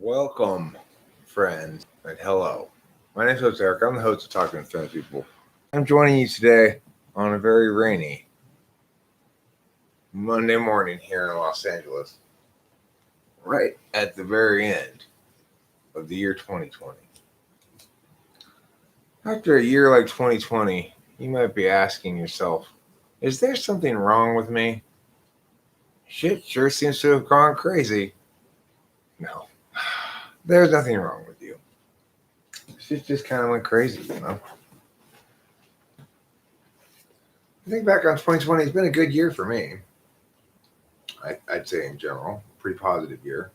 Welcome, friends, and hello. My name is Eric. I'm the host of Talking to Famous People. I'm joining you today on a very rainy Monday morning here in Los Angeles, right at the very end of the year 2020. After a year like 2020, you might be asking yourself, is there something wrong with me? Shit sure seems to have gone crazy. No, there's nothing wrong with you. Shit just kind of went crazy, I think back on 2020, it's been a good year for me. I'd say in general, pretty positive year.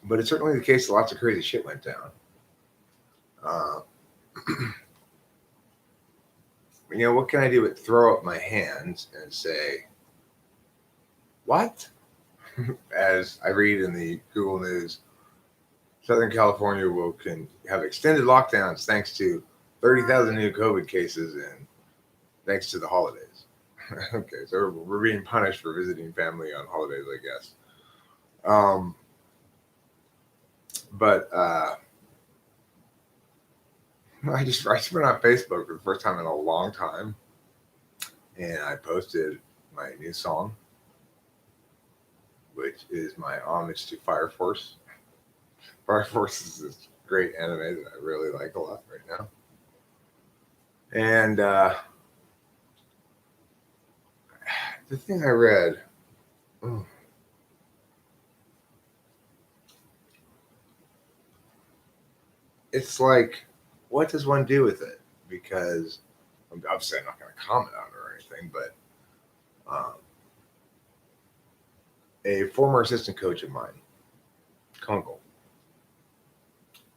But it's certainly the case that lots of crazy shit went down. What can I do but throw up my hands and say, what? As I read in the Google News, Southern California can have extended lockdowns thanks to 30,000 new COVID cases and thanks to the holidays. Okay, so we're being punished for visiting family on holidays, I guess. I just went on Facebook for the first time in a long time, and I posted my new song, which is my homage to Fire Force. Fire Force is this great anime that I really like a lot right now. And the thing I read, it's like, what does one do with it? Because obviously I'm not going to comment on it or anything, but a former assistant coach of mine, Kunkel,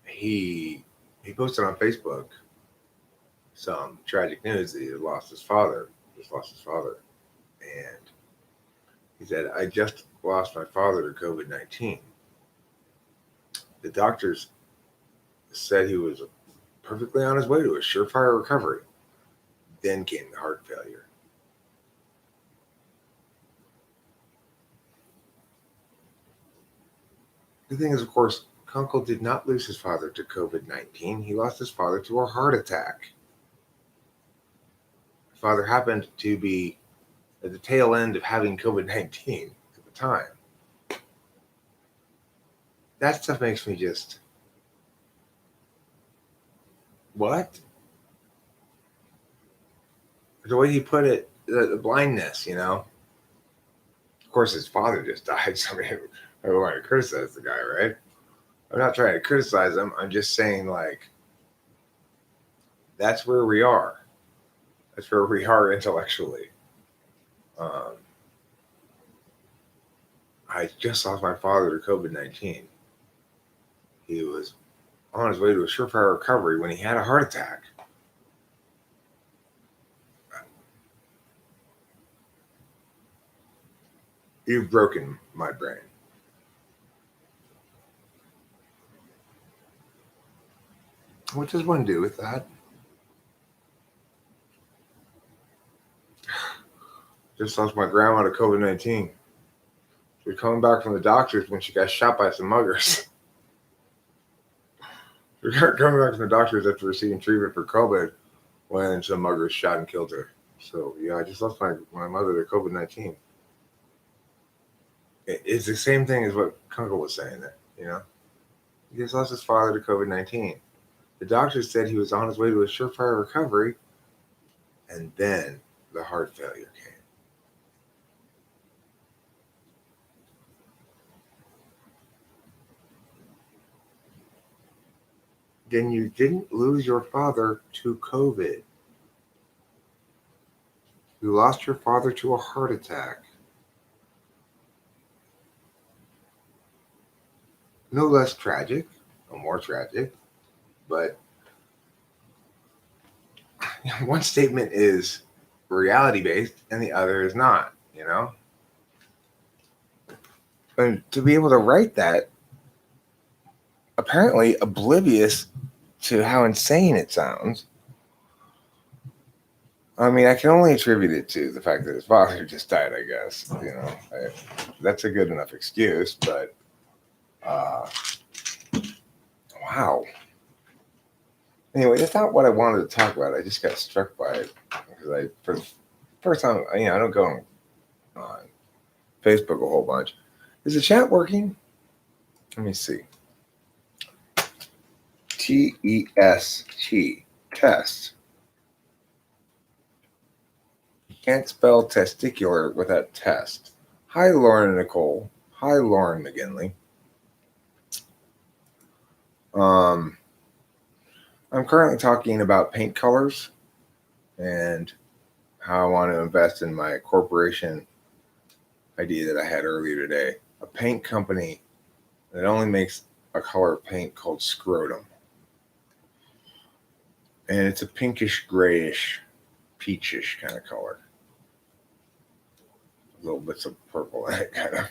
he posted on Facebook some tragic news that he had lost his father. And he said, I just lost my father to COVID-19. The doctors said he was perfectly on his way to a surefire recovery. Then came the heart failure. The thing is, of course, Kunkel did not lose his father to COVID-19. He lost his father to a heart attack. His father happened to be at the tail end of having COVID-19 at the time. That stuff makes me just, what? The way you put it, the blindness, Of course, his father just died, so I don't want to criticize the guy, right? I'm not trying to criticize him. I'm just saying, that's where we are. That's where we are intellectually. I just lost my father to COVID-19. He was on his way to a surefire recovery when he had a heart attack. You've broken my brain. What does one do with that? Just lost my grandma to COVID-19. She was coming back from the doctors when she got shot by some muggers. She was coming back from the doctors after receiving treatment for COVID when some muggers shot and killed her. So, yeah, I just lost my mother to COVID-19. It's the same thing as what Kunkel was saying there, He just lost his father to COVID-19. The doctors said he was on his way to a surefire recovery, and then the heart failure came. Then you didn't lose your father to COVID. You lost your father to a heart attack. No less tragic, or more tragic, but one statement is reality-based and the other is not, And to be able to write that, apparently oblivious to how insane it sounds. I mean, I can only attribute it to the fact that his father just died, I guess. That's a good enough excuse, but Wow. Anyway, that's not what I wanted to talk about. I just got struck by it because for the first time, I don't go on Facebook a whole bunch. Is the chat working? Let me see. TEST, test. You can't spell testicular without test. Hi, Lauren and Nicole. Hi, Lauren McGinley. I'm currently talking about paint colors and how I want to invest in my corporation idea that I had earlier today. A paint company that only makes a color of paint called scrotum. And it's a pinkish, grayish, peachish kind of color. Little bits of purple in it, kind of.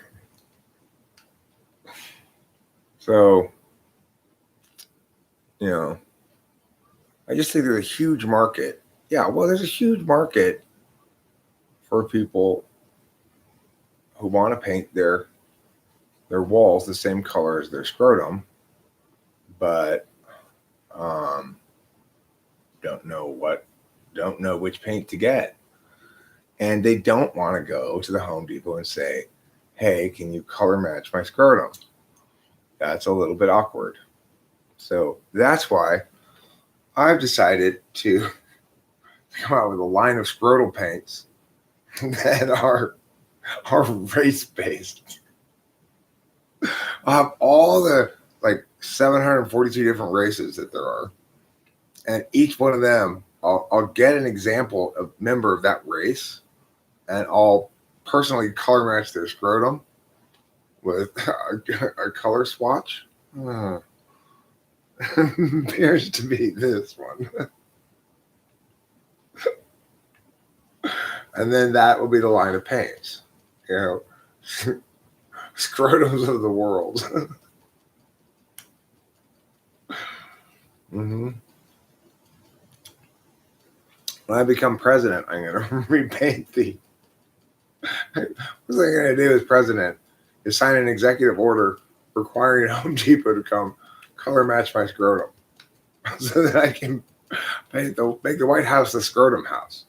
So, I just think there's a huge market. Yeah, well, there's a huge market for people who want to paint their walls the same color as their scrotum, but don't know which paint to get. And they don't want to go to the Home Depot and say, hey, can you color match my scrotum? That's a little bit awkward. So that's why I've decided to come out with a line of scrotal paints that are race-based. I'll have all the 742 different races that there are. And each one of them, I'll get an example of member of that race, and I'll personally color match their scrotum with a color swatch. Appears to be this one. And then that will be the line of paints. Scrotums of the world. Mm-hmm. When I become president, I'm going to repaint the... What I'm going to do as president is sign an executive order requiring Home Depot to come color match my scrotum so that I can make the White House the scrotum house.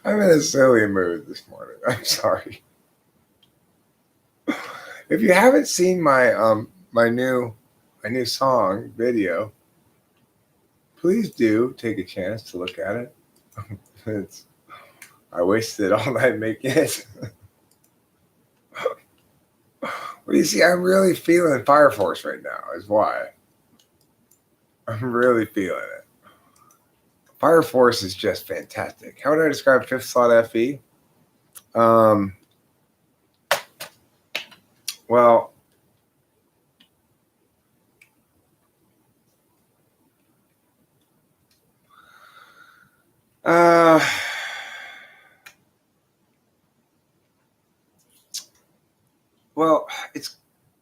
I'm in a silly mood this morning. I'm sorry. If you haven't seen my my new song video, please do take a chance to look at it. I wasted all night making it. Well, you see, I'm really feeling Fire Force right now, is why. I'm really feeling it. Fire Force is just fantastic. How would I describe Fifth Slot FE? Well,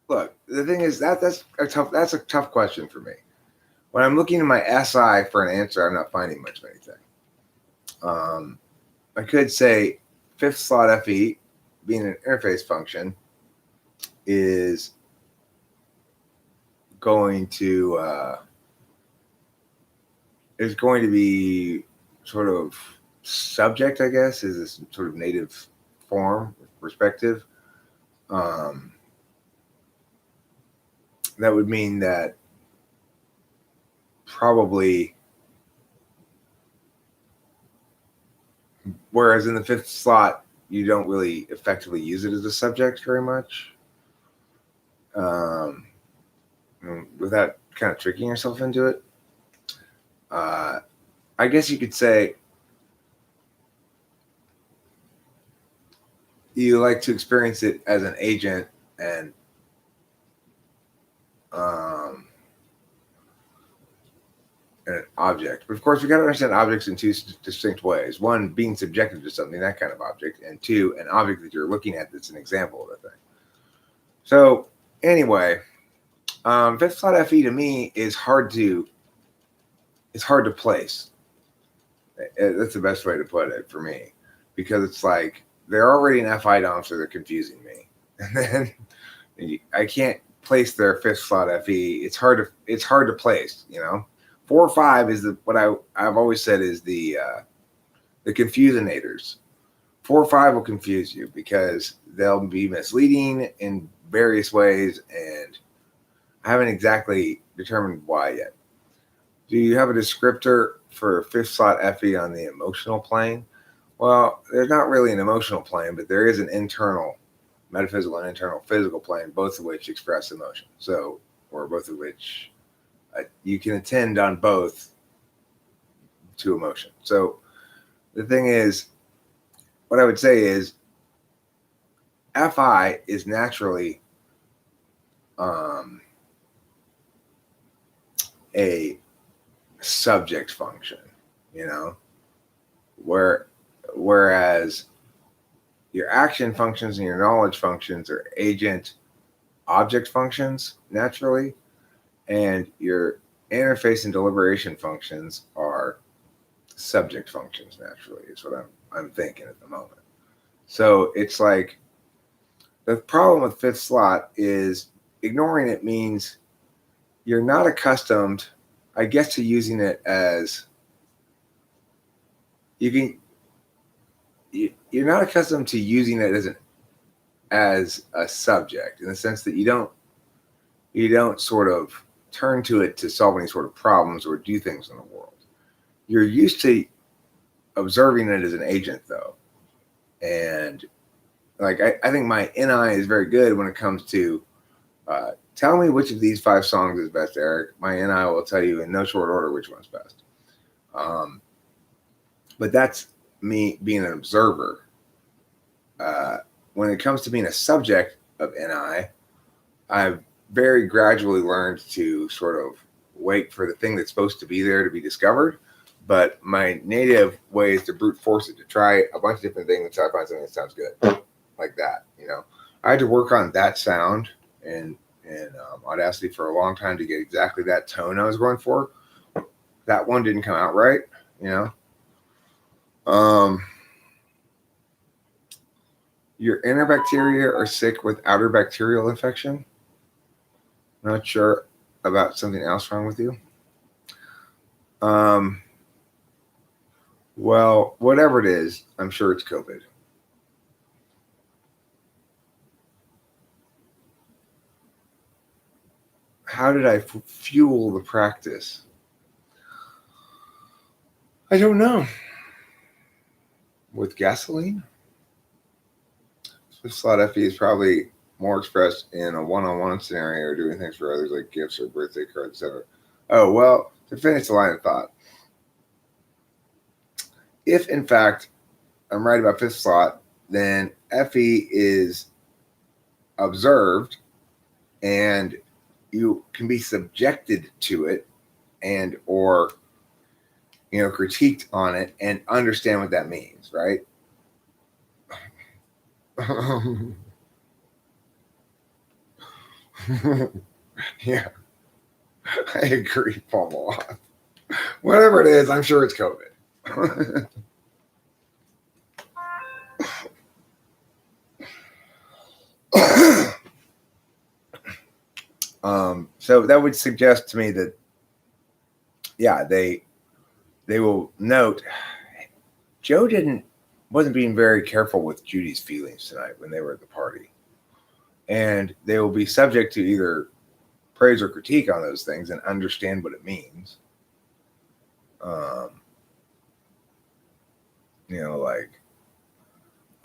look. The thing is that's a tough question for me. When I'm looking at my SI for an answer, I'm not finding much of anything. I could say Fifth Slot FE, being an interface function, is going to be sort of subject, I guess, is this sort of native form perspective. That would mean that probably, whereas in the fifth slot, you don't really effectively use it as a subject very much, without kind of tricking yourself into it. I guess you could say you like to experience it as an agent and an object. But of course, we got to understand objects in two distinct ways. One, being subjective to something, that kind of object, and two, an object that you're looking at that's an example of a thing. So anyway, fifth slot FE to me is hard to place. That's the best way to put it for me, because it's like they're already an FI dom, so they're confusing me, and then I can't place their fifth slot FE. It's hard to place. 4 or 5 is what I've always said is the confusinators. 4 or 5 will confuse you because they'll be misleading in various ways, and I haven't exactly determined why yet. Do you have a descriptor for fifth slot FE on the emotional plane? Well, there's not really an emotional plane, but there is an internal metaphysical and internal physical plane, both of which express emotion. Or both of which you can attend on both to emotion. So the thing is, what I would say is FI is naturally a subject function, whereas your action functions and your knowledge functions are agent object functions naturally, and your interface and deliberation functions are subject functions naturally, is what I'm thinking at the moment. So it's like the problem with fifth slot is ignoring it means you're not accustomed, I guess, to using it as you're not accustomed to using it as a subject, in the sense that you don't sort of turn to it to solve any sort of problems or do things in the world. You're used to observing it as an agent, though. And like I think my NI is very good when it comes to tell me which of these 5 songs is best, Eric. My NI will tell you in no short order which one's best. But that's me being an observer. When it comes to being a subject of NI, I've very gradually learned to sort of wait for the thing that's supposed to be there to be discovered. But my native way is to brute force it, to try a bunch of different things until I find something that sounds good, like that. I had to work on that sound and Audacity for a long time to get exactly that tone I was going for. That one didn't come out right, Your inner bacteria are sick with outer bacterial infection. Not sure about something else wrong with you. Well, whatever it is, I'm sure it's COVID. How did I fuel the practice? I don't know. With gasoline? Fifth slot FE is probably more expressed in a one-on-one scenario or doing things for others like gifts or birthday cards, etc. Oh, well, to finish the line of thought, if in fact I'm right about fifth slot, then FE is observed and you can be subjected to it and or critiqued on it and understand what that means, right? Yeah, I agree, Paul. Whatever it is, I'm sure it's COVID. So that would suggest to me that, yeah, they will note Joe wasn't being very careful with Judy's feelings tonight when they were at the party, and they will be subject to either praise or critique on those things and understand what it means. Like,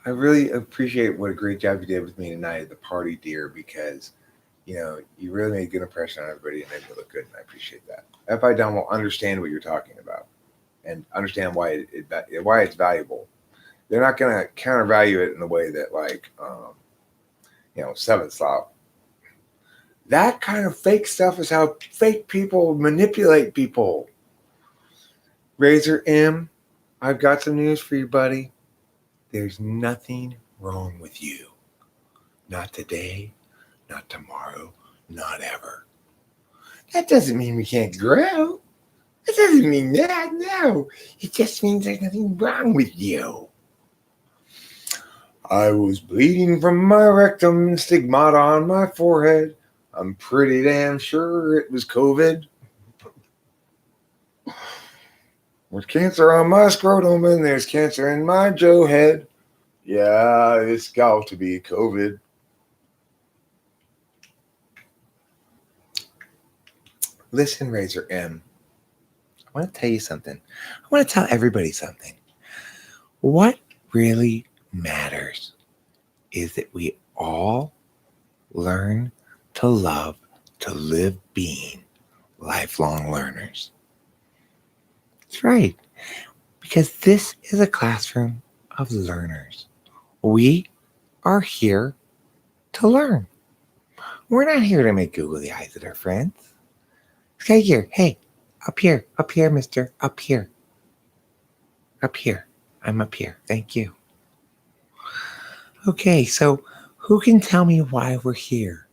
I really appreciate what a great job you did with me tonight at the party, dear, because you really made a good impression on everybody and made me look good, and I appreciate that. FI Dom will understand what you're talking about and understand why it's valuable. They're not going to countervalue it in the way that, like, seventh slot. That kind of fake stuff is how fake people manipulate people. Razor M, I've got some news for you, buddy. There's nothing wrong with you. Not today, not tomorrow, not ever. That doesn't mean we can't grow. It doesn't mean that, no. It just means there's nothing wrong with you. I was bleeding from my rectum and stigmata on my forehead. I'm pretty damn sure it was COVID. With cancer on my scrotum and there's cancer in my Joe head. Yeah, it's got to be COVID. Listen, Razor M. I want to tell you something. I want to tell everybody something. What really matters is that we all learn to love, to live being lifelong learners. That's right, because this is a classroom of learners. We are here to learn. We're not here to make googly eyes at our friends. Okay, here, hey, up here, mister, up here. Up here. I'm up here. Thank you. Okay, so who can tell me why we're here?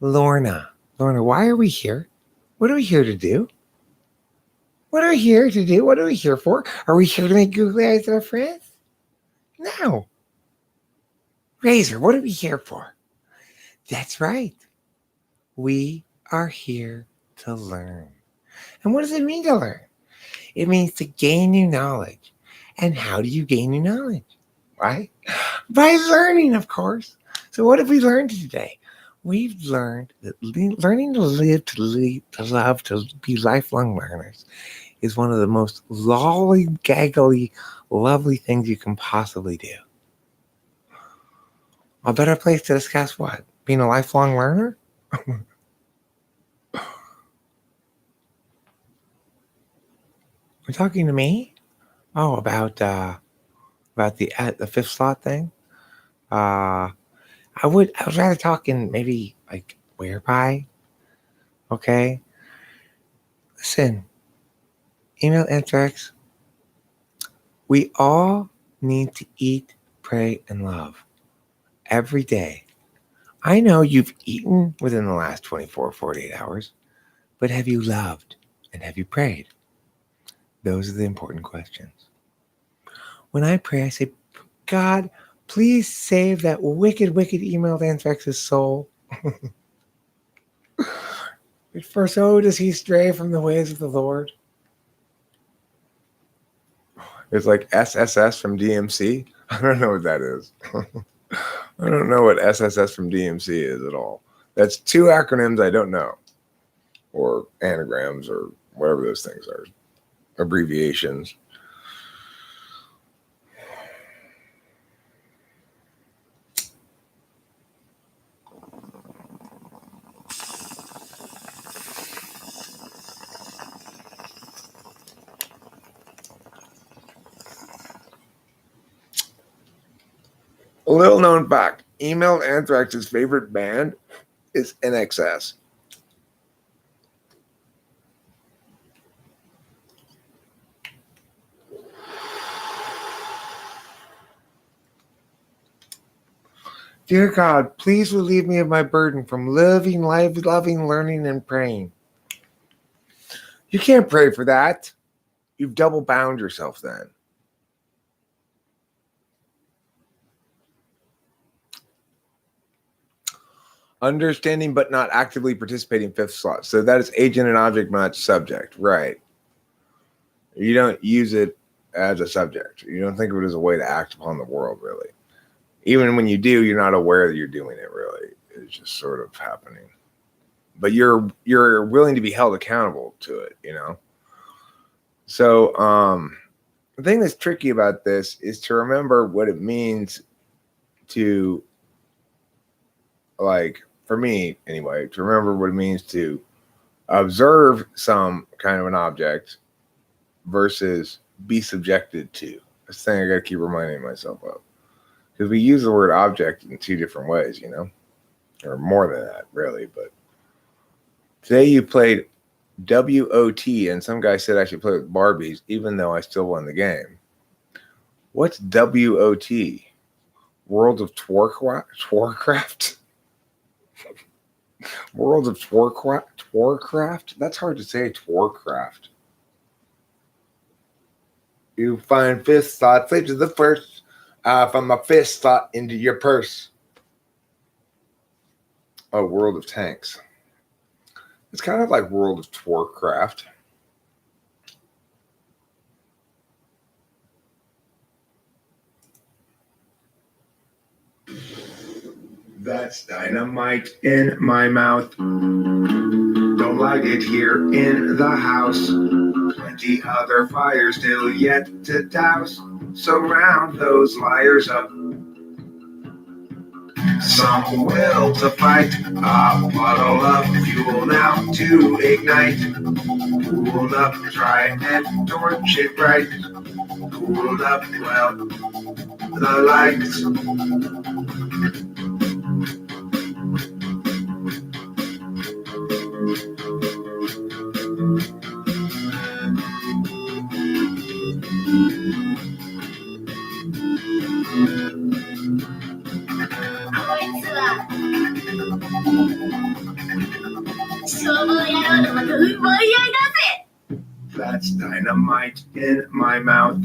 Lorna, why are we here? What are we here to do? What are we here to do? What are we here for? Are we here to make googly eyes at our friends? No. Razor, what are we here for? That's right. We are here to learn. And what does it mean to learn? It means to gain new knowledge. And how do you gain new knowledge? Right? By learning, of course. So what have we learned today? We've learned that learning to live, to love, to be lifelong learners is one of the most lollygaggly, lovely things you can possibly do. A better place to discuss what? Being a lifelong learner? You're talking to me? Oh, about the fifth slot thing? I would rather talk in maybe like whereby. Okay. Listen, email anthrax. We all need to eat, pray, and love every day. I know you've eaten within the last 24, 48 hours, but have you loved and have you prayed? Those are the important questions. When I pray, I say, God, please save that wicked emailed anthrax's soul. For so does he stray from the ways of the Lord. It's like SSS from DMC. I don't know what that is. I don't know what SSS from DMC is at all. That's two acronyms I don't know. Or anagrams or whatever those things are. Abbreviations. A little known fact, email anthrax's favorite band is NXS. Dear God, please relieve me of my burden from living, loving, learning, and praying. You can't pray for that. You've double bound yourself then. Understanding but not actively participating, fifth slot. So that is agent and object match subject. Right. You don't use it as a subject. You don't think of it as a way to act upon the world, really. Even when you do, you're not aware that you're doing it, really. It's just sort of happening. But you're willing to be held accountable to it, you know? So the thing that's tricky about this is to remember what it means to, like, for me anyway, to remember what it means to observe some kind of an object versus be subjected to. That's the thing I got to keep reminding myself of. Because we use the word object in two different ways, you know, or more than that, really. But today you played WOT, and some guy said I should play with Barbies, even though I still won the game. What's WOT? World of Twarcraft? World of Twarcraft? That's hard to say, Twarcraft. You find fifth thought, sleep to the first. From a fifth thought into your purse. Oh, World of Tanks. It's kind of like World of Warcraft. That's dynamite in my mouth. Don't like it here in the house. 20 other fires still yet to douse. Surround those liars up. Some will to fight. A bottle of fuel now to ignite. Cooled up, try and torch it right. Cooled up, well, the lights. That's dynamite in my mouth.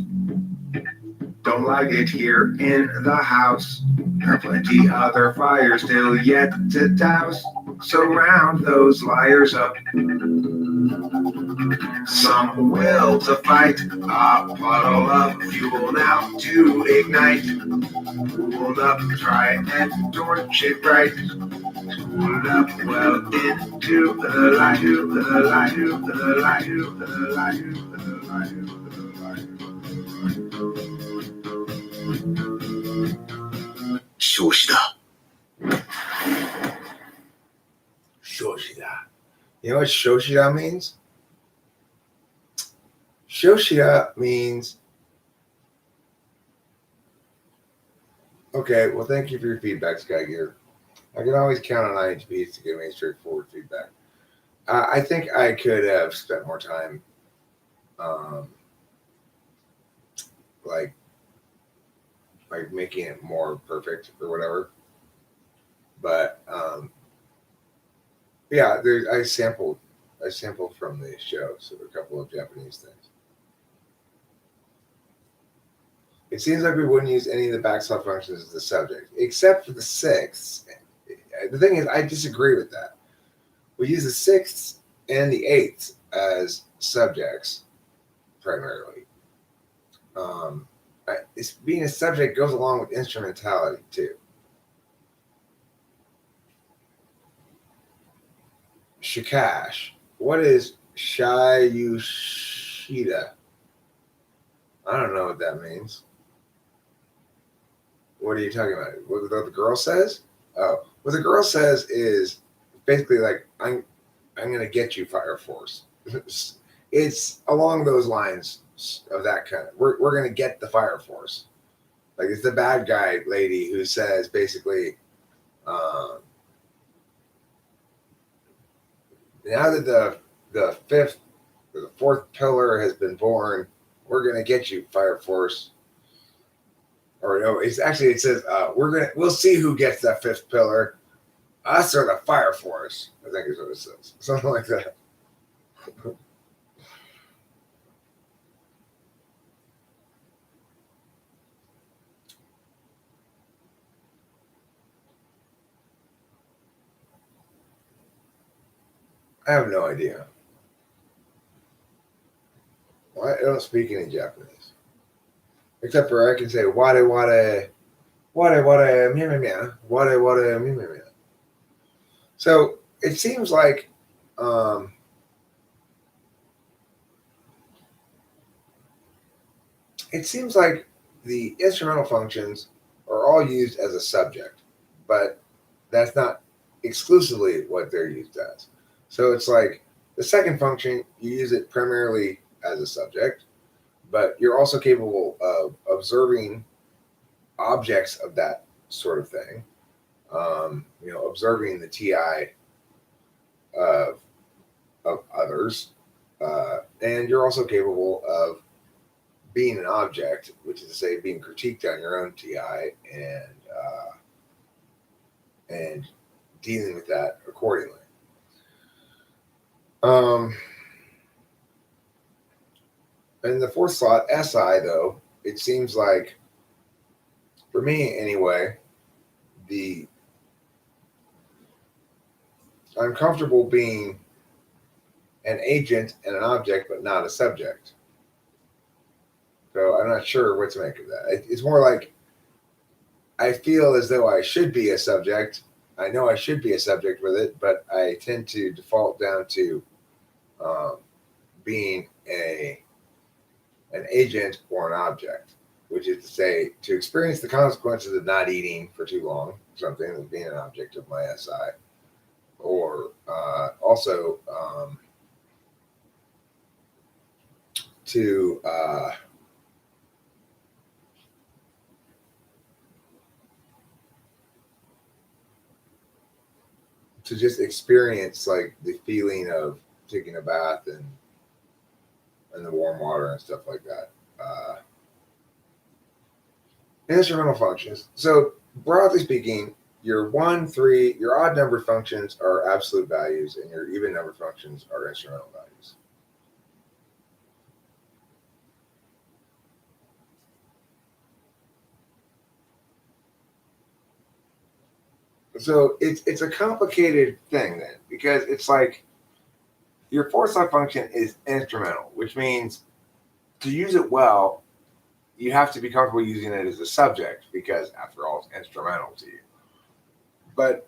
Don't like it here in the house. There are plenty other fires still yet to douse. Surround those liars up. Some will to fight. A bottle of fuel now to ignite. Cooled up, try and torch it right. Cooled up, well into the light, the light, the light, the light, the light, the light. Shoshida. Shoshida. You know what Shoshida means? Shoshida means, okay, well, thank you for your feedback, Sky Gear. I can always count on INTPs to give me straightforward feedback. I think I could have spent more time, like making it more perfect or whatever. But yeah, I sampled from the show, so a couple of Japanese things. It seems like we wouldn't use any of the backslash functions as the subject, except for the sixths. The thing is, I disagree with that. We use the sixths and the eighths as subjects primarily. Being a subject goes along with instrumentality too. Shikash. What is Shayushida? I don't know what that means. What are you talking about? What the girl says? Oh, what the girl says is basically like, I'm gonna get you, Fire Force. It's along those lines of that kind of. We're gonna get the Fire Force. Like, it's the bad guy lady who says basically, now that the fifth or the fourth pillar has been born, we're gonna get you, Fire Force. Or no, it says we'll see who gets that fifth pillar. Us or the Fire Force, I think is what it says. Something like that. I have no idea. Well, I don't speak any Japanese. Except for I can say wade wade mia mia mia, wade wade mia mia mia. So it seems like the instrumental functions are all used as a subject, but that's not exclusively what they're used as. So it's like the second function, you use it primarily as a subject, but you're also capable of observing objects of that sort of thing. Observing the TI of others, and you're also capable of being an object, which is to say, being critiqued on your own TI and dealing with that accordingly. In the fourth slot, SI, though, it seems like, for me anyway, the I'm comfortable being an agent and an object, but not a subject. So I'm not sure what to make of that. It's more like I feel as though I should be a subject. I know I should be a subject with it, but I tend to default down to um, being an agent or an object, which is to say, to experience the consequences of not eating for too long, something as being an object of my SI, or also to to just experience like the feeling of taking a bath and the warm water and stuff like that. Instrumental functions. So broadly speaking, your 1, 3, your odd number functions are absolute values, and your even number functions are instrumental values. So it's a complicated thing then, because it's like your foresight function is instrumental, which means to use it well, you have to be comfortable using it as a subject because, after all, it's instrumental to you. But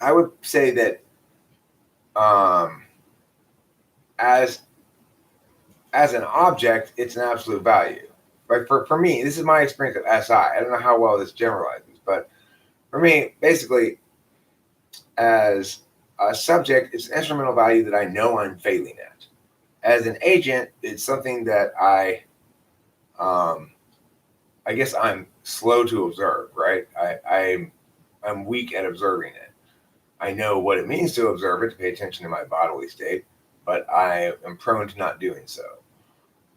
I would say that um, as an object, it's an absolute value. Like for me, this is my experience of SI. I don't know how well this generalizes, but for me, basically, as a subject, it's an instrumental value that I know I'm failing at. As an agent, it's something that I guess I'm slow to observe, right? I'm weak at observing it. I know what it means to observe it, to pay attention to my bodily state, but I am prone to not doing so.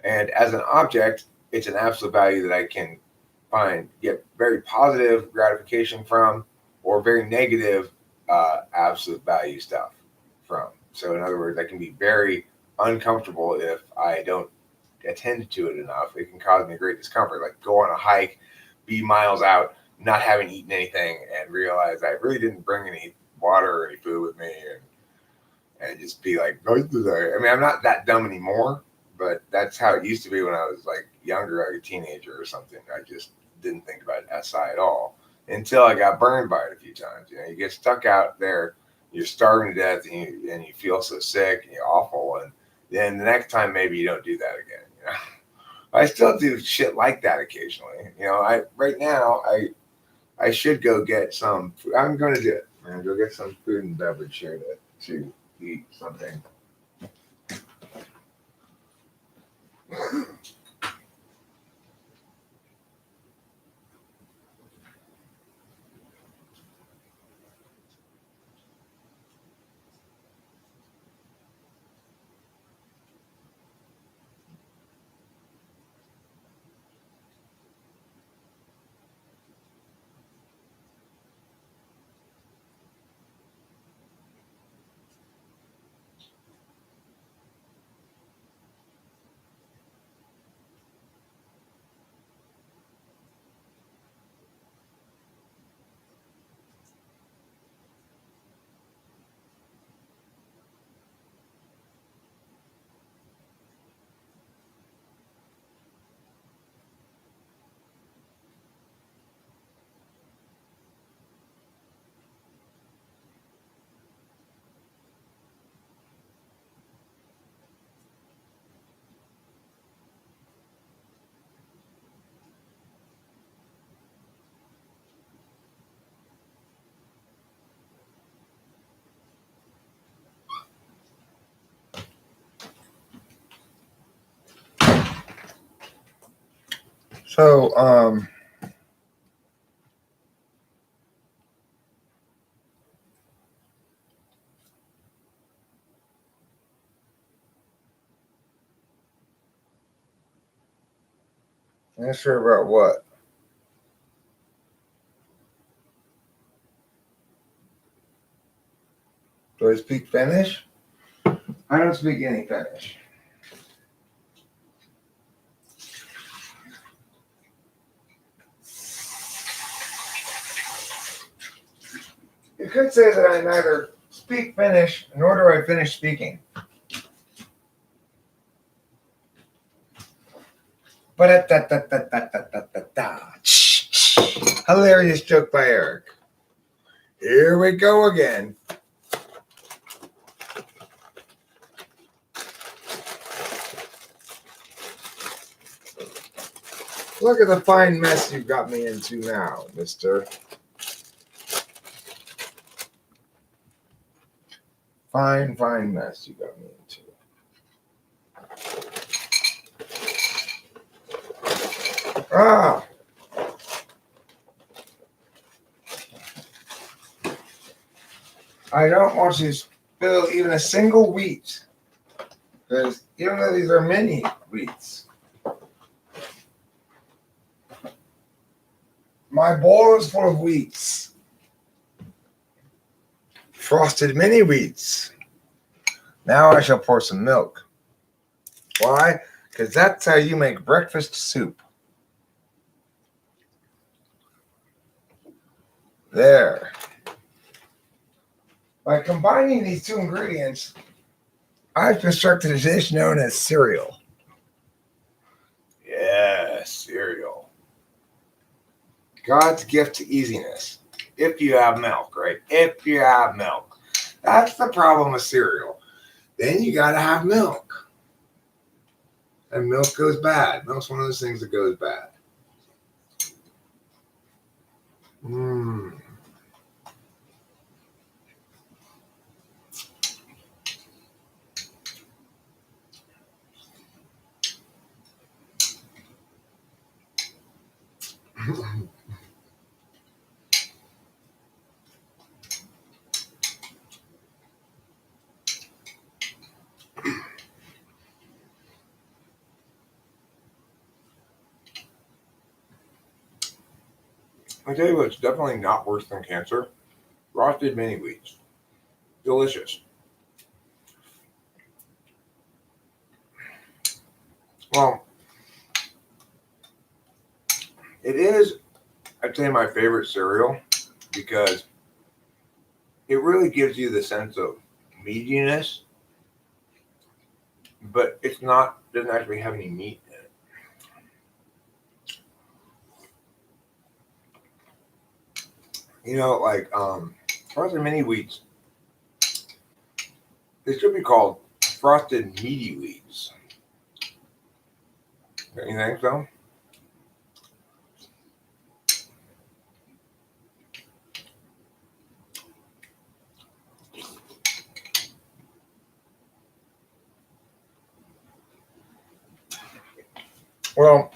And as an object, it's an absolute value that I can get very positive gratification from, or very negative absolute value stuff from. So, in other words, I can be very uncomfortable if I don't attend to it enough. It can cause me great discomfort, like go on a hike, be miles out, not having eaten anything, and realize I really didn't bring any water or any food with me, and just be like, I mean, I'm not that dumb anymore, but that's how it used to be when I was like younger, like a teenager or something. I just didn't think about SI at all until I got burned by it a few times. You know, you get stuck out there, you're starving to death, and you feel so sick and you're awful, and then the next time maybe you don't do that again. You know? I still do shit like that occasionally. You know, right now I should go get some food. I'm going to do it. I'm going to go get some food and beverage here to eat something. So, I'm not sure about what. Do I speak Finnish? I don't speak any Finnish. You could say that I neither speak Finnish nor do I finish speaking. But hilarious joke by Eric. Here we go again. Look at the fine mess you got me into now, mister. Fine mess you got me into. Ah! I don't want to spill even a single wheat. Because even though these are mini wheats, my bowl is full of wheats. Frosted mini wheats. Now I shall pour some milk. Why? Because that's how you make breakfast soup. There. By combining these two ingredients, I've constructed a dish known as cereal. Yes, cereal. God's gift to easiness. If you have milk, right? If you have milk. That's the problem with cereal. Then you got to have milk. And milk goes bad. Milk's one of those things that goes bad. I tell you what, it's definitely not worse than cancer. Frosted mini wheats. Delicious. Well, it is, I'd say, my favorite cereal because it really gives you the sense of meatiness, but it's not, doesn't actually have any meat in it. You know, like frosted mini wheats, they should be called frosted meaty wheats. Don't you think so? Well,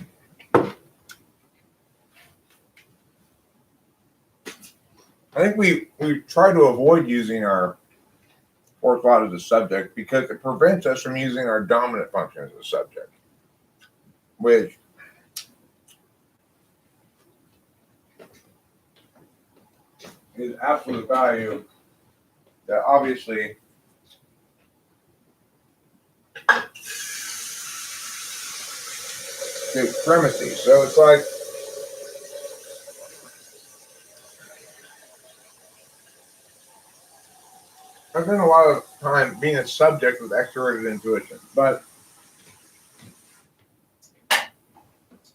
I think we try to avoid using our fourth thought as a subject because it prevents us from using our dominant function as a subject, which is absolute value that obviously supremacy. So it's like I spend a lot of time being a subject with extroverted intuition, but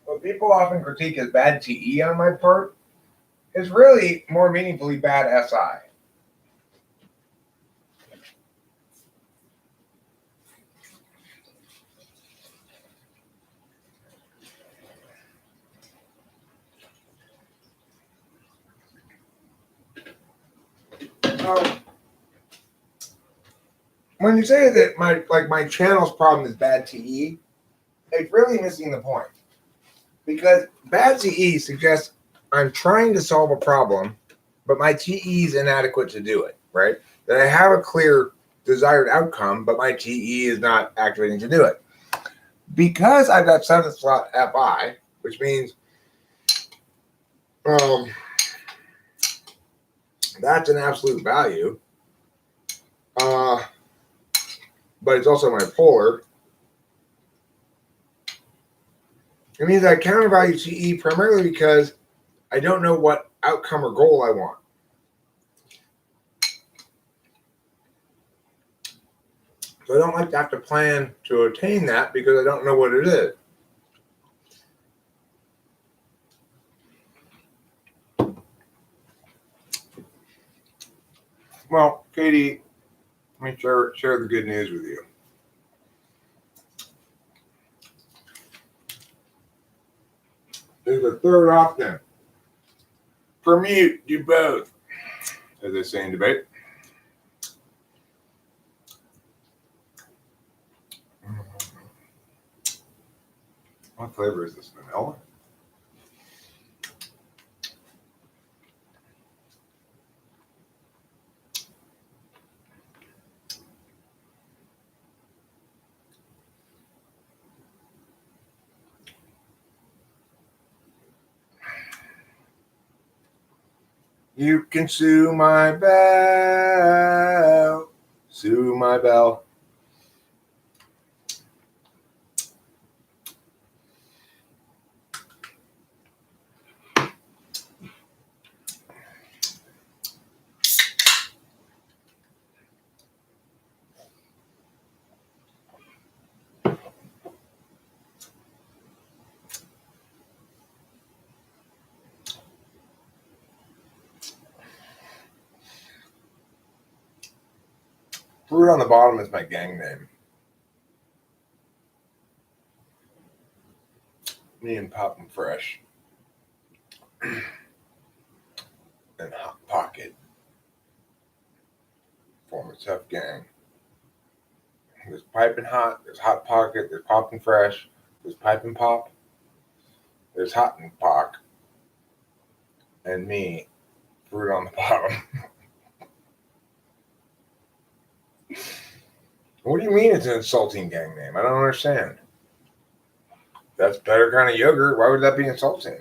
what people often critique as bad TE on my part is really more meaningfully bad SI. When you say that my channel's problem is bad TE, it's really missing the point. Because bad TE suggests I'm trying to solve a problem, but my TE is inadequate to do it, right? That I have a clear desired outcome, but my TE is not activating to do it. Because I've got 7th slot FI, which means that's an absolute value. But it's also my polar. It means I countervalue TE primarily because I don't know what outcome or goal I want. So I don't like to have to plan to attain that because I don't know what it is. Well, Katie, let me share the good news with you. There's a third option. Permute, do both, as they say in debate. What flavor is this? Vanilla? You can sue my bell. Sue my bell. Fruit on the Bottom is my gang name. Me and Poppin' Fresh and Hot Pocket form a tough gang. There's Pipin' Hot, there's Hot Pocket, there's Poppin' Fresh, there's Pipin' Pop, there's Hot and Pock, and me, Fruit on the Bottom. What do you mean it's an insulting gang name? I don't understand. That's better kind of yogurt. Why would that be insulting?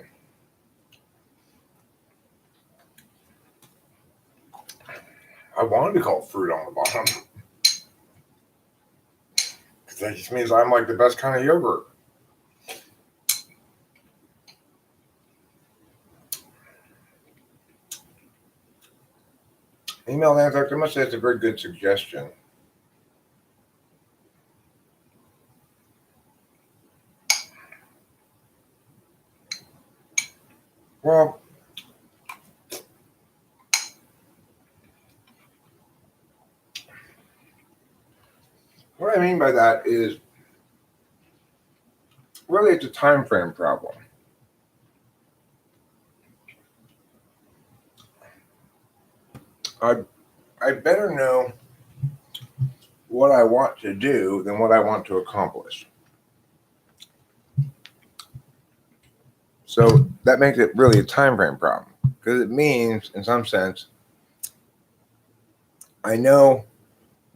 I want to be called Fruit on the Bottom. Because that just means I'm like the best kind of yogurt. Email Antarctica, I must say it's a very good suggestion. Well, what I mean by that is really it's a time frame problem. I better know what I want to do than what I want to accomplish. So that makes it really a time frame problem because it means, in some sense, I know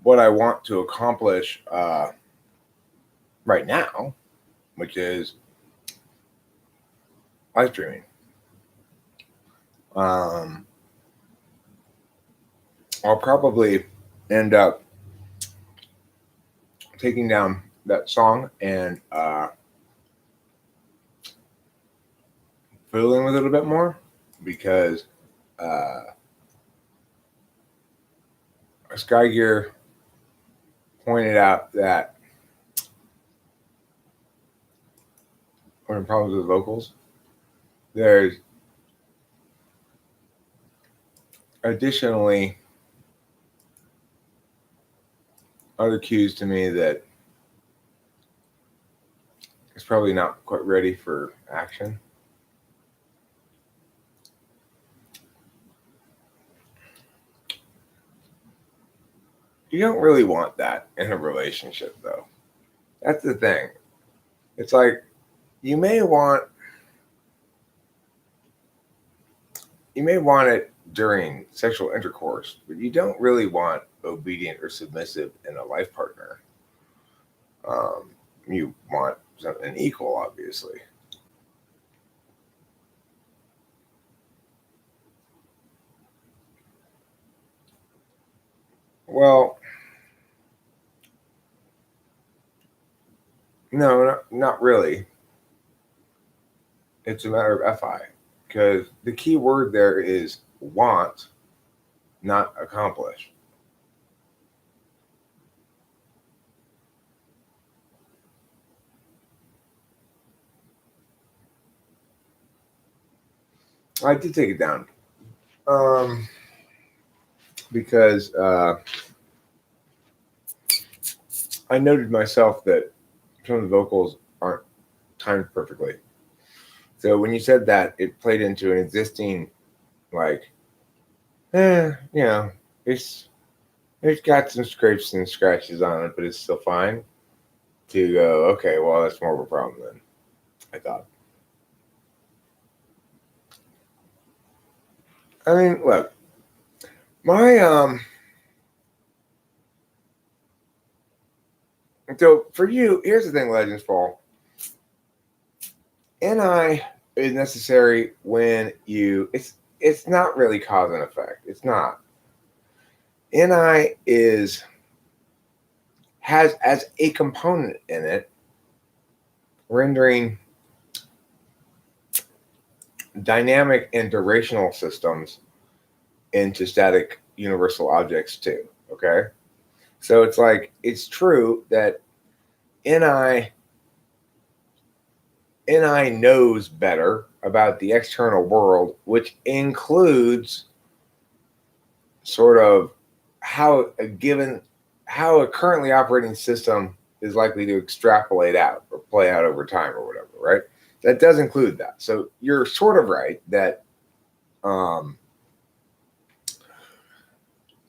what I want to accomplish right now, which is live streaming. I'll probably end up taking down that song and fiddling with it a bit more because Sky Gear pointed out that one of the problems with vocals, there's additionally other cues to me that it's probably not quite ready for action. You don't really want that in a relationship, though. That's the thing. It's like you may want it during sexual intercourse, but you don't really want obedient or submissive in a life partner. You want something equal, obviously. Well, no, not really. It's a matter of FI because the key word there is want, not accomplish. I did take it down. Because I noted myself that some of the vocals aren't timed perfectly. So when you said that, it played into an existing, like, it's got some scrapes and scratches on it, but it's still fine. To go, okay, well, that's more of a problem then, I thought. I mean, look, my so for you, here's the thing, Legends Fall. NI is necessary when it's not really cause and effect. It's not. NI has as a component in it rendering dynamic and durational systems into static universal objects too. Okay? So it's like it's true that NI knows better about the external world, which includes sort of how a currently operating system is likely to extrapolate out or play out over time or whatever, right? That does include that. So you're sort of right that that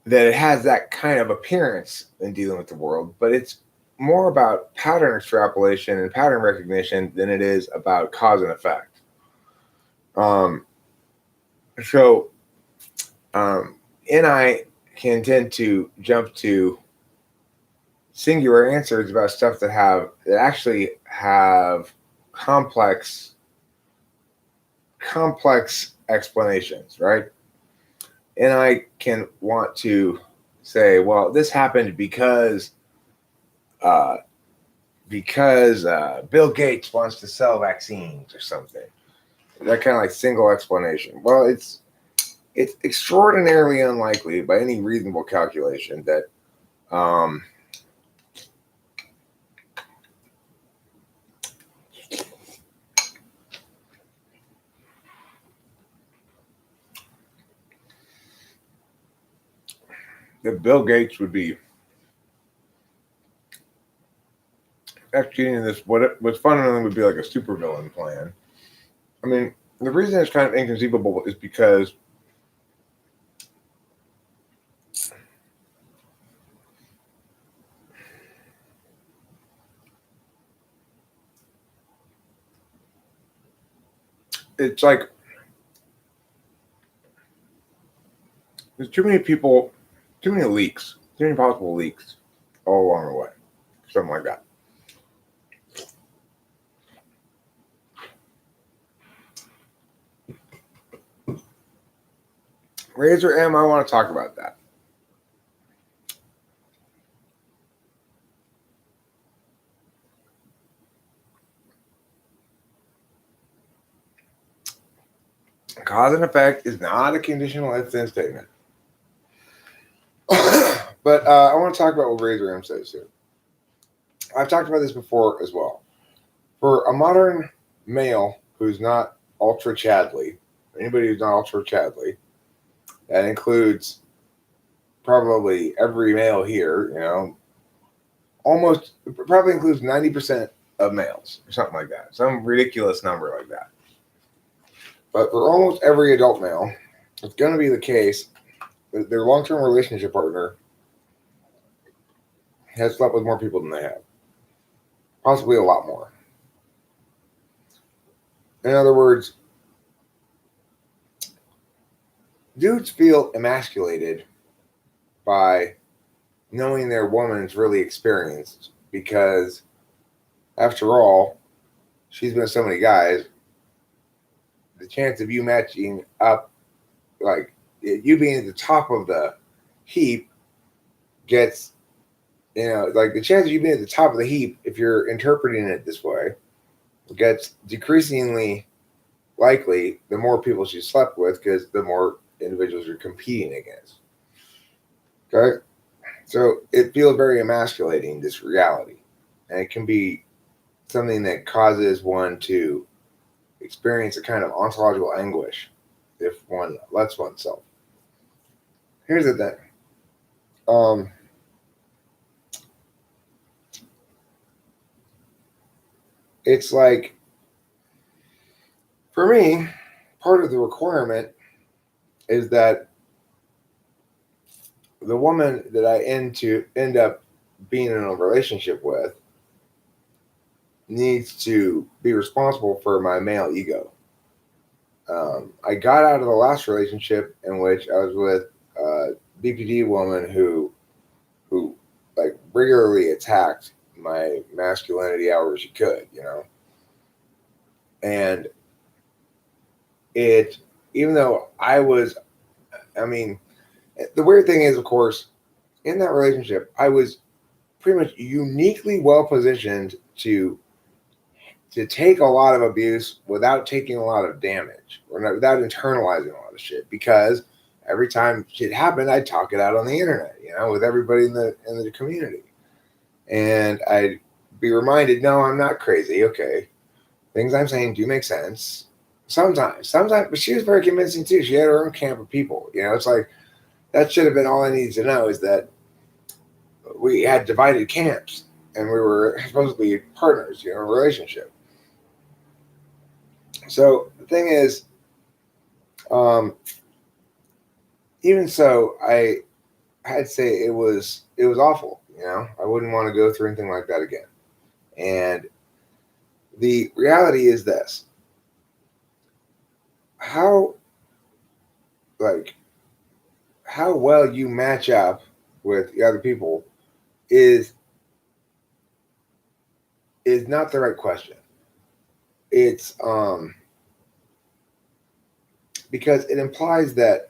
it has that kind of appearance in dealing with the world, but it's more about pattern extrapolation and pattern recognition than it is about cause and effect. NI can tend to jump to singular answers about stuff that actually have complex explanations, right? And I can want to say, well, this happened because Bill Gates wants to sell vaccines or something. That kind of like single explanation. Well, it's extraordinarily unlikely by any reasonable calculation that that Bill Gates would be executing this, what fundamentally would be like a supervillain plan. I mean, the reason it's kind of inconceivable is because it's like there's too many people, too many leaks, too many possible leaks all along the way. Something like that. Razor M, I want to talk about that. Cause and effect is not a conditional if-then statement. But I want to talk about what Razor M says here. I've talked about this before as well. For a modern male who's not ultra chadly, anybody who's not ultra chadly, that includes probably every male here, probably includes 90% of males or something like that. Some ridiculous number like that. But for almost every adult male, it's going to be the case that their long-term relationship partner has slept with more people than they have. Possibly a lot more. In other words, dudes feel emasculated by knowing their woman's really experienced because, after all, she's been with so many guys. The chance of you matching up, like you being at the top of the heap, gets, like the chance of you being at the top of the heap, if you're interpreting it this way, gets decreasingly likely the more people she slept with, because the more individuals you're competing against. Okay? So it feels very emasculating, this reality. And it can be something that causes one to experience a kind of ontological anguish if one lets oneself. Here's the thing. It's like, for me, part of the requirement is that the woman that I end up being in a relationship with needs to be responsible for my male ego. I got out of the last relationship in which I was with a BPD woman who like regularly attacked my masculinity however she could, and even though the weird thing is, of course, in that relationship, I was pretty much uniquely well positioned to take a lot of abuse without taking a lot of damage, or without internalizing a lot of shit, because every time shit happened, I'd talk it out on the internet, with everybody in the community. And I'd be reminded, no, I'm not crazy. Okay. Things I'm saying do make sense. Sometimes, but she was very convincing too. She had her own camp of people. It's like, that should have been all I needed to know, is that we had divided camps and we were supposed to be partners, a relationship. So the thing is, even so, I'd say it was awful. I wouldn't want to go through anything like that again. And the reality is this: how well you match up with the other people is not the right question. It's because it implies that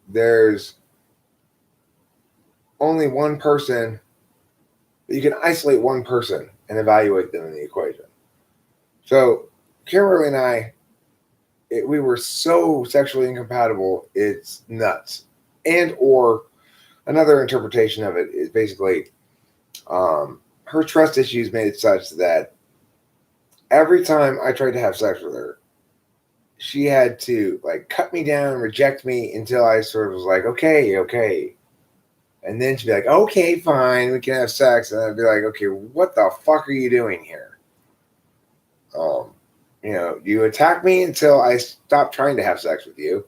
there's only one person. You can isolate one person and evaluate them in the equation. So Kimberly and I, we were so sexually incompatible, it's nuts. And or another interpretation of it is basically her trust issues made it such that every time I tried to have sex with her, she had to cut me down and reject me until I sort of was like, okay. And then she'd be like, okay, fine, we can have sex. And I'd be like, okay, what the fuck are you doing here? You attack me until I stop trying to have sex with you.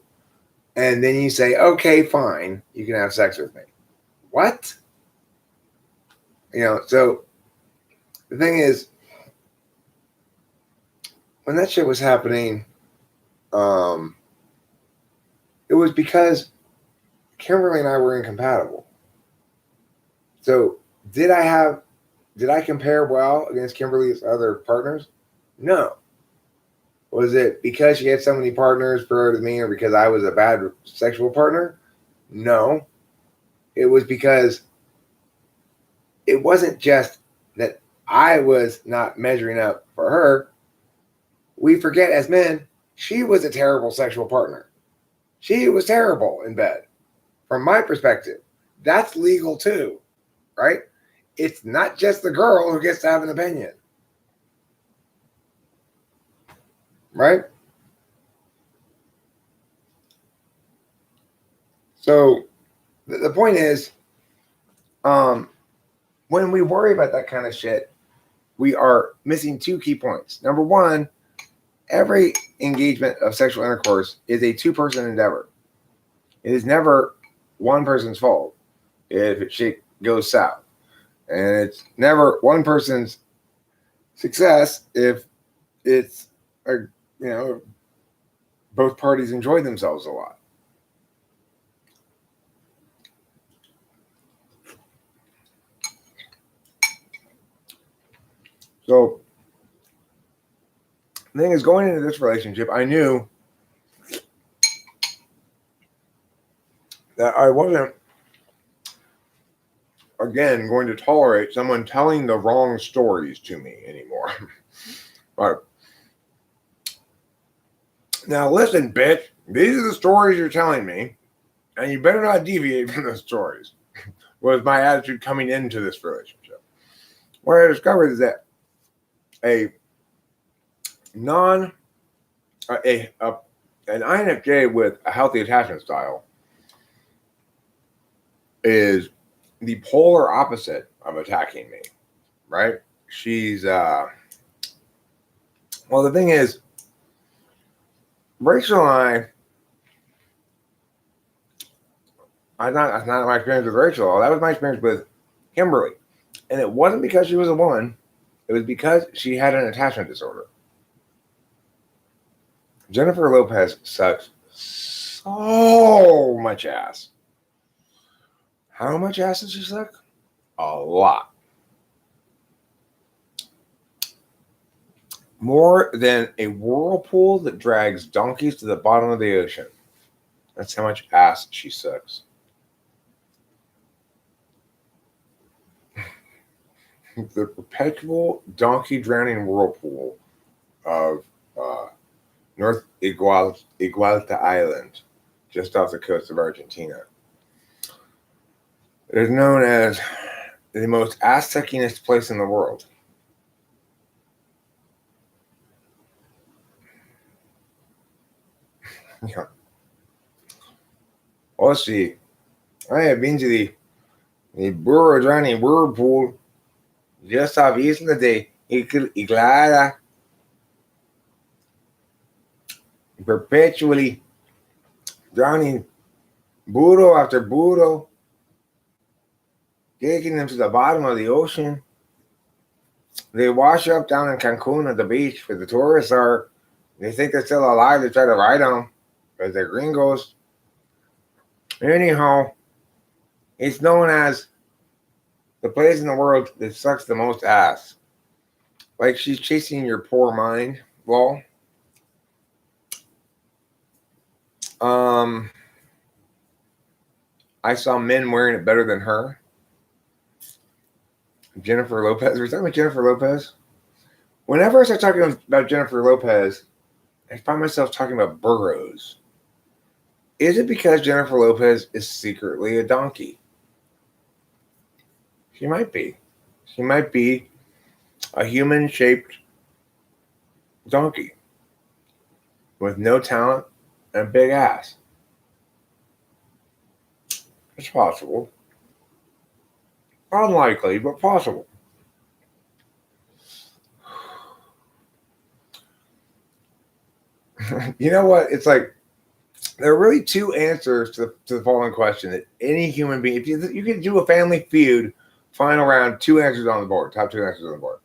And then you say, okay, fine, you can have sex with me. What? So the thing is, when that shit was happening, it was because Kimberly and I were incompatible. So did I compare well against Kimberly's other partners? No. Was it because she had so many partners prior to me, or because I was a bad sexual partner? No. It was because it wasn't just that I was not measuring up for her. We forget as men, she was a terrible sexual partner. She was terrible in bed. From my perspective, that's legal too, right? It's not just the girl who gets to have an opinion. Right? So the point is, when we worry about that kind of shit, we are missing two key points. Number one, every engagement of sexual intercourse is a two-person endeavor. It is never one person's fault if shit goes south. And it's never one person's success if it's, both parties enjoy themselves a lot. So the thing is, going into this relationship, I knew that I wasn't, again, going to tolerate someone telling the wrong stories to me anymore. Right. Now listen, bitch, these are the stories you're telling me, and you better not deviate from those stories, was my attitude coming into this relationship. What I discovered is that an INFJ with a healthy attachment style is the polar opposite of attacking me, right? She's well, the thing is, Rachel and that's not my experience with Rachel. That was my experience with Kimberly. And it wasn't because she was a woman. It was because she had an attachment disorder. Jennifer Lopez sucks so much ass. How much ass does she suck? A lot. More than a whirlpool that drags donkeys to the bottom of the ocean. That's how much ass she sucks. The perpetual donkey drowning whirlpool of North Igualta Island, just off the coast of Argentina. It is known as the most ass-suckingest place in the world. Yeah. Oh, sí. I have been to the burro drowning whirlpool just off Isla de Iglada, perpetually drowning burro after burro, taking them to the bottom of the ocean. They wash up down in Cancun at the beach where the tourists are. They think they're still alive. They try to ride them, but they're gringos. Anyhow, it's known as the place in the world that sucks the most ass. Like she's chasing your poor mind. Well, I saw men wearing it better than her. Jennifer Lopez. We're talking about Jennifer Lopez. Whenever I start talking about Jennifer Lopez, I find myself talking about burros. Is it because Jennifer Lopez is secretly a donkey? She might be. She might be a human-shaped donkey with no talent and a big ass. It's possible. Unlikely, but possible. You know what? It's like there are really two answers to the following question that any human being, if you could do a Family Feud final round, two answers on the board, top two answers on the board.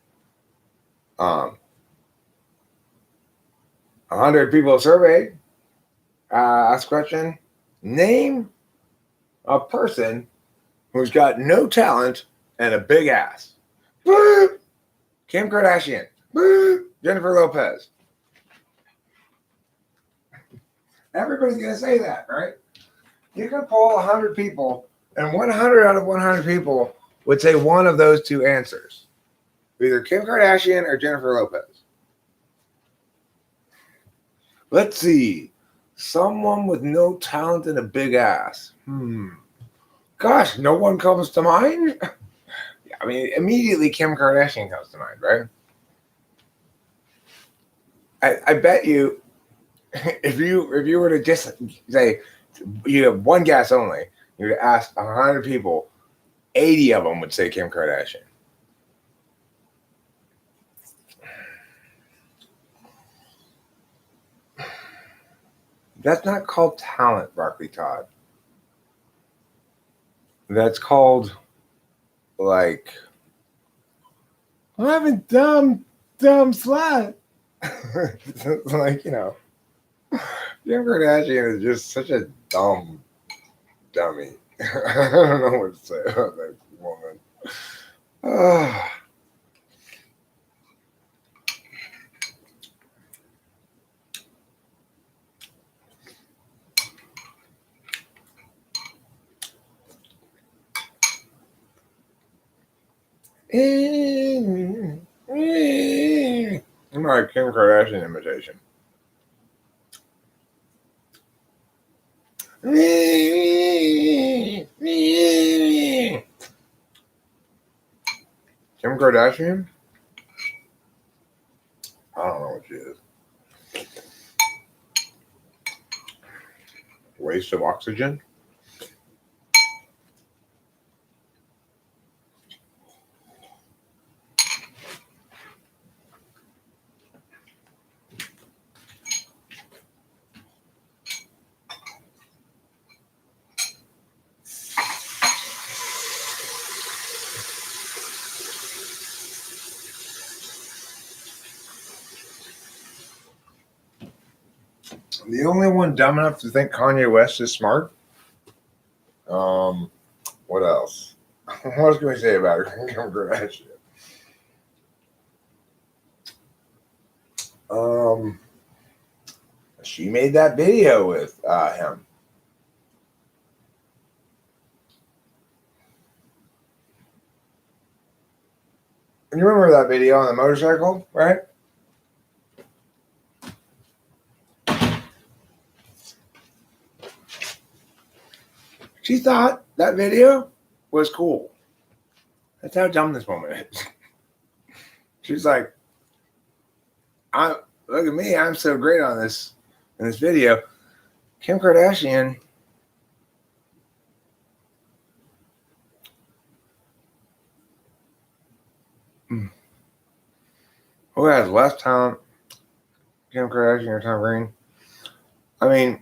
100 people surveyed, ask question, name a person who's got no talent and a big ass. Boop! Kim Kardashian. Boop! Jennifer Lopez. Everybody's going to say that, right? You can poll 100 people, and 100 out of 100 people would say one of those two answers. Either Kim Kardashian or Jennifer Lopez. Let's see. Someone with no talent and a big ass. Gosh, no one comes to mind? I mean, immediately Kim Kardashian comes to mind, right? I bet you, if you were to just say you have one guess only, you would ask 100 people, 80 of them would say Kim Kardashian. That's not called talent, Broccoli Todd. That's called, like, I'm a dumb slut. Like, you know, Kim Kardashian is just such a dumb dummy. I don't know what to say about that woman. I'm like Kim Kardashian imitation. Kim Kardashian? I don't know what she is. waste of oxygen. The only one dumb enough to think Kanye West is smart. What else? What else can we say about her? Kim Kardashian. She made that video with him. You remember that video on the motorcycle, right? She thought that video was cool. That's how dumb this woman is. She's like, look at me, I'm so great on this in this video. Kim Kardashian who has less talent, Kim Kardashian or Tom Green? I mean,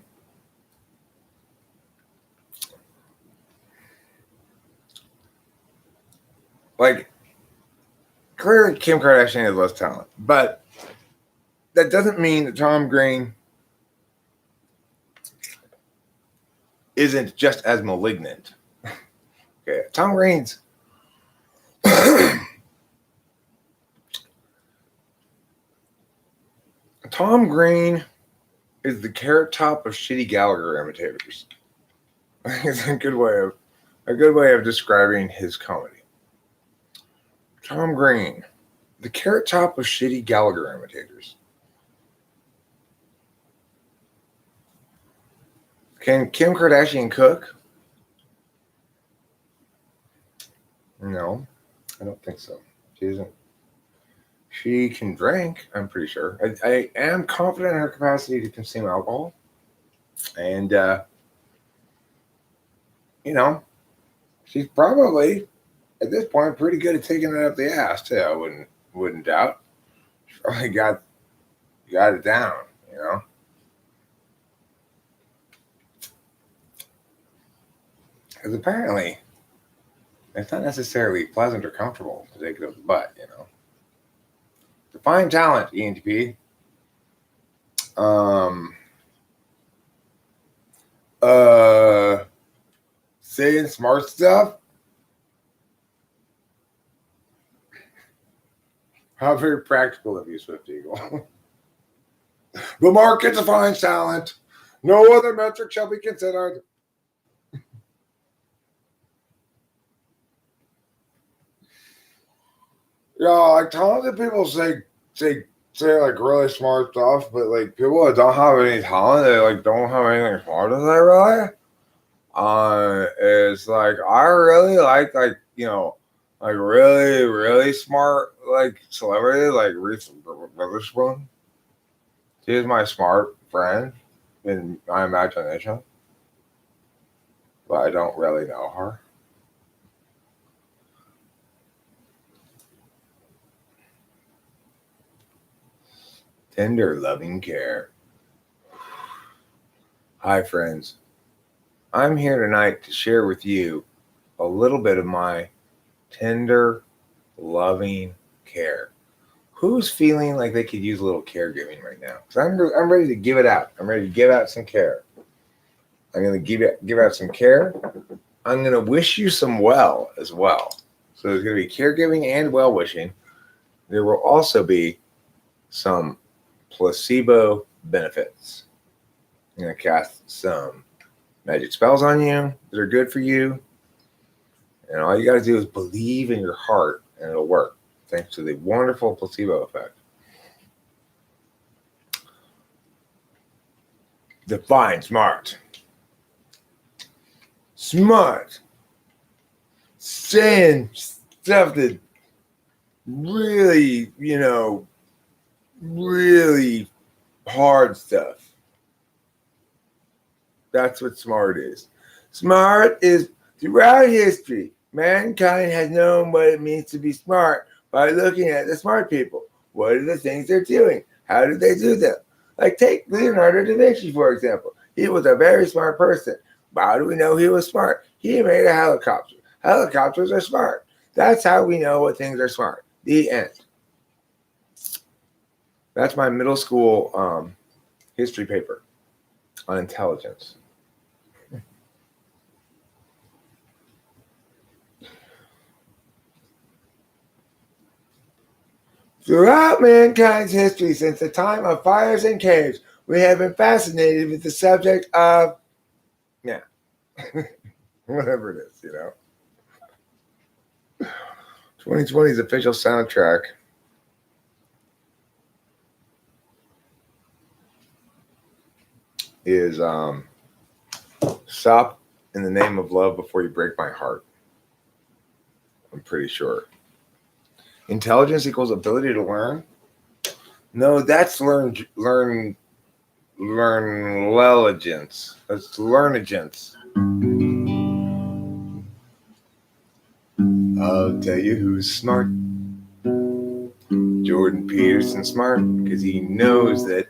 like, clearly Kim Kardashian has less talent, but that doesn't mean that Tom Green isn't just as malignant. Okay, Tom Green's Tom Green is the carrot top of shitty Gallagher imitators. I think it's a good way of describing his comedy. Tom Green, the carrot top of shitty Gallagher imitators. Can Kim Kardashian cook? No, I don't think so. She isn't. She can drink, I'm pretty sure. I am confident in her capacity to consume alcohol. And, she's probably, at this point, pretty good at taking it up the ass, too. I wouldn't doubt. She probably got it down, Because apparently, it's not necessarily pleasant or comfortable to take it up the butt, Define talent, ENTP. Saying smart stuff. How very practical of you, Swift Eagle. The market defines talent. No other metric shall be considered. Like talented people say like really smart stuff, but like people that don't have any talent, they like don't have anything smart to say really. It's like I really like really, really smart like celebrity like Reese Witherspoon. She is my smart friend in my imagination, but I don't really know her. Tender, loving care. Hi, friends. I'm here tonight to share with you a little bit of my tender, loving care. Who's feeling like they could use a little caregiving right now? Because I'm ready to give it out. I'm ready to give out some care. I'm going to give out some care. I'm going to wish you some well as well. So there's going to be caregiving and well wishing. There will also be some placebo benefits. I'm going to cast some magic spells on you that are good for you. And all you got to do is believe in your heart and it'll work, thanks to the wonderful placebo effect. Define smart. Smart. Saying stuff that really, really hard stuff. That's what smart is. Smart is throughout history, mankind has known what it means to be smart by looking at the smart people. What are the things they're doing? How do they do them? Like take Leonardo da Vinci, for example. He was a very smart person. How do we know he was smart? He made a helicopter. Helicopters are smart. That's how we know what things are smart. The end. That's my middle school history paper on intelligence. Throughout mankind's history, since the time of fires and caves, we have been fascinated with the subject of, whatever it is, 2020's official soundtrack is Stop in the Name of Love Before You Break My Heart. I'm pretty sure. Intelligence equals ability to learn? No, that's learn leligence. That's learnigence. I'll tell you who's smart. Jordan Peterson's smart because he knows that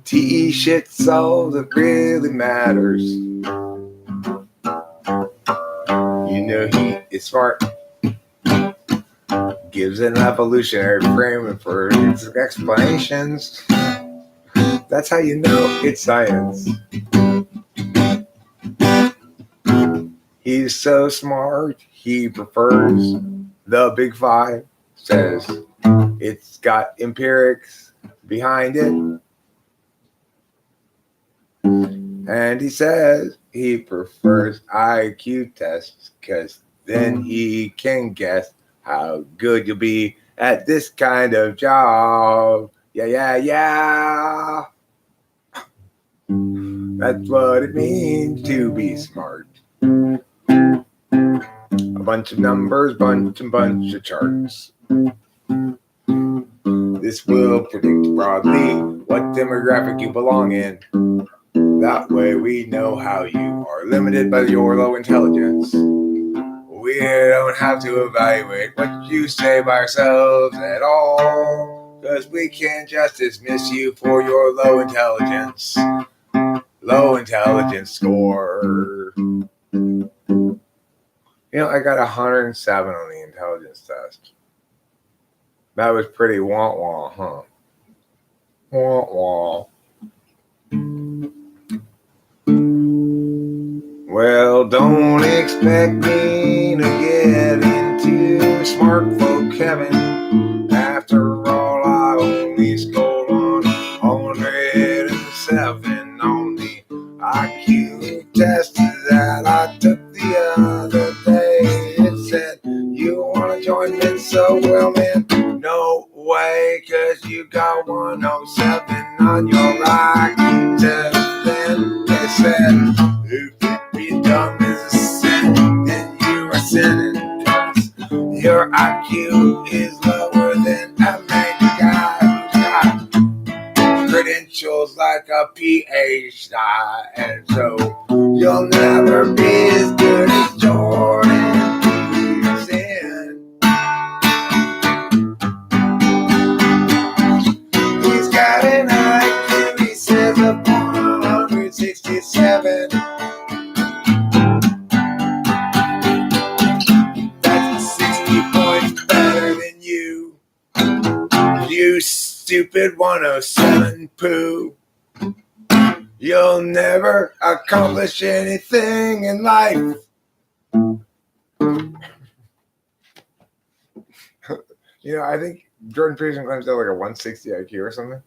TE shit's all that really matters. He is smart. Gives an evolutionary frame for its explanations. That's how you know it's science. He's so smart, he prefers the Big Five. Says it's got empirics behind it. And he says he prefers IQ tests because then he can guess how good you'll be at this kind of job. Yeah. That's what it means to be smart. A bunch of numbers, bunch of charts. This will predict broadly what demographic you belong in. That way we know how you are limited by your low intelligence. We don't have to evaluate what you say by ourselves at all, because we can just dismiss you for your low intelligence score. I got 107 on the intelligence test. That was pretty wah-wah, huh? Wah-wah. Well, don't expect me to get into smart folk heaven. After all, I only scored on 107 on the IQ test that I took the other day. It said, you want to join me? So, well, man, no way, because you got 107 on your IQ test. Then they said, if you're dumb as a sin, then you are sinning, cause your IQ is lower than a major guy who's got credentials like a PhD, and so you'll never be as good as Jordan Peterson. He's got an IQ, he says, of 167. You stupid 107 poo. You'll never accomplish anything in life. I think Jordan Peterson claims to have like a 160 IQ or something.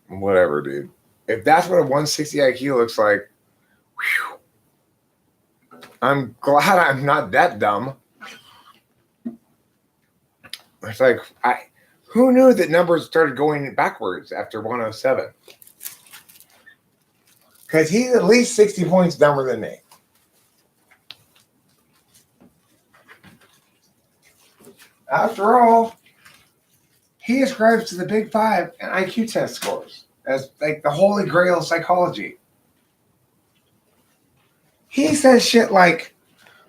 Whatever, dude. If that's what a 160 IQ looks like, whew, I'm glad I'm not that dumb. It's like, who knew that numbers started going backwards after 107? Because he's at least 60 points dumber than me. After all, he ascribes to the Big Five and IQ test scores. as like the holy grail of psychology. He says shit like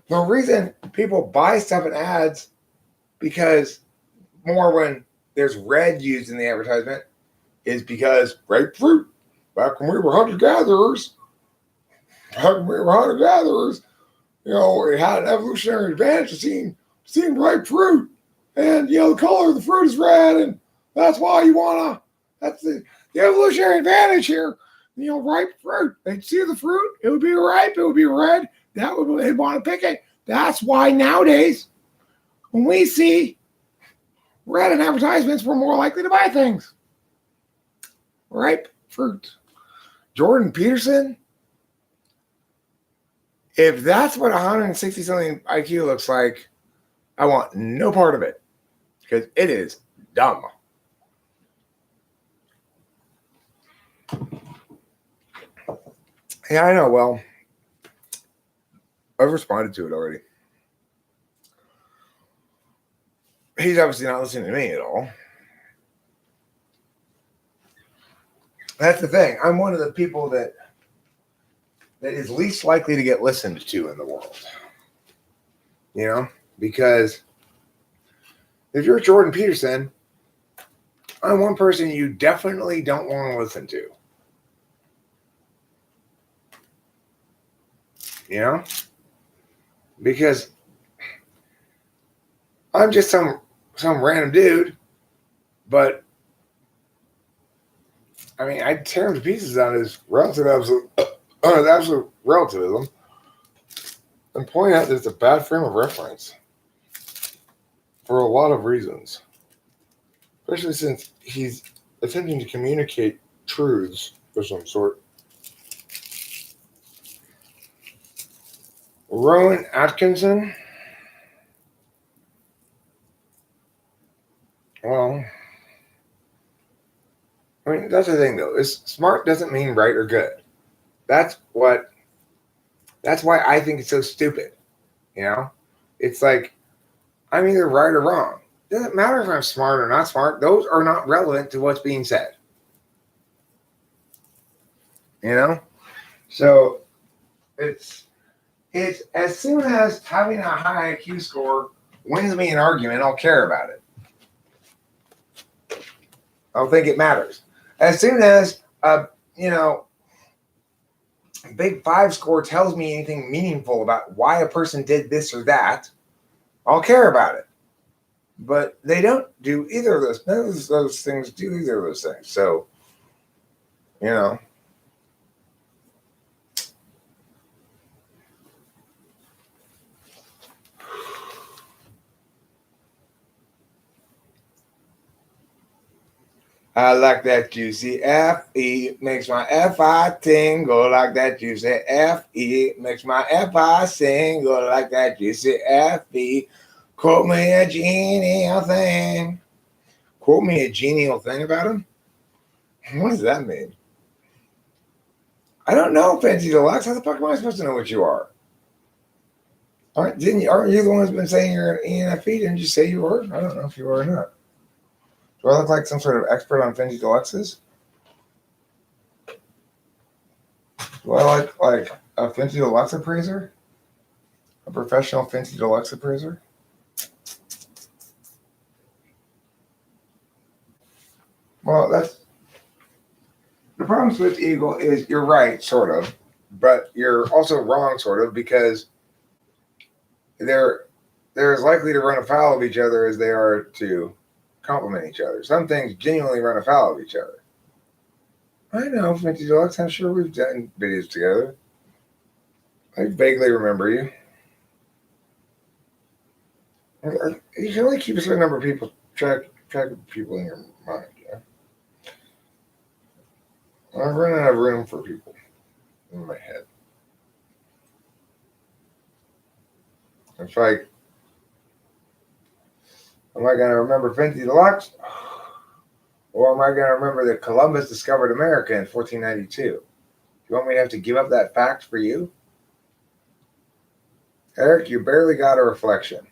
the reason people buy stuff in ads because more when there's red used in the advertisement is because grapefruit. Back when we were hunter gatherers, it had an evolutionary advantage to seeing ripe fruit, and the color of the fruit is red, and that's why you wanna. That's the evolutionary advantage here. Ripe fruit. They'd see the fruit, it would be ripe, it would be red. They'd want to pick it. That's why nowadays, when we see red in advertisements, we're more likely to buy things. Ripe fruit. Jordan Peterson. If that's what 160 something IQ looks like, I want no part of it because it is dumb. Yeah, I know. Well, I've responded to it already. He's obviously not listening to me at all. That's the thing. I'm one of the people that is least likely to get listened to in the world. Because if you're Jordan Peterson, I'm one person you definitely don't want to listen to. Because I'm just some random dude, but I mean, I tear him to pieces on his absolute relativism and point out that it's a bad frame of reference for a lot of reasons, especially since he's attempting to communicate truths of some sort. Rowan Atkinson. Well, I mean, that's the thing, though. Smart doesn't mean right or good. That's why I think it's so stupid. It's like I'm either right or wrong. It doesn't matter if I'm smart or not smart. Those are not relevant to what's being said. So it's as soon as having a high IQ score wins me an argument, I'll care about it. I don't think it matters. As soon as Big 5 score tells me anything meaningful about why a person did this or that, I'll care about it. But they don't do either of those. None of those things do either of those things. So, I like that juicy F-E, makes my F-I tingle like that juicy F-E, makes my F-I single like that juicy F-E. Quote me a genial thing. Quote me a genial thing about him? What does that mean? I don't know, Fancy Deluxe. How the fuck am I supposed to know what you are? Aren't you the one who's been saying you're an ENFP? Didn't you say you were? I don't know if you were or not. Do I look like some sort of expert on Finji Deluxes? Do I look like a Finji Deluxe appraiser? A professional Finji Deluxe appraiser? Well, that's the problem with Eagle is you're right, sort of, but you're also wrong, sort of, because they're as likely to run afoul of each other as they are to complement each other. Some things genuinely run afoul of each other. I know, Finji Deluxe. I'm sure we've done videos together. I vaguely remember you. You can only keep a certain number of people track of people in your mind. Yeah? I'm running out of room for people in my head. It's like, am I going to remember Finji Deluxe? Or am I going to remember that Columbus discovered America in 1492? Do you want me to have to give up that fact for you? Eric, you barely got a reflection.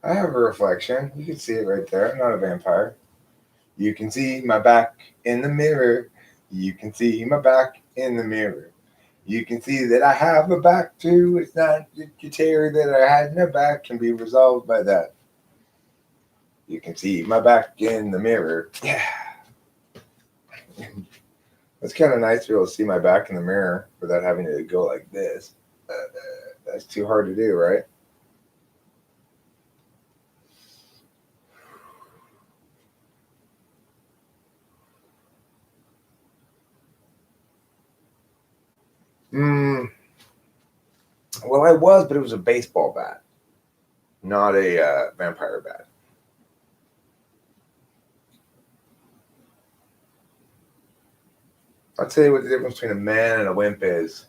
I have a reflection. You can see it right there. I'm not a vampire. You can see my back in the mirror. You can see my back in the mirror. You can see that I have a back too. It's not the tear that I had in the back can be resolved by that. You can see my back in the mirror. Yeah. It's kind of nice to be able to see my back in the mirror without having to go like this. That's too hard to do, right? Well, I was, but it was a baseball bat, not a vampire bat. I'll tell you what the difference between a man and a wimp is.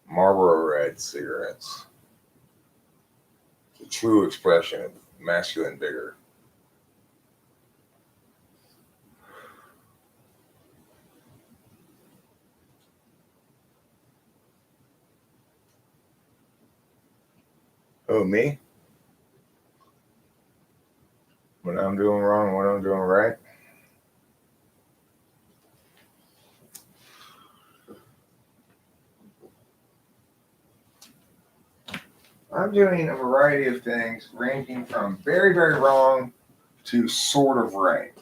Marlboro Red cigarettes. It's a true expression of masculine vigor. Oh, me? What I'm doing wrong, what I'm doing right? I'm doing a variety of things ranging from very, very wrong to sort of right.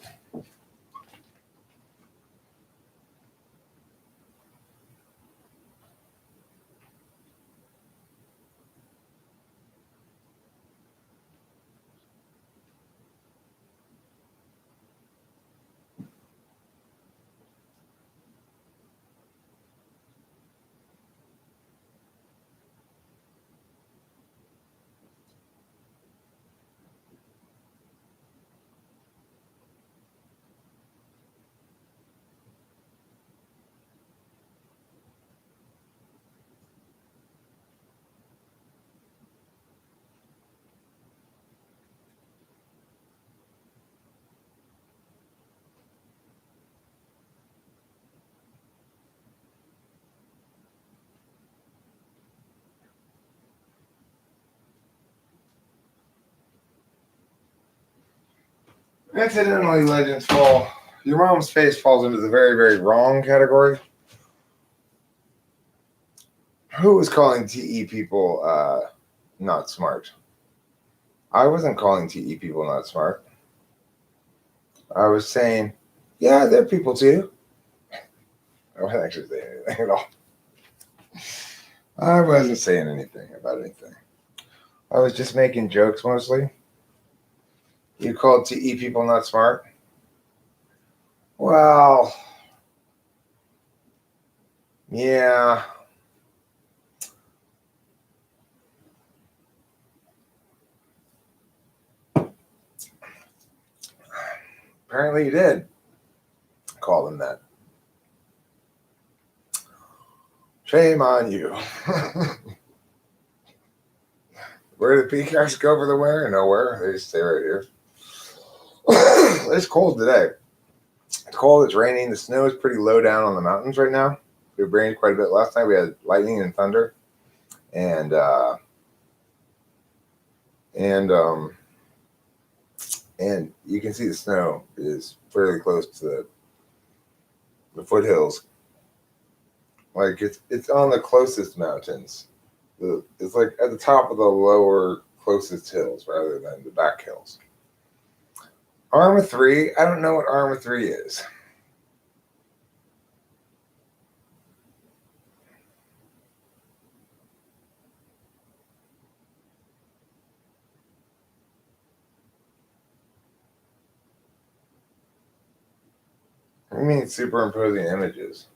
Incidentally, legends fall. Your mom's face falls into the very, very wrong category. Who was calling TE people not smart? I wasn't calling TE people not smart. I was saying, yeah, they're people too. I wasn't actually saying anything at all. I wasn't saying anything about anything. I was just making jokes mostly. You called TE people not smart? Well, yeah. Apparently you did call them that. Shame on you. Where do the peacocks go for the winter? Nowhere. They just stay right here. It's cold today. It's cold. It's raining. The snow is pretty low down on the mountains right now. It rained quite a bit last night. We had lightning and thunder, and and um, and you can see the snow is fairly close to the foothills. Like it's on the closest mountains. It's like at the top of the lower closest hills rather than the back hills. Arma 3, I don't know what Arma 3 is. You mean superimposing images?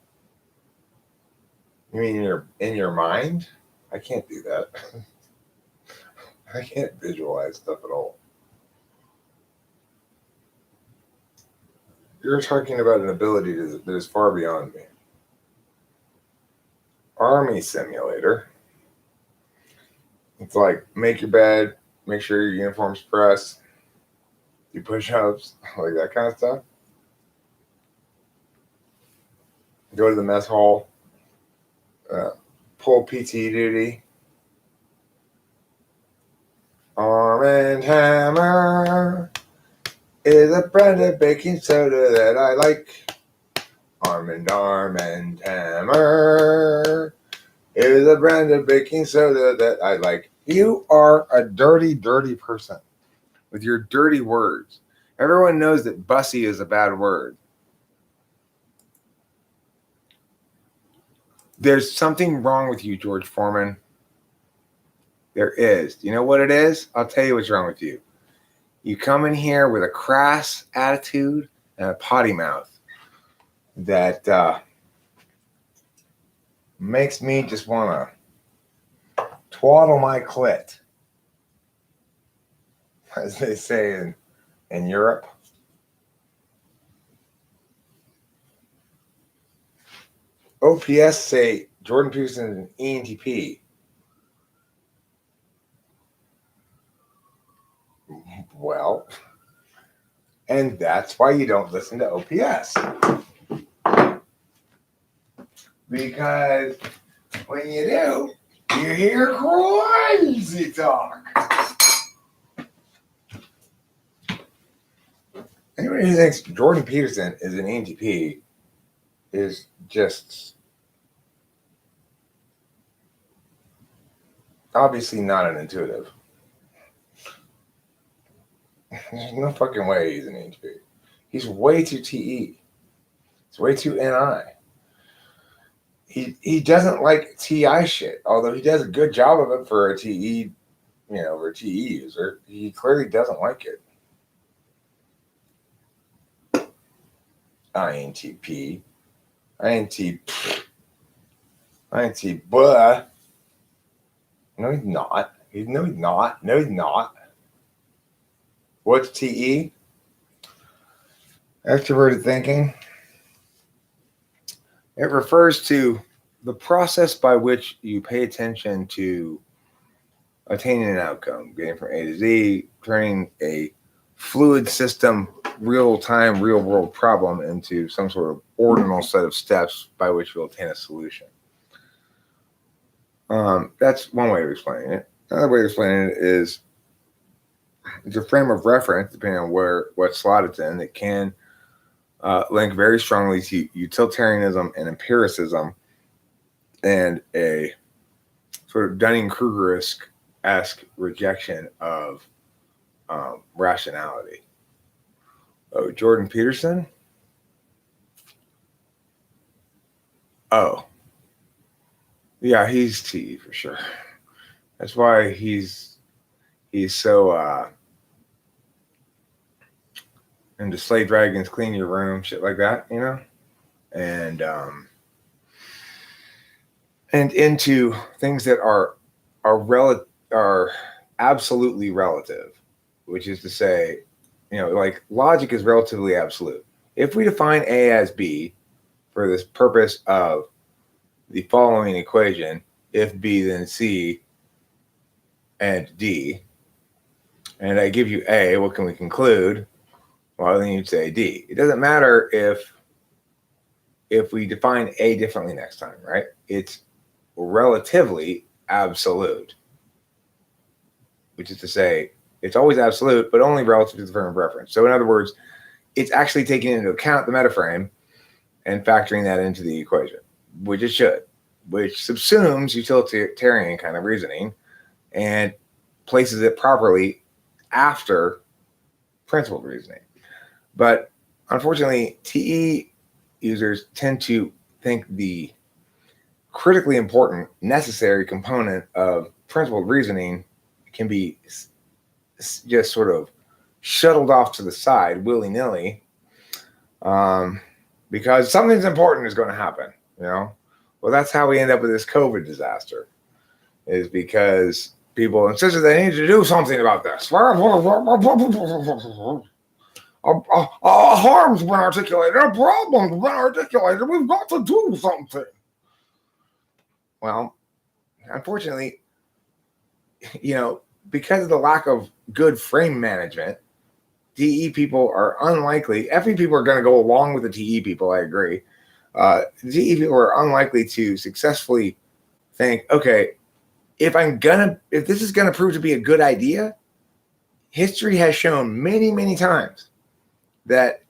You mean you're in your mind? I can't do that. I can't visualize stuff at all. You're talking about an ability that is far beyond me. Army simulator. It's like make your bed, make sure your uniform's pressed, do push-ups, like that kind of stuff. Go to the mess hall, pull PT duty. Arm and Hammer is a brand of baking soda that I like. Arm and Hammer is a brand of baking soda that I like. You are a dirty, dirty person with your dirty words. Everyone knows that bussy is a bad word. There's something wrong with you, George Foreman. There is. Do you know what it is? I'll tell you what's wrong with you. You come in here with a crass attitude and a potty mouth that makes me just want to twaddle my clit, as they say in Europe. OPS say Jordan Peterson is an ENTP. Well, and that's why you don't listen to OPS. Because when you do, you hear crazy talk. Anybody who thinks Jordan Peterson is an ENTP is just obviously not an intuitive. There's no fucking way he's an ENTP. He's way too TE. He's way too NI. He doesn't like TI shit, although he does a good job of it for a TE, for a TE user. He clearly doesn't like it. INTP. Buh. No, he's not. No, he's not. What's TE? Extroverted thinking. It refers to the process by which you pay attention to attaining an outcome, getting from A to Z, turning a fluid system, real-time, real-world problem into some sort of ordinal set of steps by which you'll attain a solution. That's one way of explaining it. Another way of explaining it is it's a frame of reference, depending on what slot it's in, that can link very strongly to utilitarianism and empiricism and a sort of Dunning-Kruger-esque rejection of rationality. Oh, Jordan Peterson? Oh. Yeah, he's T for sure. That's why he's so into Slay Dragons, Clean Your Room, shit like that, and into things that are absolutely relative, which is to say, like logic is relatively absolute. If we define A as B for this purpose of the following equation, if B then C and D, and I give you A, what can we conclude? Well, then you'd say D. It doesn't matter if we define A differently next time, right? It's relatively absolute, which is to say it's always absolute, but only relative to the frame of reference. So in other words, it's actually taking into account the metaframe and factoring that into the equation, which it should, which subsumes utilitarian kind of reasoning and places it properly after principled reasoning. But unfortunately, TE users tend to think the critically important, necessary component of principled reasoning can be just sort of shuttled off to the side willy-nilly because something's important is going to happen, Well, that's how we end up with this COVID disaster, is because people insisted they need to do something about this. A harm's been articulated, a problem's been articulated, we've got to do something. Well, unfortunately, because of the lack of good frame management, DE people are unlikely. FE people are going to go along with the TE people, I agree. DE people are unlikely to successfully think, okay, if this is going to prove to be a good idea, history has shown many, many times that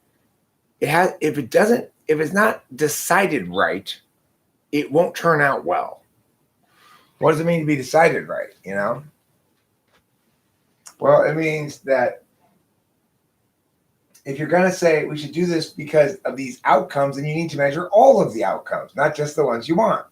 if it's not decided right, it won't turn out well. What does it mean to be decided right? Well, it means that if you're going to say we should do this because of these outcomes, then you need to measure all of the outcomes, not just the ones you want.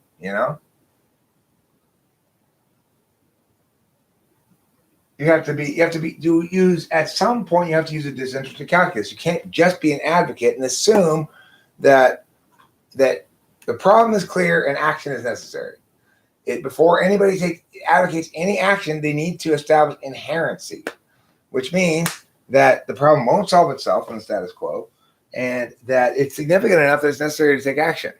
At some point you have to use a disinterested calculus. You can't just be an advocate and assume that the problem is clear and action is necessary. Before anybody advocates any action, they need to establish inherency, which means that the problem won't solve itself in the status quo, and that it's significant enough that it's necessary to take action.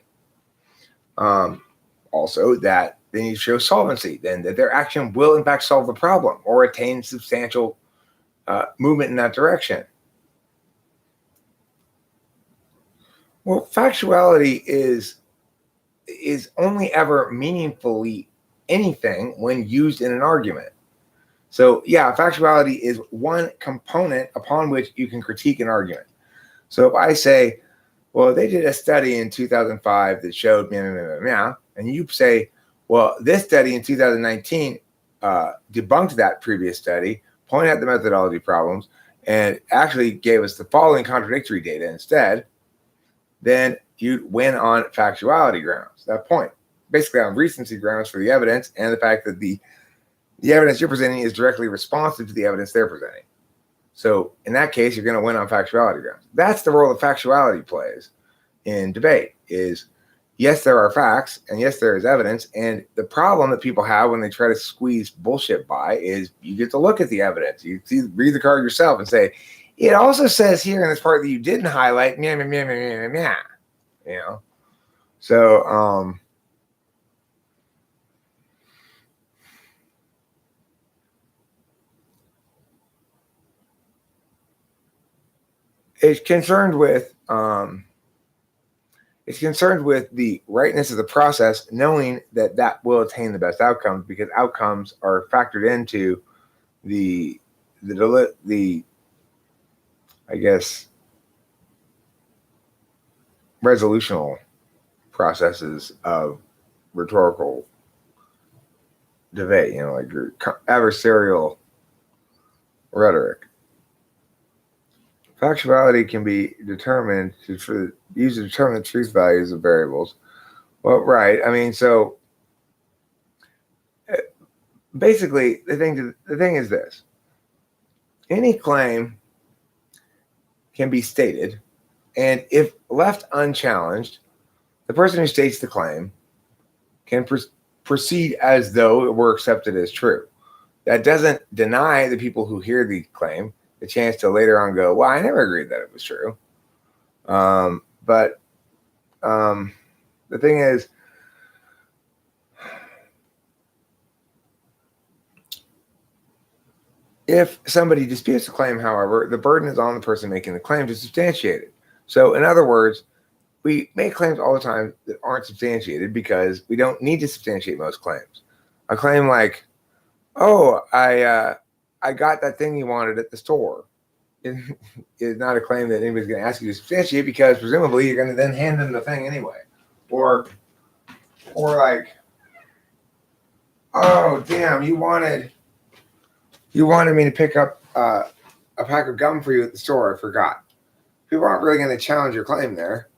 Also, that they need to show solvency, then that their action will in fact solve the problem or attain substantial movement in that direction. Well, factuality is only ever meaningfully anything when used in an argument. So yeah, factuality is one component upon which you can critique an argument. So if I say, well, they did a study in 2005 that showed and you say, well, this study in 2019 debunked that previous study, pointed out the methodology problems, and actually gave us the following contradictory data instead, then you'd win on factuality grounds. That point, basically on recency grounds for the evidence and the fact that the evidence you're presenting is directly responsive to the evidence they're presenting. So in that case, you're going to win on factuality grounds. That's the role that factuality plays in debate is, yes, there are facts, and yes, there is evidence. And the problem that people have when they try to squeeze bullshit by is you get to look at the evidence. You read the card yourself and say, it also says here in this part that you didn't highlight, So, it's concerned with the rightness of the process, knowing that will attain the best outcomes because outcomes are factored into the I guess resolutional processes of rhetorical debate, like your adversarial rhetoric. Factuality can be determined used to determine the truth values of variables. Well, right. I mean, so basically, the thing is this: any claim can be stated, and if left unchallenged, the person who states the claim can proceed as though it were accepted as true. That doesn't deny the people who hear the claim the chance to later on go, well, I never agreed that it was true. But the thing is, if somebody disputes the claim, however, the burden is on the person making the claim to substantiate it. So in other words, we make claims all the time that aren't substantiated because we don't need to substantiate most claims. A claim like, oh, I got that thing you wanted at the store is not a claim that anybody's going to ask you to substantiate because presumably you're going to then hand them the thing anyway. Or like, oh, damn, you wanted me to pick up a pack of gum for you at the store. I forgot. People aren't really going to challenge your claim there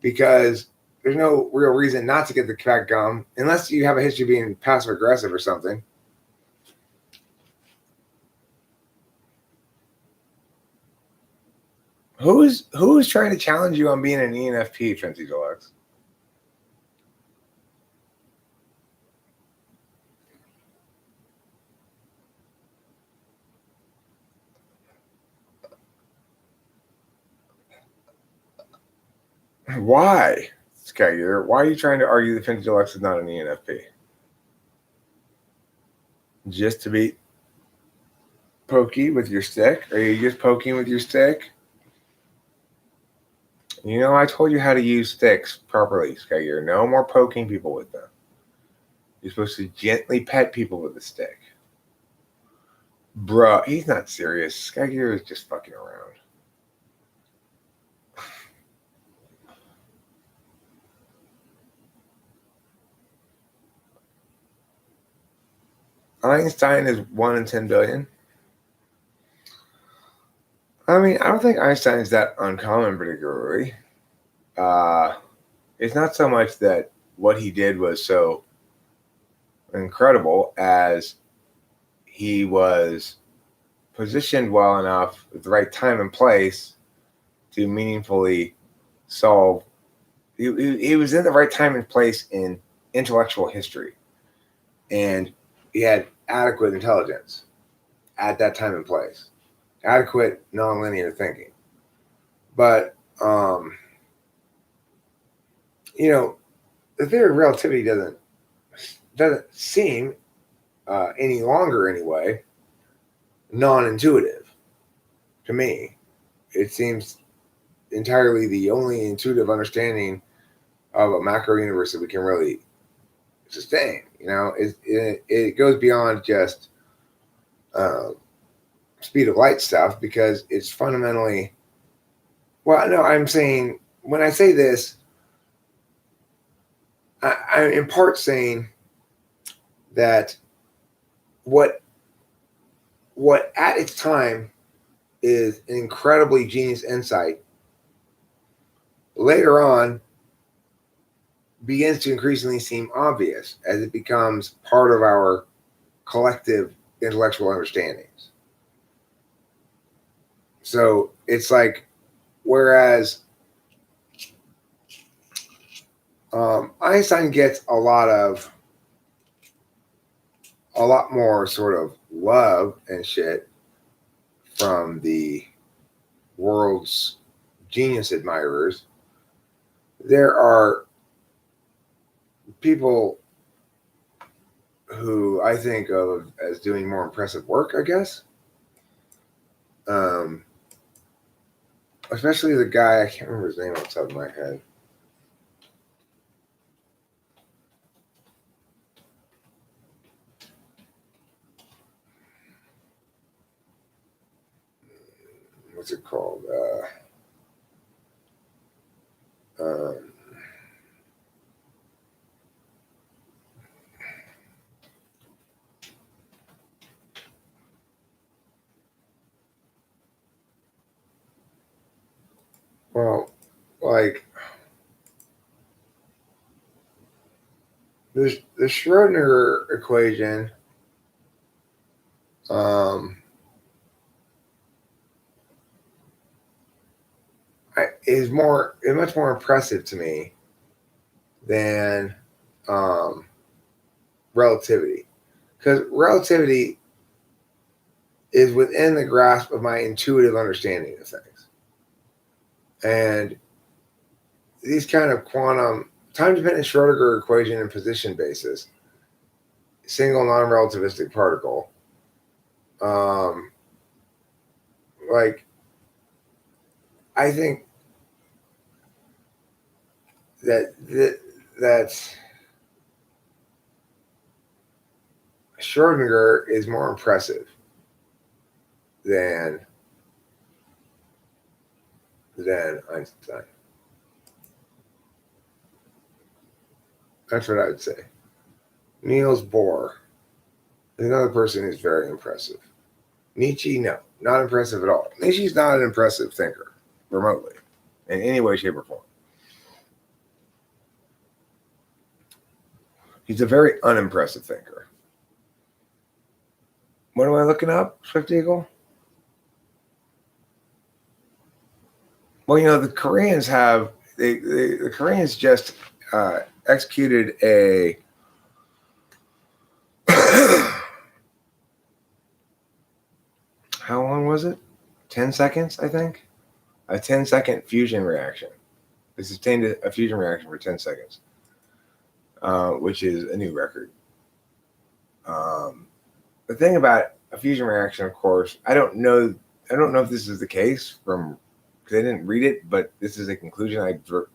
because there's no real reason not to get the pack of gum unless you have a history of being passive aggressive or something. Who's trying to challenge you on being an ENFP, Fancy Deluxe? Why, Skyger? Why are you trying to argue that Fancy Deluxe is not an ENFP? Just to be pokey with your stick? Are you just poking with your stick? I told you how to use sticks properly, Skyger. No more poking people with them. You're supposed to gently pet people with a stick. Bruh, he's not serious. Geiger is just fucking around. Einstein is 1 in 10 billion. I mean, I don't think Einstein's that uncommon particularly. It's not so much that what he did was so incredible as he was positioned well enough at the right time and place to meaningfully solve. He was in the right time and place in intellectual history, and he had adequate intelligence at that time and place, adequate nonlinear thinking. But the theory of relativity doesn't seem any longer anyway non-intuitive to me. It seems entirely the only intuitive understanding of a macro universe that we can really sustain. It goes beyond just speed of light stuff, because it's fundamentally, well, no, I'm saying, when I say this, I'm in part saying that what at its time is an incredibly genius insight, later on begins to increasingly seem obvious as it becomes part of our collective intellectual understandings. So it's like, whereas Einstein gets a lot more sort of love and shit from the world's genius admirers, there are people who I think of as doing more impressive work, I guess. Especially the guy, I can't remember his name off the top of my head. What's it called? Well, like the Schrodinger equation is much more impressive to me than relativity, because relativity is within the grasp of my intuitive understanding of things, and these kind of quantum time-dependent Schrodinger equation and position basis, single non-relativistic particle, like, I think that Schrodinger is more impressive than Einstein. That's what I would say. Niels Bohr is another person who's very impressive. Nietzsche, no, not impressive at all. Nietzsche's not an impressive thinker, remotely, in any way, shape, or form. He's a very unimpressive thinker. What am I looking up, Swift Eagle? Well, the Koreans have, the Koreans just executed a how long was it? 10 seconds, I think. A 10-second fusion reaction. They sustained a fusion reaction for 10 seconds, which is a new record. The thing about a fusion reaction, of course, I don't know if this is the case because I didn't read it, but this is a conclusion I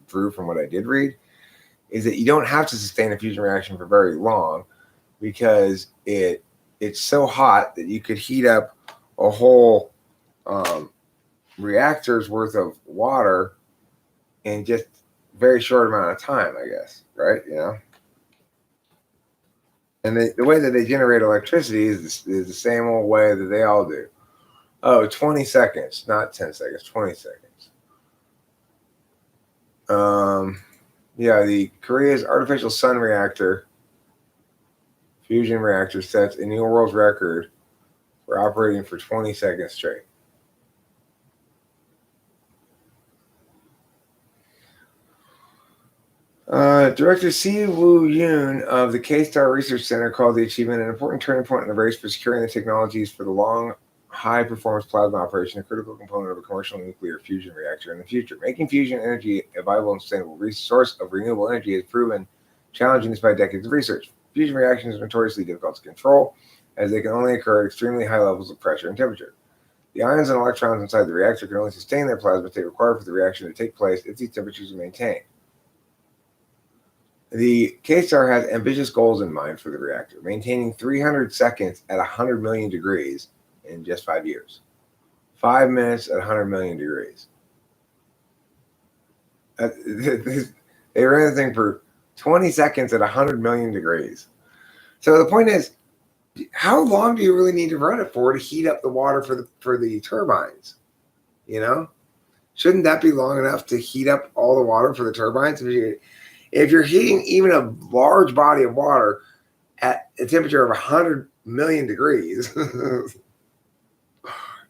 drew from what I did read, is that you don't have to sustain a fusion reaction for very long, because it it's so hot that you could heat up a whole reactor's worth of water in just very short amount of time, I guess, right? And the way that they generate electricity is the same old way that they all do. Oh, 20 seconds, not 10 seconds, 20 seconds. Yeah, the Korea's artificial sun reactor, fusion reactor, sets a new world record for operating for 20 seconds straight. Director Si Woo-yoon of the K-Star Research Center called the achievement an important turning point in the race for securing the technologies for the long, high-performance plasma operation, a critical component of a commercial nuclear fusion reactor in the future. Making fusion energy a viable and sustainable source of renewable energy has proven challenging despite decades of research. Fusion reactions are notoriously difficult to control, as they can only occur at extremely high levels of pressure and temperature. The ions and electrons inside the reactor can only sustain their plasma state required for the reaction to take place if these temperatures are maintained. The K-Star has ambitious goals in mind for the reactor, maintaining 300 seconds at 100 million degrees in just 5 years. 5 minutes at 100 million degrees. They ran the thing for 20 seconds at 100 million degrees. So the point is, how long do you really need to run it for to heat up the water for the turbines? Shouldn't that be long enough to heat up all the water for the turbines? If you're heating even a large body of water at a temperature of 100 million degrees,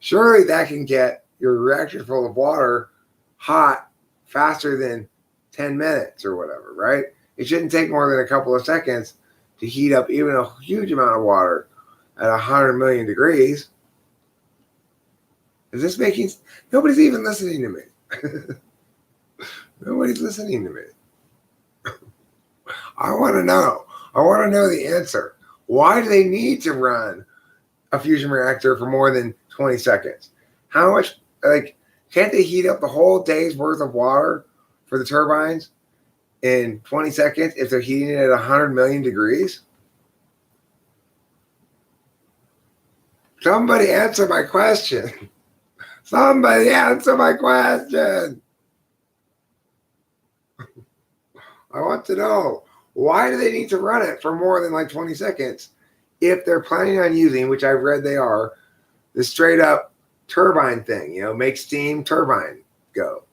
surely that can get your reactor full of water hot faster than 10 minutes or whatever, right? It shouldn't take more than a couple of seconds to heat up even a huge amount of water at 100 million degrees. Is this making... Nobody's even listening to me. Nobody's listening to me. I want to know. I want to know the answer. Why do they need to run a fusion reactor for more than 20 seconds? How much, can't they heat up the whole day's worth of water for the turbines in 20 seconds if they're heating it at 100 million degrees? Somebody answer my question. Somebody answer my question. I want to know, why do they need to run it for more than 20 seconds if they're planning on using, which I've read they are, the straight up turbine thing, make steam turbine go.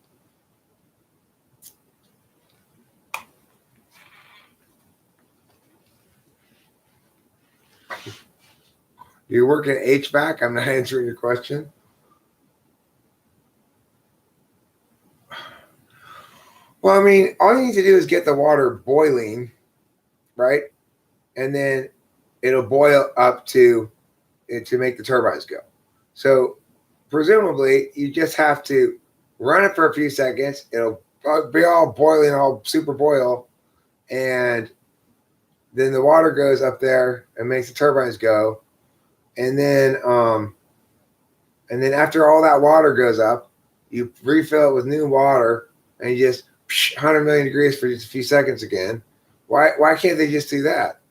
You work in HVAC? I'm not answering your question. Well, I mean, all you need to do is get the water boiling, right? And then it'll boil up to make the turbines go. So presumably, you just have to run it for a few seconds. It'll be all boiling, all super boil. And then the water goes up there and makes the turbines go. And then after all that water goes up, you refill it with new water and you just 100 million degrees for just a few seconds again. Why can't they just do that?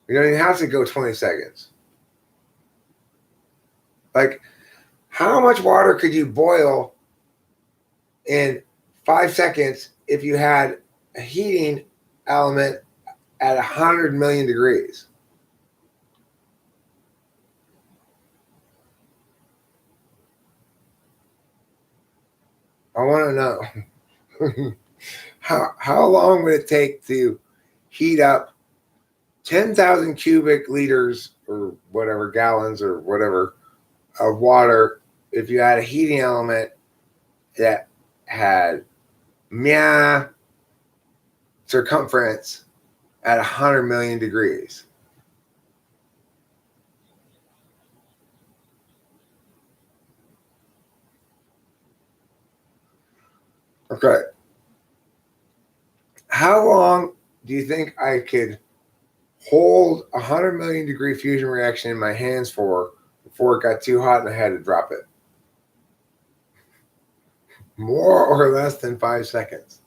You don't even have to go 20 seconds. How much water could you boil in 5 seconds if you had a heating element at 100 million degrees? I want to know. How long would it take to heat up 10,000 cubic liters or whatever, gallons or whatever, of water if you had a heating element that had circumference at 100 million degrees? Okay. How long do you think I could hold a 100 million degree fusion reaction in my hands for before it got too hot and I had to drop it? More or less than 5 seconds.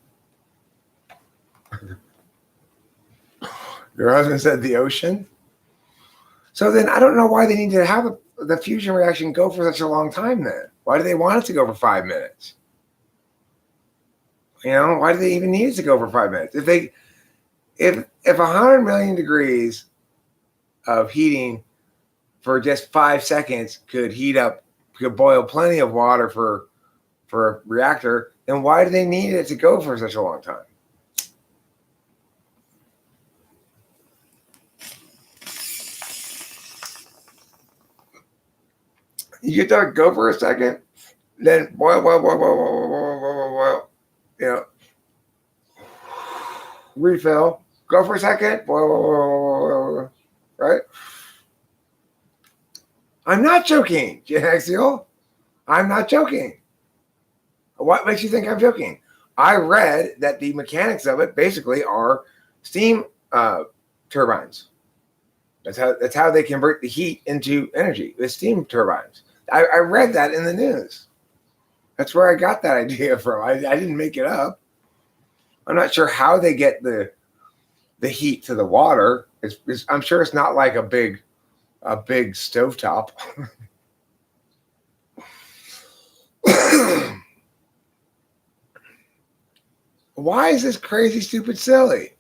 Your husband said the ocean? So then I don't know why they need to have the fusion reaction go for such a long time then. Why do they want it to go for 5 minutes? Why do they even need it to go for 5 minutes? If 100 million degrees of heating for just 5 seconds could boil plenty of water for a reactor, then why do they need it to go for such a long time? You get to go for a second, then boil, refill, go for a second, boil, right? I'm not joking, Axial. I'm not joking. What makes you think I'm joking? I read that the mechanics of it basically are steam turbines. That's how they convert the heat into energy with steam turbines. I read that in the news. That's where I got that idea from. I didn't make it up. I'm not sure how they get the heat to the water. I'm sure it's not like a big stovetop. Why is this crazy, stupid, silly?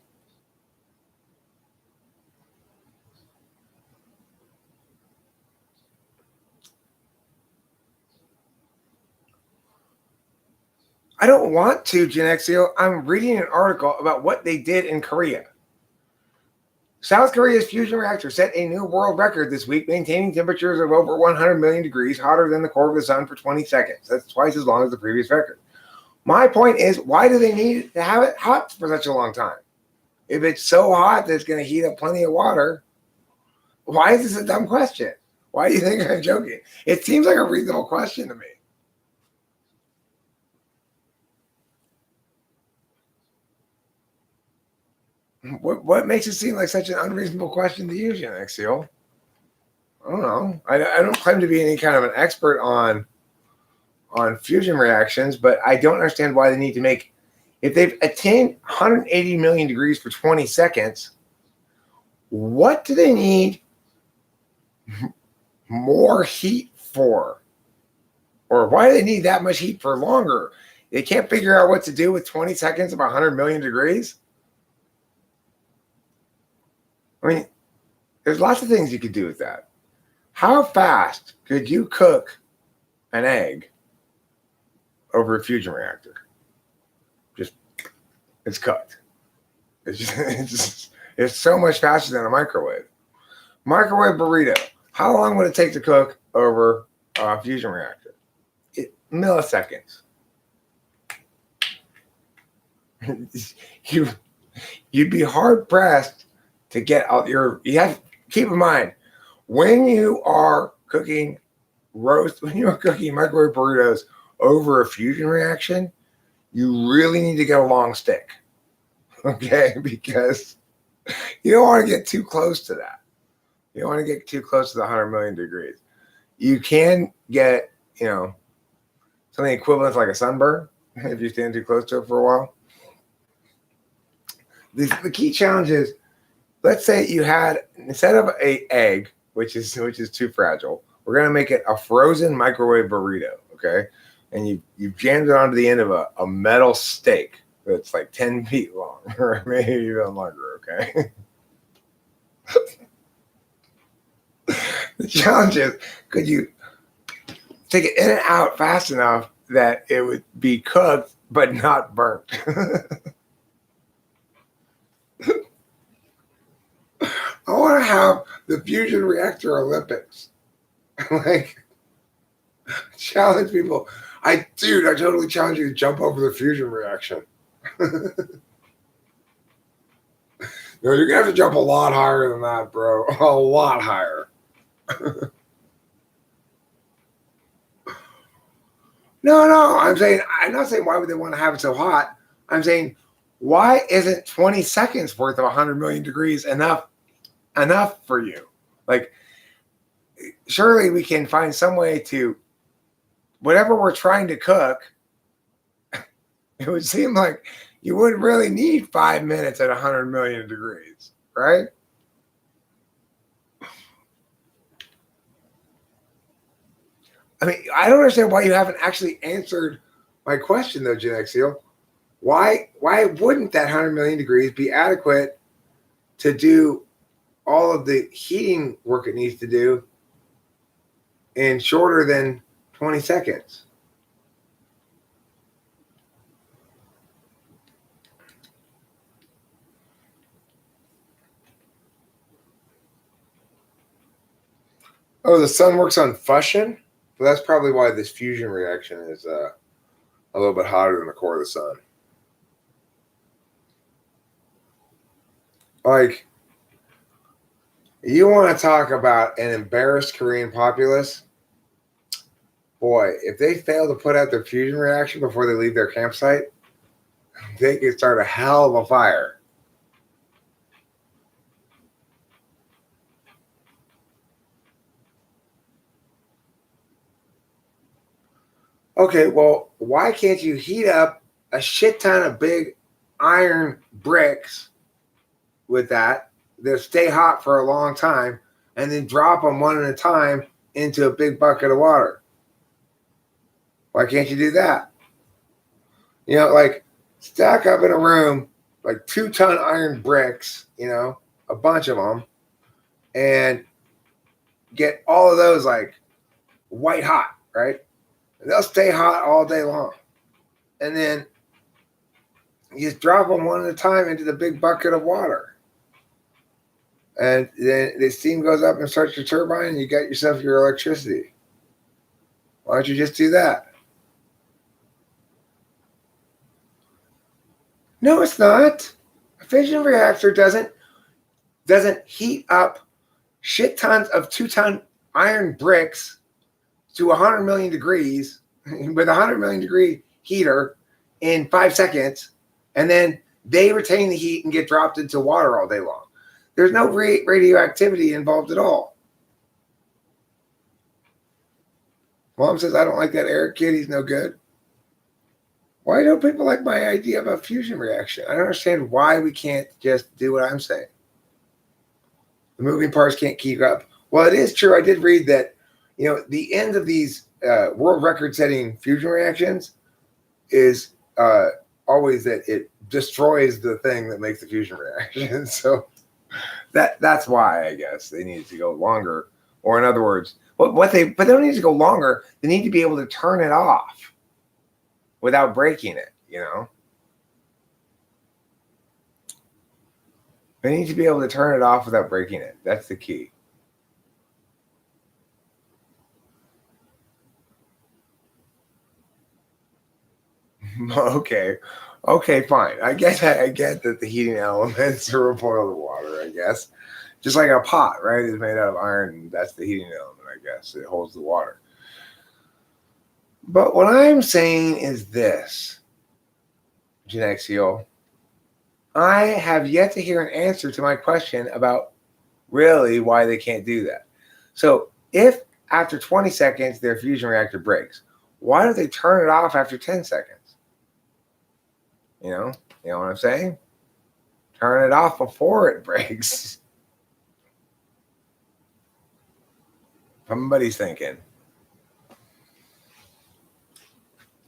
I don't want to, Genexio. I'm reading an article about what they did in Korea. South Korea's fusion reactor set a new world record this week, maintaining temperatures of over 100 million degrees hotter than the core of the sun for 20 seconds. That's twice as long as the previous record. My point is, why do they need to have it hot for such a long time? If it's so hot that it's going to heat up plenty of water, why is this a dumb question? Why do you think I'm joking? It seems like a reasonable question to me. What makes it seem like such an unreasonable question to use, Axial? I don't know. I don't claim to be any kind of an expert on fusion reactions, but I don't understand why they need to make, if they've attained 180 million degrees for 20 seconds, what do they need more heat for? Or why do they need that much heat for longer? They can't figure out what to do with 20 seconds of 100 million degrees? I mean, there's lots of things you could do with that. How fast could you cook an egg over a fusion reactor? It's cooked. It's so much faster than a microwave. Microwave burrito. How long would it take to cook over a fusion reactor? Milliseconds. You'd be hard pressed to get out you have to keep in mind, when you are cooking microwave burritos over a fusion reaction, you really need to get a long stick. Okay? Because you don't want to get too close to that. You don't want to get too close to the 100 million degrees. You can get, something equivalent to like a sunburn if you stand too close to it for a while. The key challenge is, let's say you had, instead of an egg, which is too fragile, we're going to make it a frozen microwave burrito, okay? And you've jammed it onto the end of a metal stake that's like 10 feet long, or maybe even longer, okay? The challenge is, could you take it in and out fast enough that it would be cooked but not burnt? I want to have the fusion reactor Olympics. Like, challenge people. I totally challenge you to jump over the fusion reaction. No, you're gonna have to jump a lot higher than that, bro. A lot higher. No. I'm not saying why would they want to have it so hot. I'm saying, why isn't 20 seconds worth of 100 million degrees enough for you? Like, surely we can find some way to, whatever we're trying to cook, it would seem like you wouldn't really need 5 minutes at 100 million degrees, right? I mean, I don't understand why you haven't actually answered my question, though, Genexio. Why wouldn't that 100 million degrees be adequate to do all of the heating work it needs to do in shorter than 20 seconds? Oh, the sun works on fusion? Well, that's probably why this fusion reaction is a little bit hotter than the core of the sun. Like, you want to talk about an embarrassed Korean populace? Boy, if they fail to put out their fusion reaction before they leave their campsite, they could start a hell of a fire. Okay, well, why can't you heat up a shit ton of big iron bricks with that? They'll stay hot for a long time and then drop them one at a time into a big bucket of water. Why can't you do that? You know, like stack up in a room like 2-ton iron bricks, you know, a bunch of them, and get all of those like white hot, right? And they'll stay hot all day long. And then you just drop them one at a time into the big bucket of water. And then the steam goes up and starts your turbine, and you get yourself your electricity. Why don't you just do that? No, it's not. A fission reactor doesn't heat up shit tons of 2-ton iron bricks to 100 million degrees with a 100 million degree heater in 5 seconds, and then they retain the heat and get dropped into water all day long. There's no radioactivity involved at all. Mom says, I don't like that Eric kid. He's no good. Why don't people like my idea of a fusion reaction? I don't understand why we can't just do what I'm saying. The moving parts can't keep up. Well, it is true. I did read that, you know, the end of these world record-setting fusion reactions is always that it destroys the thing that makes the fusion reaction. So that's why I guess they need to go longer. Or in other words, but they don't need to go longer. They need to be able to turn it off without breaking it, you know? They need to be able to turn it off without breaking it. That's the key. Okay. Okay, fine. I get that the heating elements are a boiled water, I guess. Just like a pot, right, is made out of iron. That's the heating element, I guess. It holds the water. But what I'm saying is this, Genexio. I have yet to hear an answer to my question about really why they can't do that. So if after 20 seconds their fusion reactor breaks, why don't they turn it off after 10 seconds? You know what I'm saying? Turn it off before it breaks. Somebody's thinking.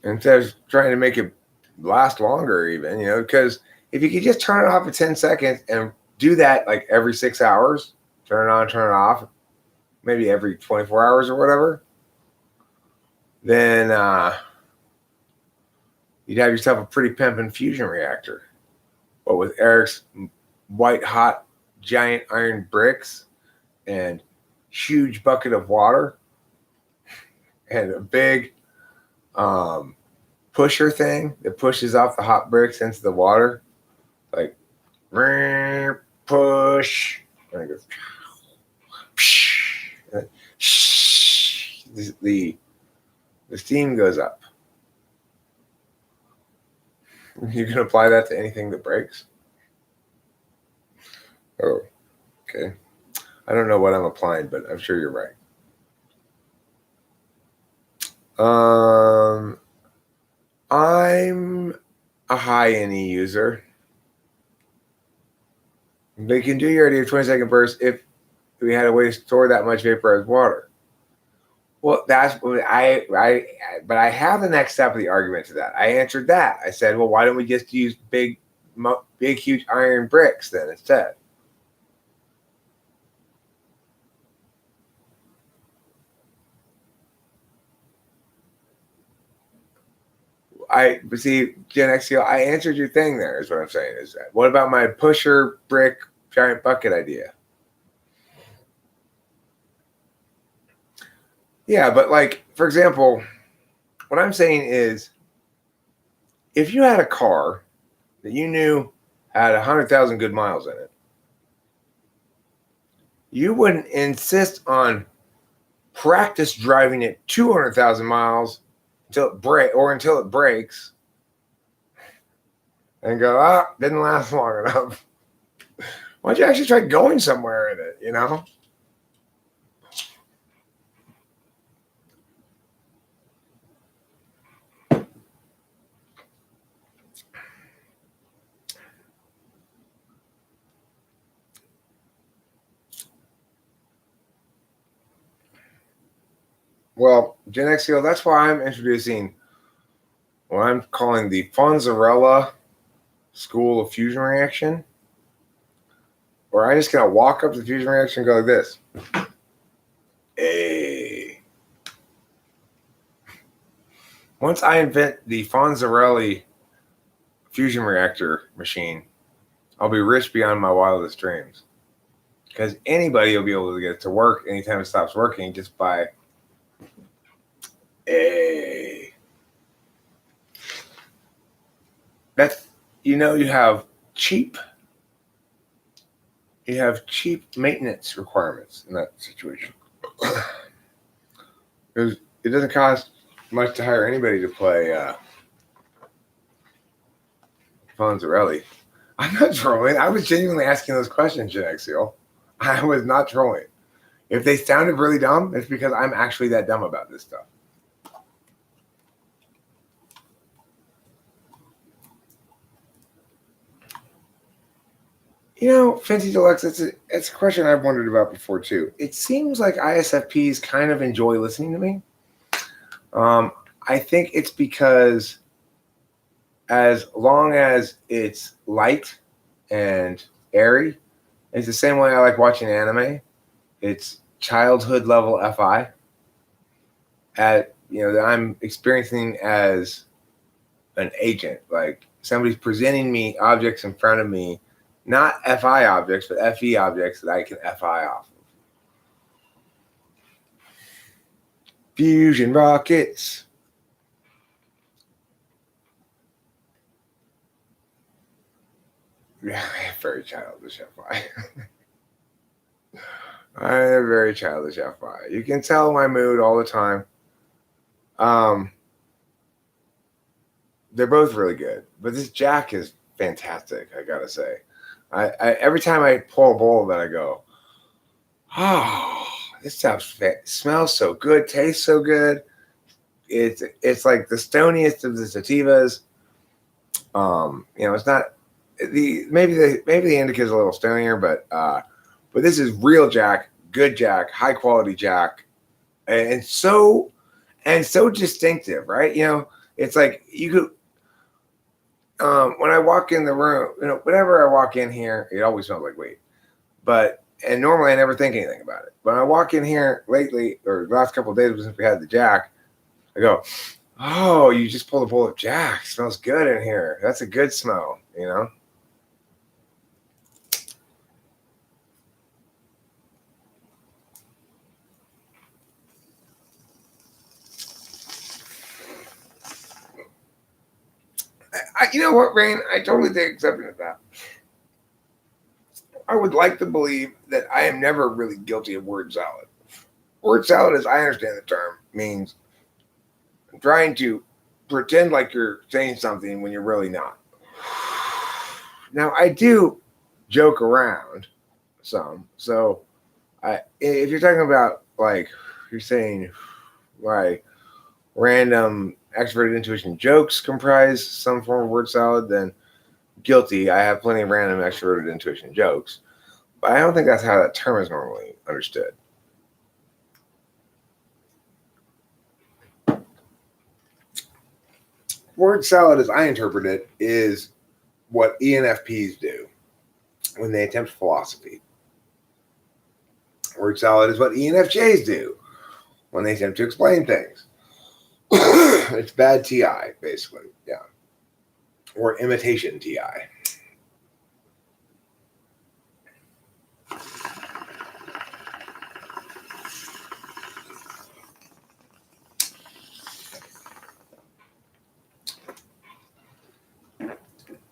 Instead of trying to make it last longer even, because if you could just turn it off for 10 seconds and do that like every 6 hours, turn it on, turn it off, maybe every 24 hours or whatever, then you'd have yourself a pretty pimpin' fusion reactor. But with Eric's white hot giant iron bricks and huge bucket of water and a big pusher thing that pushes off the hot bricks into the water, like push, and it goes. The steam goes up. You can apply that to anything that breaks. Oh, okay. I don't know what I'm applying, but I'm sure you're right. I'm a high NE user. They can do your idea of 20-second bursts if we had a way to store that much vaporized water. Well, that's what but I have the next step of the argument to that. I answered that. I said, well, why don't we just use big, huge iron bricks then instead? But see, Gen XCL, I answered your thing there, is what I'm saying. Is that what about my pusher brick giant bucket idea? Yeah, but like, for example, what I'm saying is if you had a car that you knew had 100,000 good miles in it, you wouldn't insist on practice driving it 200,000 miles until it breaks and go, didn't last long enough. Why don't you actually try going somewhere in it, you know? Well, Gen XCO, that's why I'm introducing what I'm calling the Fonzarella School of Fusion Reaction, where I'm just going to walk up to the fusion reaction and go like this. Hey. Once I invent the Fonzarelli fusion reactor machine, I'll be rich beyond my wildest dreams. Because anybody will be able to get it to work anytime it stops working just by that's you have cheap maintenance requirements in that situation. It doesn't cost much to hire anybody to play Fonzarelli. I'm not trolling. I was genuinely asking those questions, Janexiel. I was not trolling. If they sounded really dumb, it's because I'm actually that dumb about this stuff. Fancy Deluxe, it's a question I've wondered about before, too. It seems like ISFPs kind of enjoy listening to me. I think it's because as long as it's light and airy, it's the same way I like watching anime. It's childhood level FI that I'm experiencing as an agent. Like somebody's presenting me objects in front of me, not FI objects, but FE objects that I can FI off of. Fusion rockets. Yeah, very childish FI. I'm a very childish FI. You can tell my mood all the time. They're both really good, but this Jack is fantastic. I gotta say, I every time I pull a bowl of it, I go, oh, this stuff smells so good, tastes so good. It's like the stoniest of the sativas. It's not maybe the indica is a little stonier, but this is real Jack, good Jack, high quality Jack, and so distinctive, right? It's like you could. When I walk in the room, whenever I walk in here, it always smells like weed. And normally I never think anything about it. But when I walk in here lately, or the last couple of days since we had the Jack, I go, oh, you just pulled a bowl of Jack. It smells good in here. That's a good smell, You know what, Rain? I totally take exception to that. I would like to believe that I am never really guilty of word salad. Word salad, as I understand the term, means trying to pretend like you're saying something when you're really not. Now, I do joke around some. So, if you're talking about, like, you're saying, like, random extroverted intuition jokes comprise some form of word salad, then guilty. I have plenty of random extroverted intuition jokes, but I don't think that's how that term is normally understood. word salad, as I interpret it, is what ENFPs do when they attempt philosophy. Word salad is what ENFJs do when they attempt to explain things. It's bad TI, basically. Yeah. Or imitation TI.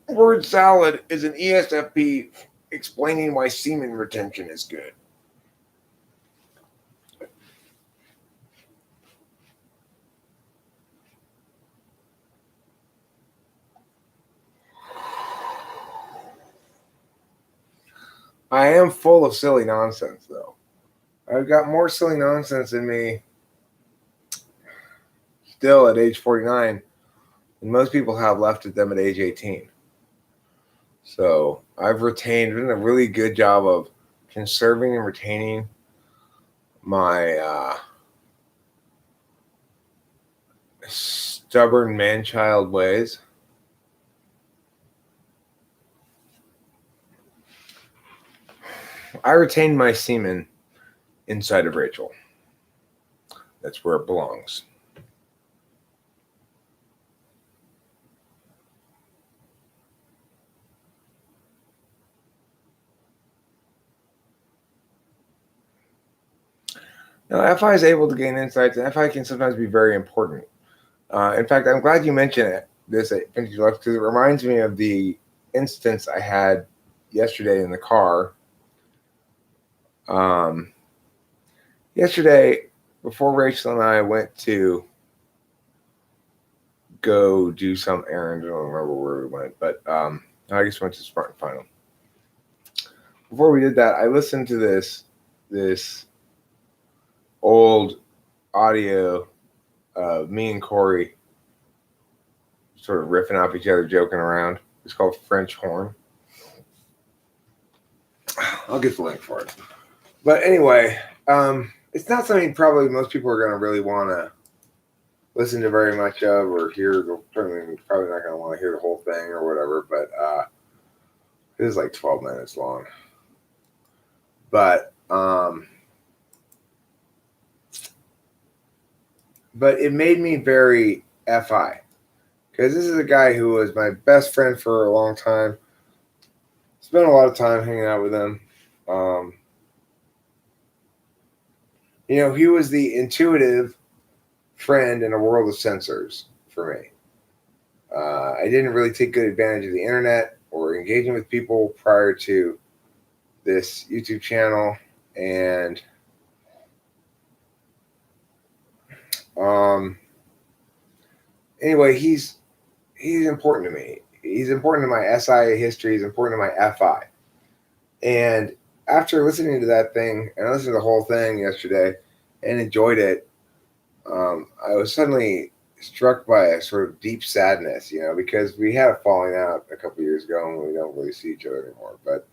Word salad is an ESFP explaining why semen retention is good. I am full of silly nonsense, though. I've got more silly nonsense in me still at age 49 than most people have left at them at age 18. So I've done a really good job of conserving and retaining my stubborn man-child ways. I retained my semen inside of Rachel. That's where it belongs. Now, FI is able to gain insights, and FI can sometimes be very important. In fact, I'm glad you mentioned this because it reminds me of the instance I had yesterday in the car. Yesterday, before Rachel and I went to go do some errand, I don't remember where we went, but I guess we went to Smart and Final. Before we did that, I listened to this old audio of me and Corey sort of riffing off each other, joking around. It's called French Horn. I'll get the link for it. But anyway, it's not something probably most people are going to really want to listen to very much of or hear. Probably not going to want to hear the whole thing or whatever, but it is like 12 minutes long. But it made me very FI. Because this is a guy who was my best friend for a long time. Spent a lot of time hanging out with him. He was the intuitive friend in a world of sensors for me. I didn't really take good advantage of the internet or engaging with people prior to this YouTube channel. And anyway, he's important to me. He's important to my SI history. He's important to my FI. And after listening to that thing, and I listened to the whole thing yesterday and enjoyed it, I was suddenly struck by a sort of deep sadness, because we had a falling out a couple years ago and we don't really see each other anymore. But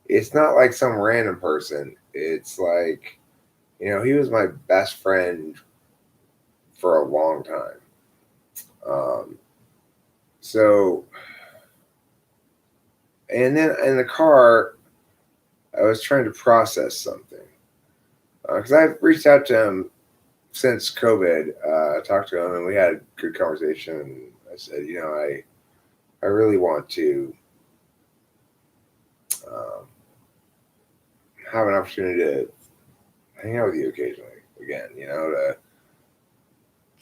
it's not like some random person. It's like, he was my best friend for a long time. And then in the car, I was trying to process something. Because I've reached out to him since COVID. I talked to him and we had a good conversation. And I said, I really want to have an opportunity to hang out with you occasionally again, to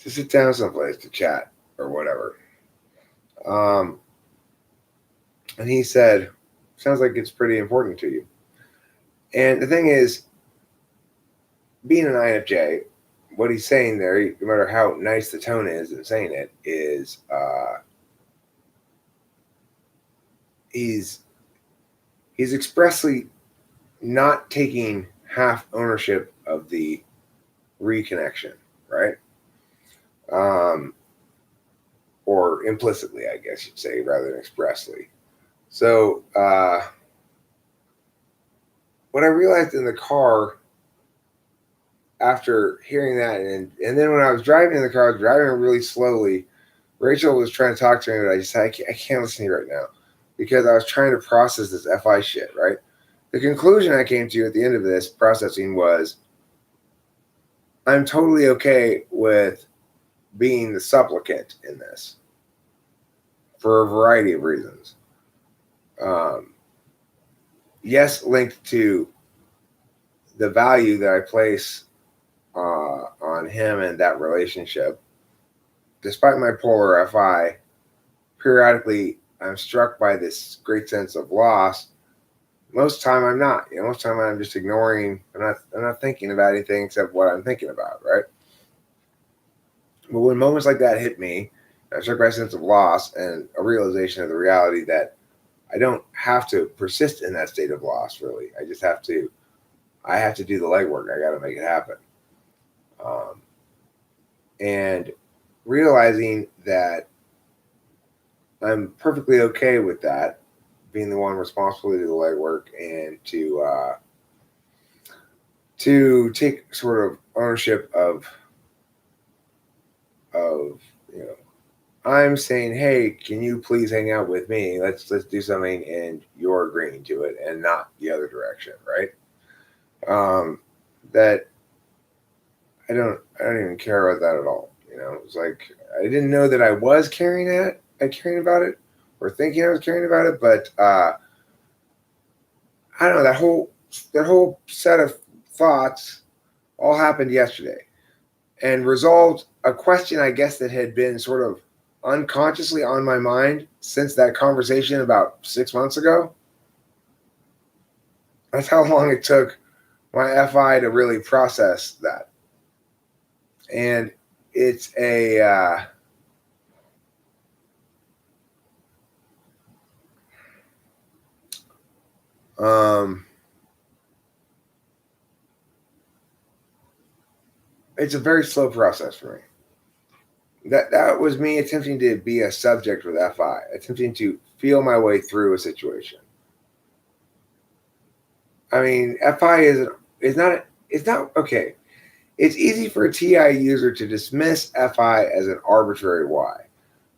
sit down someplace to chat or whatever. And he said, sounds like it's pretty important to you. And the thing is, being an INFJ, what he's saying there, no matter how nice the tone is in saying it, is he's expressly not taking half ownership of the reconnection, right? Or implicitly, I guess you'd say, rather than expressly. So what I realized in the car after hearing that, and then when I was driving in the car, I was driving really slowly Rachel was trying to talk to me, but I just said, I can't listen to you right now because I was trying to process this FI shit, right? The conclusion I came to at the end of this processing was I'm totally okay with being the supplicant in this for a variety of reasons. Yes, linked to the value that I place on him and that relationship. Despite my polar FI, periodically I'm struck by this great sense of loss. Most time I'm not. Most time I'm just ignoring. I'm not thinking about anything except what I'm thinking about, right? But when moments like that hit me, I'm struck by a sense of loss and a realization of the reality that I don't have to persist in that state of loss. Really, I just have to. I have to do the legwork. I got to make it happen. And realizing that I'm perfectly okay with that, being the one responsible to do the legwork and to take sort of ownership of I'm saying, hey, can you please hang out with me? Let's do something, and you're agreeing to it, and not the other direction, right? That I don't even care about that at all. It's like I didn't know that I was caring about it, or thinking I was caring about it, but I don't know, that whole set of thoughts all happened yesterday and resolved a question, I guess, that had been sort of unconsciously on my mind since that conversation about 6 months ago. That's how long it took my FI to really process that. And it's it's a very slow process for me. That was me attempting to be a subject with FI, attempting to feel my way through a situation. I mean, FI is not okay. It's easy for a TI user to dismiss FI as an arbitrary Y,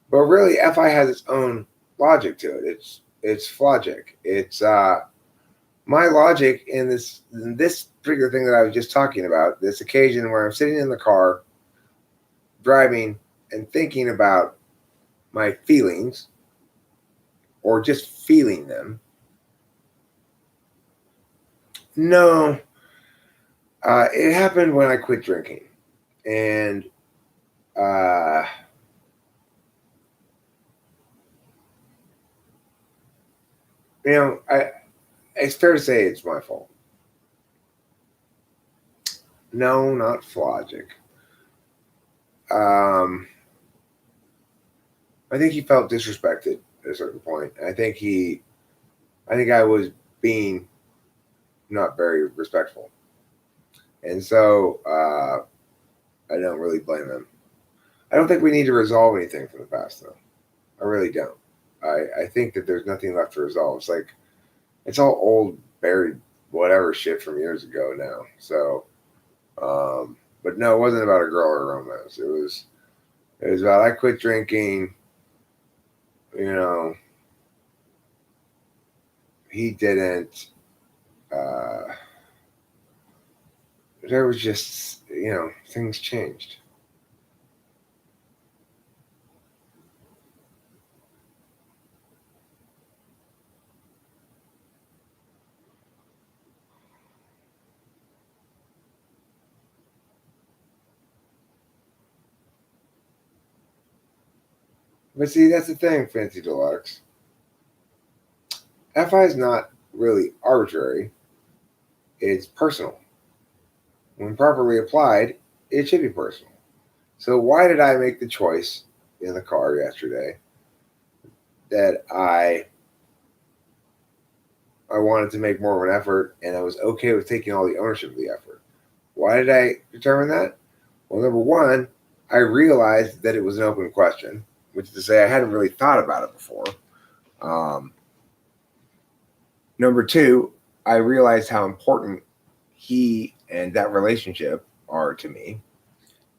but really FI has its own logic to it. It's logic. It's my logic in this particular thing that I was just talking about. This occasion where I'm sitting in the car, driving, and thinking about my feelings, or just feeling them. No, it happened when I quit drinking, and it's fair to say it's my fault. No, not Flogic. I think he felt disrespected at a certain point. I think I was being not very respectful. And so I don't really blame him. I don't think we need to resolve anything from the past, though. I really don't. I think that there's nothing left to resolve. It's like, it's all old, buried, whatever shit from years ago now. So, but no, it wasn't about a girl or a romance. It was about I quit drinking. He didn't. There was just, things changed. But see, that's the thing, Fancy Deluxe. FI is not really arbitrary. It's personal. When properly applied, it should be personal. So why did I make the choice in the car yesterday that I wanted to make more of an effort and I was okay with taking all the ownership of the effort? Why did I determine that? Well, number one, I realized that it was an open question, which is to say I hadn't really thought about it before. Number two, I realized how important he and that relationship are to me.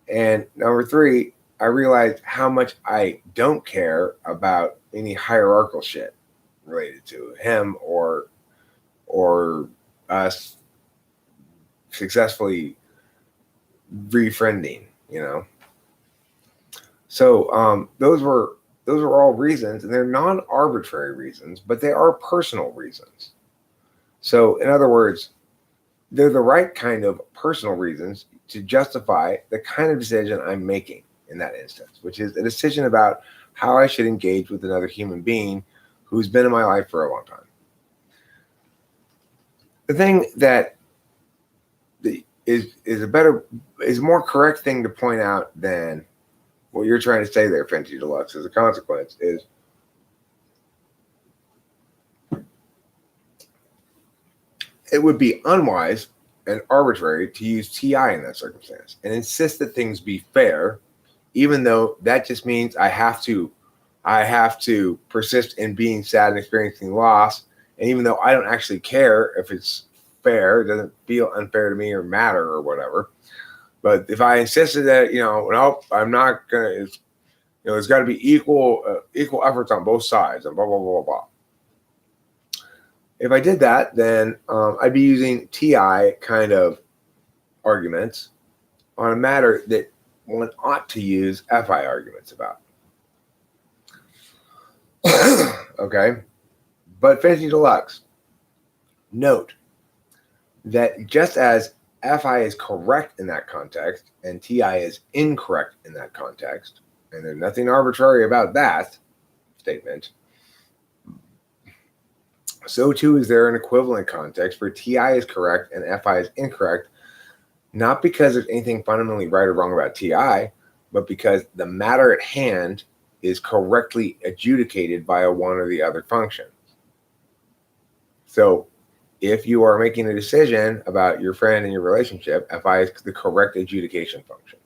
And number three, I realized how much I don't care about any hierarchical shit related to him or us successfully refriending, So those were all reasons, and they're non-arbitrary reasons, but they are personal reasons. So in other words, they're the right kind of personal reasons to justify the kind of decision I'm making in that instance, which is a decision about how I should engage with another human being who's been in my life for a long time. The thing that is a more correct thing to point out than what you're trying to say there, Fancy Deluxe, as a consequence is it would be unwise and arbitrary to use TI in that circumstance and insist that things be fair, even though that just means I have to persist in being sad and experiencing loss. And even though I don't actually care if it's fair, it doesn't feel unfair to me or matter or whatever. But if I insisted that, nope, I'm not gonna, there's got to be equal efforts on both sides and blah, blah, blah, blah. If I did that, then I'd be using TI kind of arguments on a matter that one ought to use FI arguments about. Okay? But Fancy Deluxe, note that just as FI is correct in that context and TI is incorrect in that context, and there's nothing arbitrary about that statement, so too is there an equivalent context where TI is correct and FI is incorrect, not because there's anything fundamentally right or wrong about TI, but because the matter at hand is correctly adjudicated by a one or the other function. So if you are making a decision about your friend and your relationship, FI is the correct adjudication function.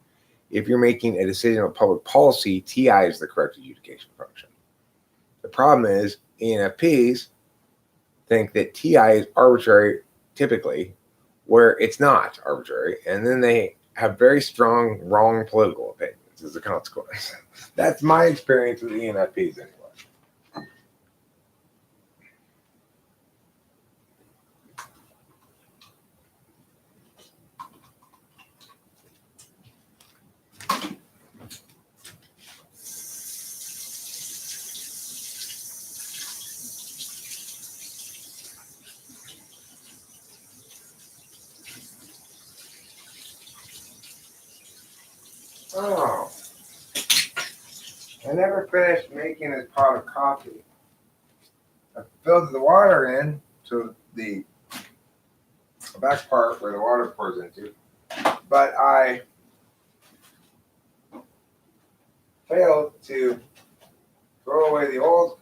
If you're making a decision on public policy, TI is the correct adjudication function. The problem is ENFPs think that TI is arbitrary typically, where it's not arbitrary, and then they have very strong wrong political opinions as a consequence. That's my experience with ENFPs anyway. Oh, I never finished making this pot of coffee. I filled the water in to the back part where the water pours into, but I failed to throw away the old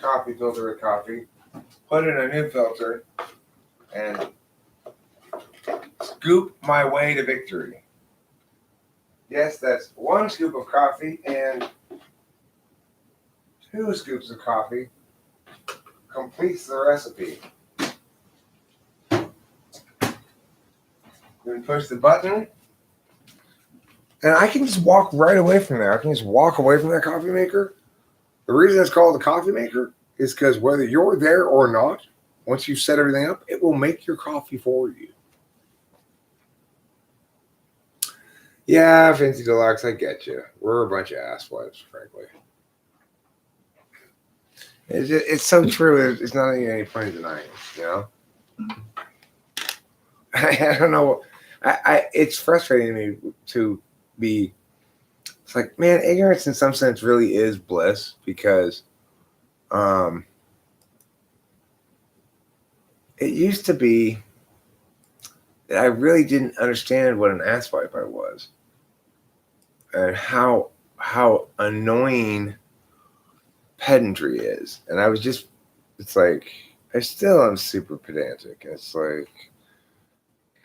coffee filter with coffee, put in a new filter, and scoop my way to victory. Yes, that's 1 scoop of coffee and 2 scoops of coffee completes the recipe. Then push the button, and I can just walk right away from there. I can just walk away from that coffee maker. The reason it's called the coffee maker is because whether you're there or not, once you've set everything up, it will make your coffee for you. Yeah, Fancy Deluxe, I get you. We're a bunch of asswipes, frankly. It's so true. It's not any point in denying it, I don't know. It's frustrating to me to be. It's like, man, ignorance in some sense really is bliss because, it used to be that I really didn't understand what an asswipe I was, and how annoying pedantry is. And I was just, it's like, I still am super pedantic. It's like,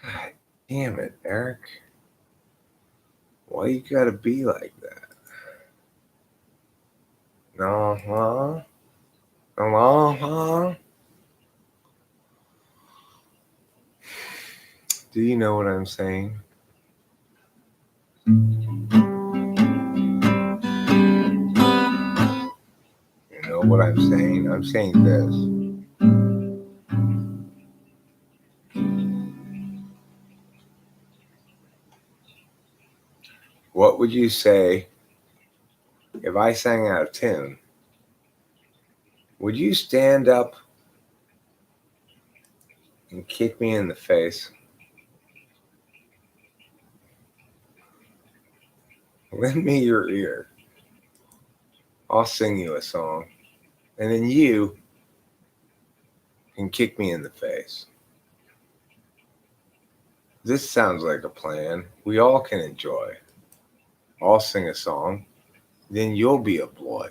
God damn it, Eric. Why you gotta be like that? Uh-huh. Uh-huh. Do you know what I'm saying? what I'm saying. I'm saying this. What would you say if I sang out of tune? Would you stand up and kick me in the face? Lend me your ear. I'll sing you a song. And then you can kick me in the face. This sounds like a plan we all can enjoy. I'll sing a song, then you'll be a boy.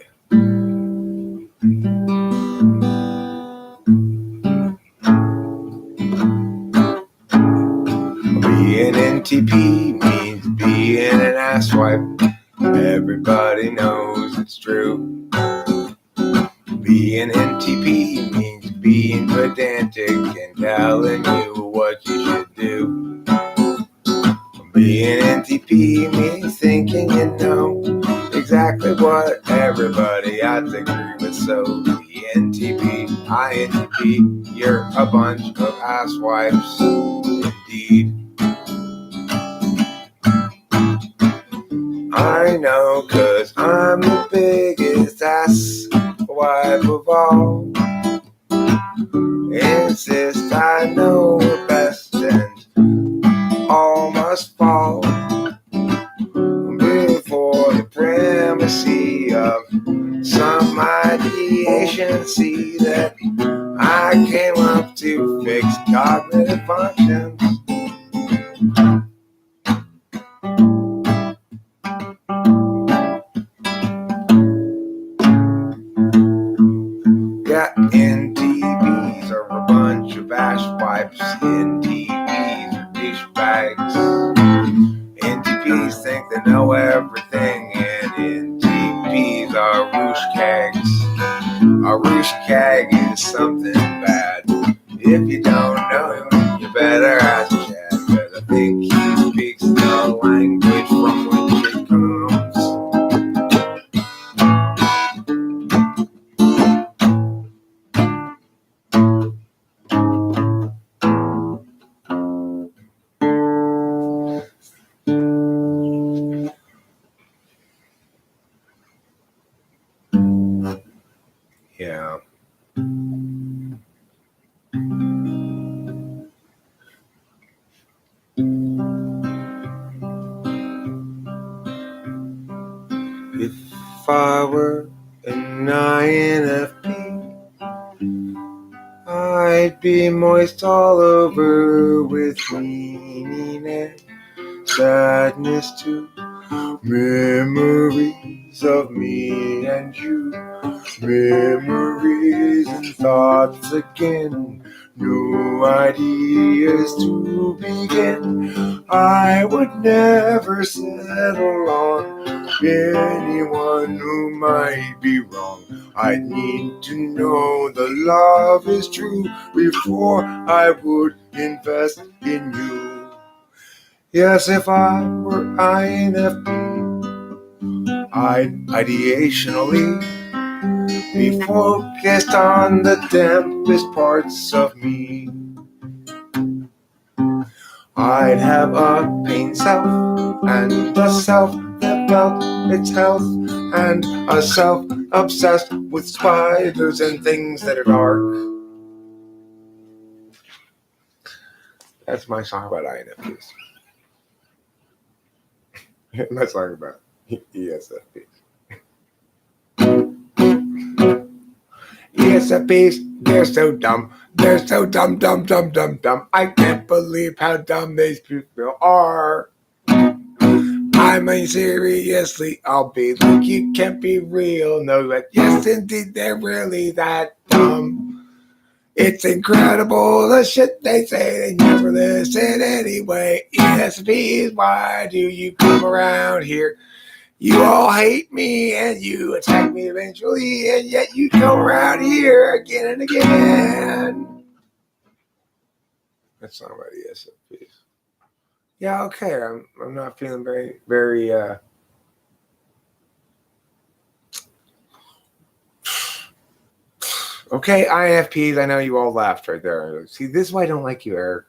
Being NTP means being an asswipe. Everybody knows it's true. Being NTP means being pedantic and telling you what you should do. Being NTP means thinking you know exactly what everybody ought to agree with. So the NTP, INTP, you're a bunch of asswipes indeed. I know, 'cause I'm the biggest asswipe of all. Insist I know it best and all must fall before the primacy of some ideation. See that I came up to fix cognitive functions. Yeah, NTPs are a bunch of asswipes. NTPs are douchebags. NTPs think they know everything, and NTPs are rooshkags. A rooshkag is something bad. If you don't know him, you better ask Chad, 'cause I think he speaks the language from which it comes. Yeah. If I were an INFP, I'd be moist all over with meaning and sadness too. Memories of me and you. Memories and thoughts again. New ideas to begin. I would never settle on anyone who might be wrong. I need to know the love is true before I would invest in you. Yes, if I were INFP, I'd ideationally be focused on the dampest parts of me. I'd have a pain self and a self that felt its health and a self obsessed with spiders and things that are dark. That's my song about INFPs. My song about ESFPs. ESFPs, they're so dumb. They're so dumb. I can't believe how dumb these people are. I mean, seriously, I'll be like, you can't be real. No, but yes, indeed, they're really that dumb. It's incredible the shit they say. They never listen anyway. ESFPs, why do you come around here? You all hate me and you attack me eventually, and yet you come around here again and again. That's not about ESFPs. Yeah, okay. I'm not feeling very Okay, INFPs, I know you all laughed right there. See, this is why I don't like you, Eric.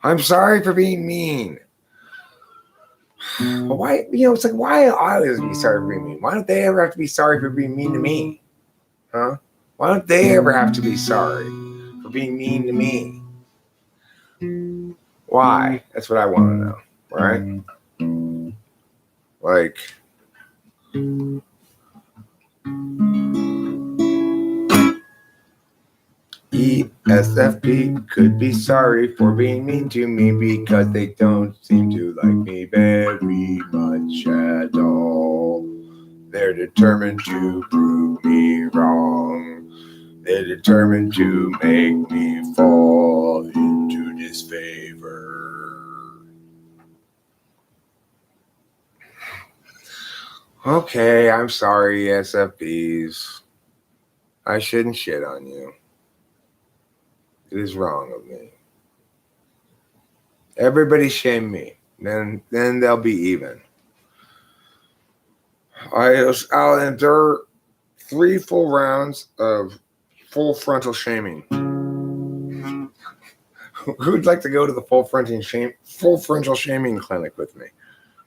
I'm sorry for being mean. But why, it's like, why I always be sorry for being mean? Why don't they ever have to be sorry for being mean to me? Huh? Why don't they ever have to be sorry for being mean to me? Why? That's what I want to know, right? Like, ESFP could be sorry for being mean to me because they don't seem to like me very much at all. They're determined to prove me wrong. They're determined to make me fall into disfavor. Okay, I'm sorry, ESFPs. I shouldn't shit on you. It is wrong of me. Everybody shame me. Then they'll be even. I'll endure 3 full rounds of full frontal shaming. Who'd like to go to the full frontal shaming clinic with me?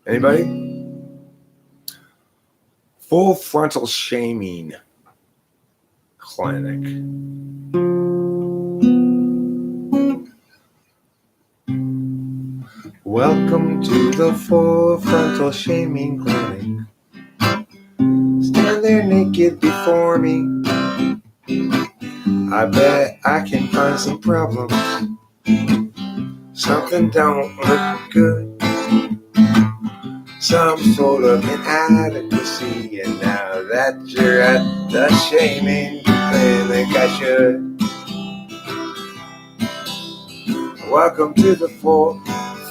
Anybody? Full frontal shaming clinic. Welcome to the full frontal shaming clinic. Stand there naked before me. I bet I can find some problems. Something don't look good. Some sort of inadequacy. And now that you're at the shaming clinic, I should. Welcome to the full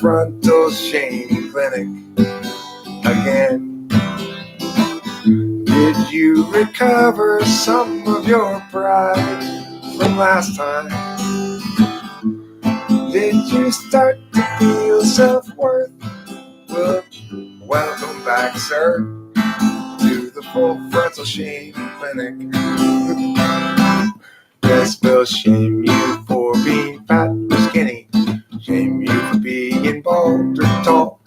frontal shaming clinic again. Did you recover some of your pride from last time? Did you start to feel self-worth? Well, welcome back, sir, to the full frontal shaming clinic. Yes, we'll shame you for being fat or skinny. Shame you for being bald or tall.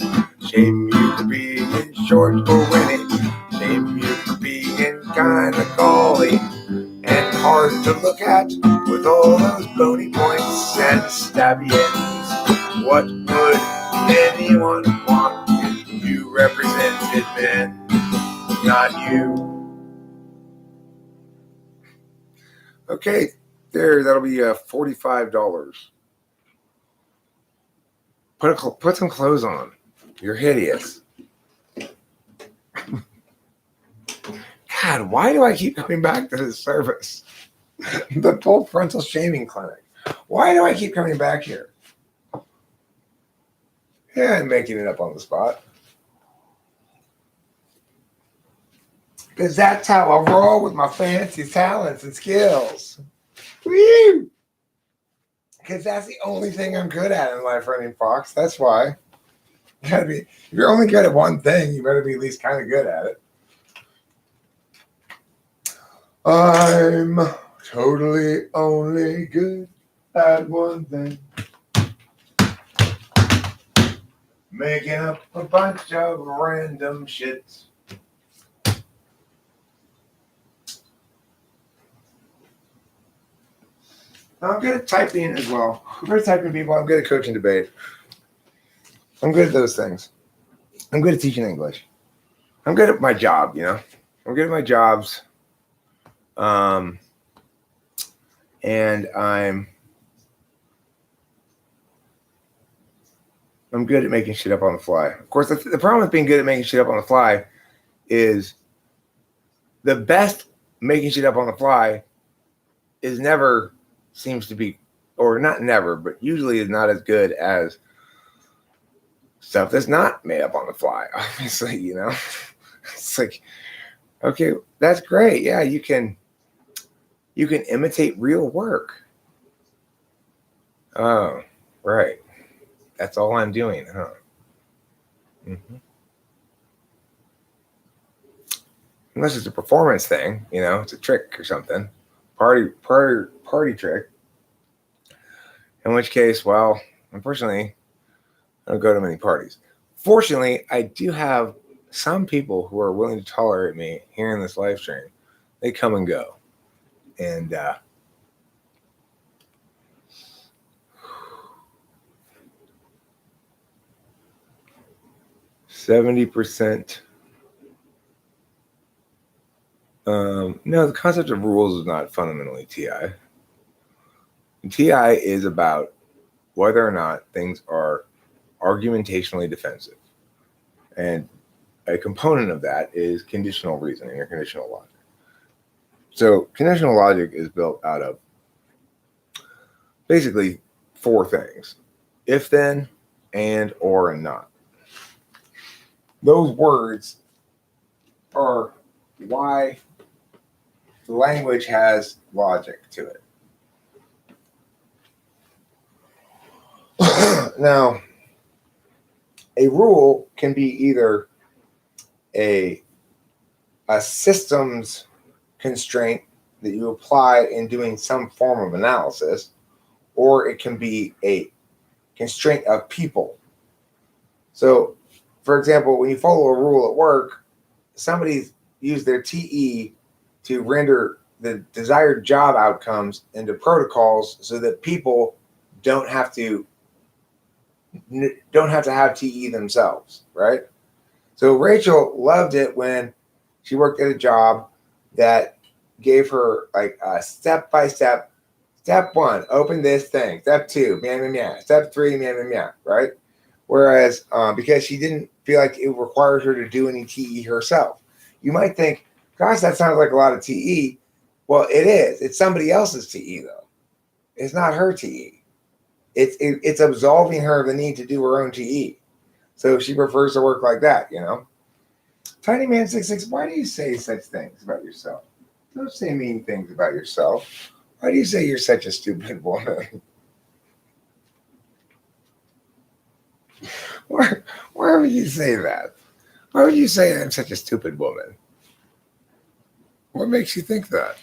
Shame you for being short or winning. Shame you for being kinda gauly and hard to look at with all those bony points and stabby ends. What would anyone want if you represented men, not you? Okay, that'll be $45. Put some clothes on. You're hideous. God, why do I keep coming back to this service? The full frontal shaming clinic. Why do I keep coming back here? Yeah, I'm making it up on the spot. Because that's how I roll with my fancy talents and skills. Woo! Because that's the only thing I'm good at in life, running Fox. That's why. If you're only good at one thing, you better be at least kind of good at it. I'm totally only good at one thing. Making up a bunch of random shit. I'm good at typing as well. I'm good at typing people. I'm good at coaching debate. I'm good at those things. I'm good at teaching English. I'm good at my job, I'm good at my jobs. And I'm good at making shit up on the fly. Of course, the problem with being good at making shit up on the fly is the best making shit up on the fly is never seems to be, or not never, but usually is not as good as stuff that's not made up on the fly. Obviously, it's like, okay, that's great. Yeah, you can imitate real work. Oh, right. That's all I'm doing, huh? Mm-hmm. Unless it's a performance thing, it's a trick or something. party trick. In which case, well, unfortunately, I don't go to many parties. Fortunately, I do have some people who are willing to tolerate me here in this live stream. They come and go. And 70%. No, the concept of rules is not fundamentally TI. TI is about whether or not things are argumentationally defensive. And a component of that is conditional reasoning or conditional logic. So conditional logic is built out of basically 4 things: if then, and, or, and not. Those words are why the language has logic to it. Now, a rule can be either a systems constraint that you apply in doing some form of analysis, or it can be a constraint of people. So, for example, when you follow a rule at work, somebody's used their TE to render the desired job outcomes into protocols so that people don't have to have TE themselves, right? So Rachel loved it when she worked at a job that gave her like a step-by-step. Step 1, open this thing. Step 2, meow, meow, meow. Step 3, meow, meow, meow, right? Whereas because she didn't feel like it required her to do any TE herself. You might think, gosh, that sounds like a lot of TE. Well, it is. It's somebody else's TE, though. It's not her TE. It's absolving her of the need to do her own TE. So she prefers to work like that, you know? Tiny Man 66, why do you say such things about yourself? Don't say mean things about yourself. Why do you say you're such a stupid woman? Why would you say that? Why would you say I'm such a stupid woman? What makes you think that?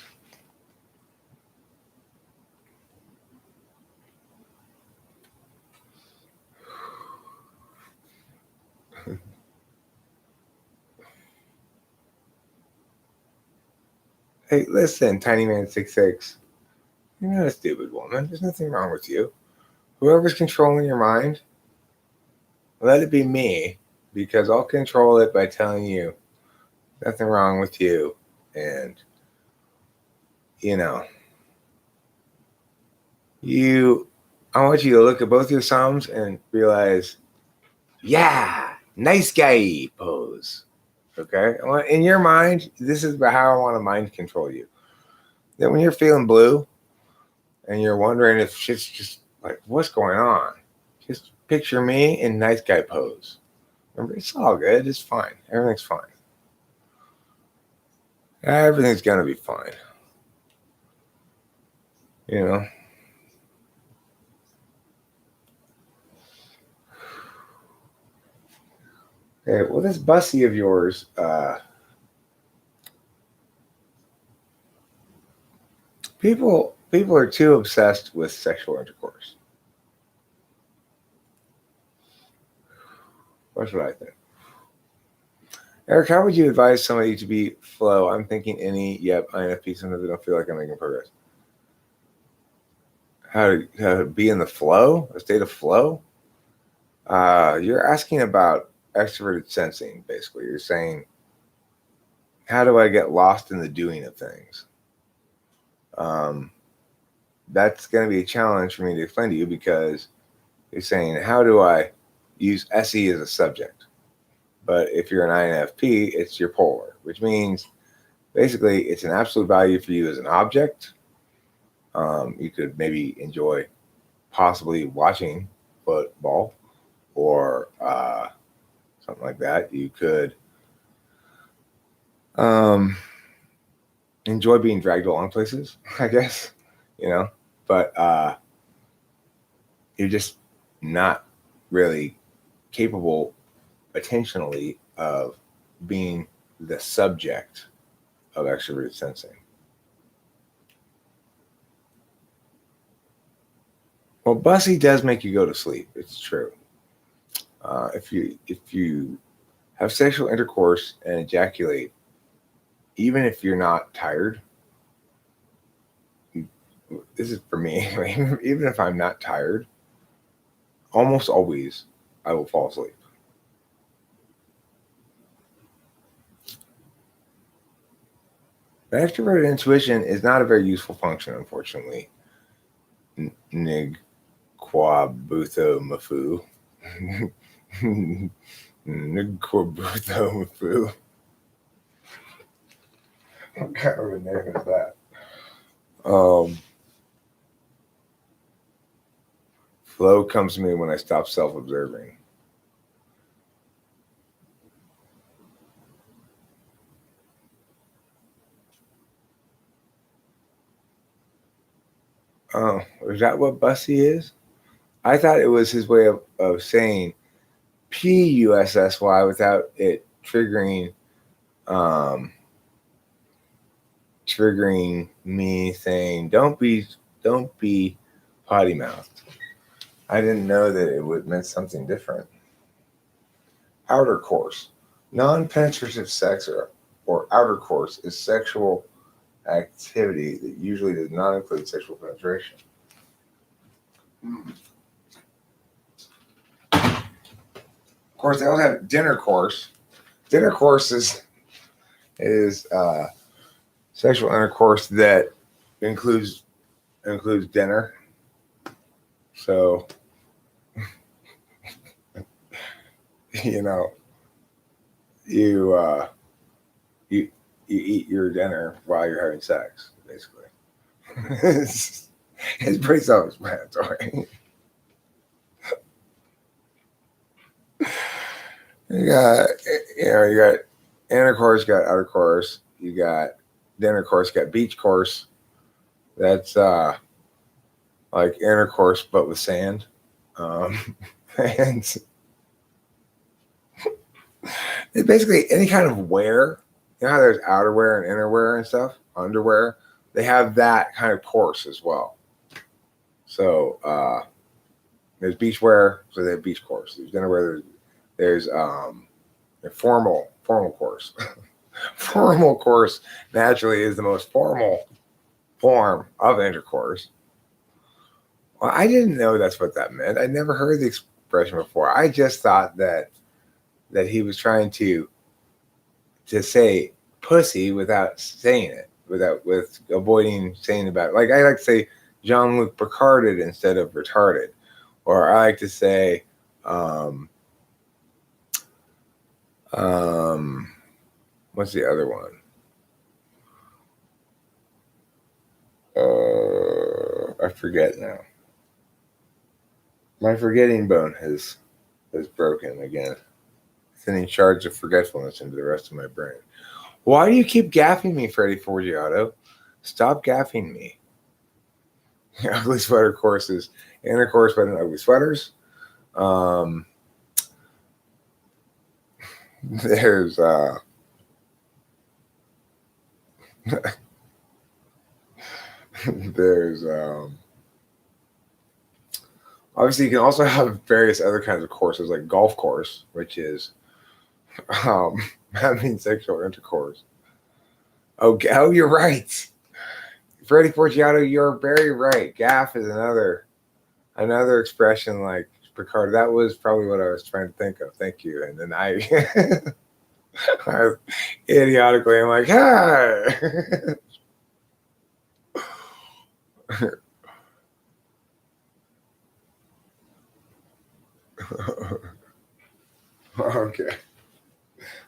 Hey, listen, Tiny Man 66. You're not a stupid woman. There's nothing wrong with you. Whoever's controlling your mind, let it be me, because I'll control it by telling you nothing wrong with you. And, you know, I want you to look at both your thumbs and realize, yeah, nice guy pose. Okay? In your mind, this is how I want to mind control you. That when you're feeling blue and you're wondering if shit's just like, what's going on? Just picture me in nice guy pose. Remember, it's all good. It's fine. Everything's fine. Everything's going to be fine. You know? Okay, well, this bussy of yours, people are too obsessed with sexual intercourse. That's what I think. Eric, how would you advise somebody to be flow? I'm thinking any, INFP, sometimes I don't feel like I'm making progress. How to be in the flow, a state of flow? You're asking about extroverted sensing, basically. You're saying, how do I get lost in the doing of things? That's going to be a challenge for me to explain to you, because you're saying, how do I use SE as a subject? But if you're an INFP, it's your polar, which means basically it's an absolute value for you as an object. You could maybe enjoy possibly watching football or something like that. You could enjoy being dragged along places, I guess, but you're just not really capable attentionally of being the subject of extroverted sensing. Well, bussy does make you go to sleep. It's true. If you have sexual intercourse and ejaculate, even if you're not tired, this is for me. Even if I'm not tired, almost always I will fall asleep. But extroverted intuition is not a very useful function, unfortunately. Nig qua butho mafu. Nig qua butho mafu. What kind of a name is that? Flow comes to me when I stop self-observing. Oh, is that what bussy is? I thought it was his way of saying P-U-S-S-Y without it triggering me saying don't be potty mouthed. I didn't know that it would meant something different. Outer course. Non-penetrative sex or outer course is sexual activity that usually does not include sexual penetration. Of course, they also have dinner course. Dinner course is sexual intercourse that includes dinner. So, you eat your dinner while you're having sex, basically. it's pretty self-explanatory. You got intercourse, you got outer course, you got dinner course, you got beach course. That's like intercourse but with sand. And it's basically any kind of wear. You know how there's outerwear and innerwear and stuff, underwear. They have that kind of course as well. So there's beach wear, so they have beach course. There's dinnerwear. There's a formal course. Formal course naturally is the most formal form of intercourse. Well, I didn't know that's what that meant. I never heard the expression before. I just thought that he was trying to say pussy without saying it, with avoiding saying about it. Like I like to say Jean-Luc Picarded instead of retarded, or I like to say what's the other one? I forget now. My forgetting bone has broken again. Sending charge of forgetfulness into the rest of my brain. Why do you keep gaffing me, Freddie Forgiato? Stop gaffing me. Ugly sweater courses. Intercourse by the ugly sweaters. There's obviously you can also have various other kinds of courses like golf course, which is having sexual intercourse. Oh, you're right. Freddie Forgiato, you're very right. Gaff is another expression like Picard. That was probably what I was trying to think of. Thank you. And then I idiotically I'm like, hi. Okay.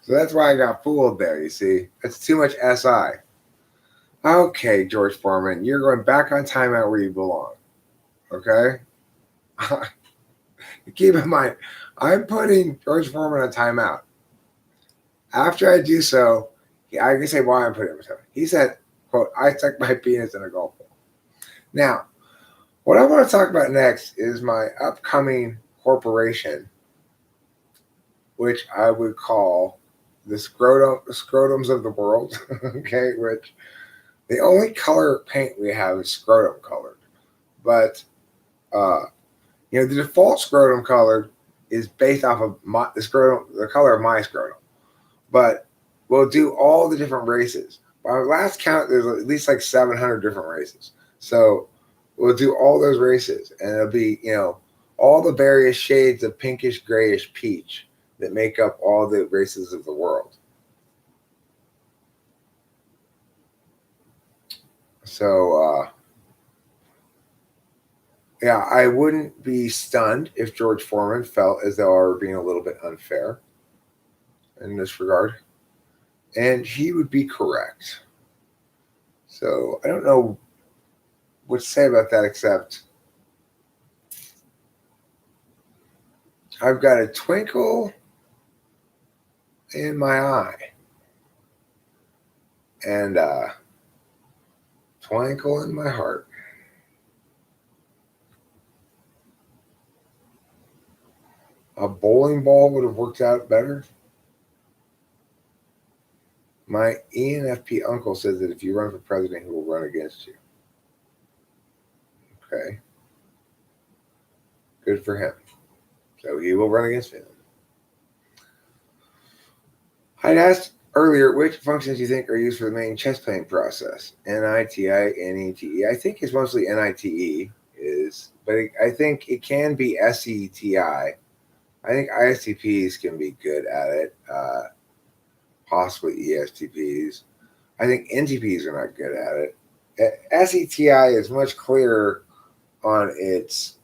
So that's why I got fooled there, you see. That's too much SI. Okay, George Foreman, you're going back on timeout where you belong. Okay? Keep in mind, I'm putting George Foreman on timeout. After I do so, I can say why I'm putting him on timeout. He said, quote, I stuck my penis in a golf ball. Now, what I want to talk about next is my upcoming corporation, which I would call the scrotums of the world, okay, which the only color paint we have is scrotum colored. But The default scrotum color is based off of the color of my scrotum. But we'll do all the different races. By our last count, there's at least like 700 different races. So we'll do all those races, and it'll be, all the various shades of pinkish, grayish peach that make up all the races of the world. So, I wouldn't be stunned if George Foreman felt as though I were being a little bit unfair in this regard. And he would be correct. So I don't know what to say about that, except I've got a twinkle in my eye and a twinkle in my heart. A bowling ball would have worked out better. My ENFP uncle says that if you run for president, he will run against you. Okay. Good for him. So he will run against me. I'd asked earlier which functions you think are used for the main chess playing process. NITI, NETE. I think it's mostly NITE but I think it can be SETI. I think ISTPs can be good at it. Possibly ESTPs. I think NTPs are not good at it. SETI is much clearer on its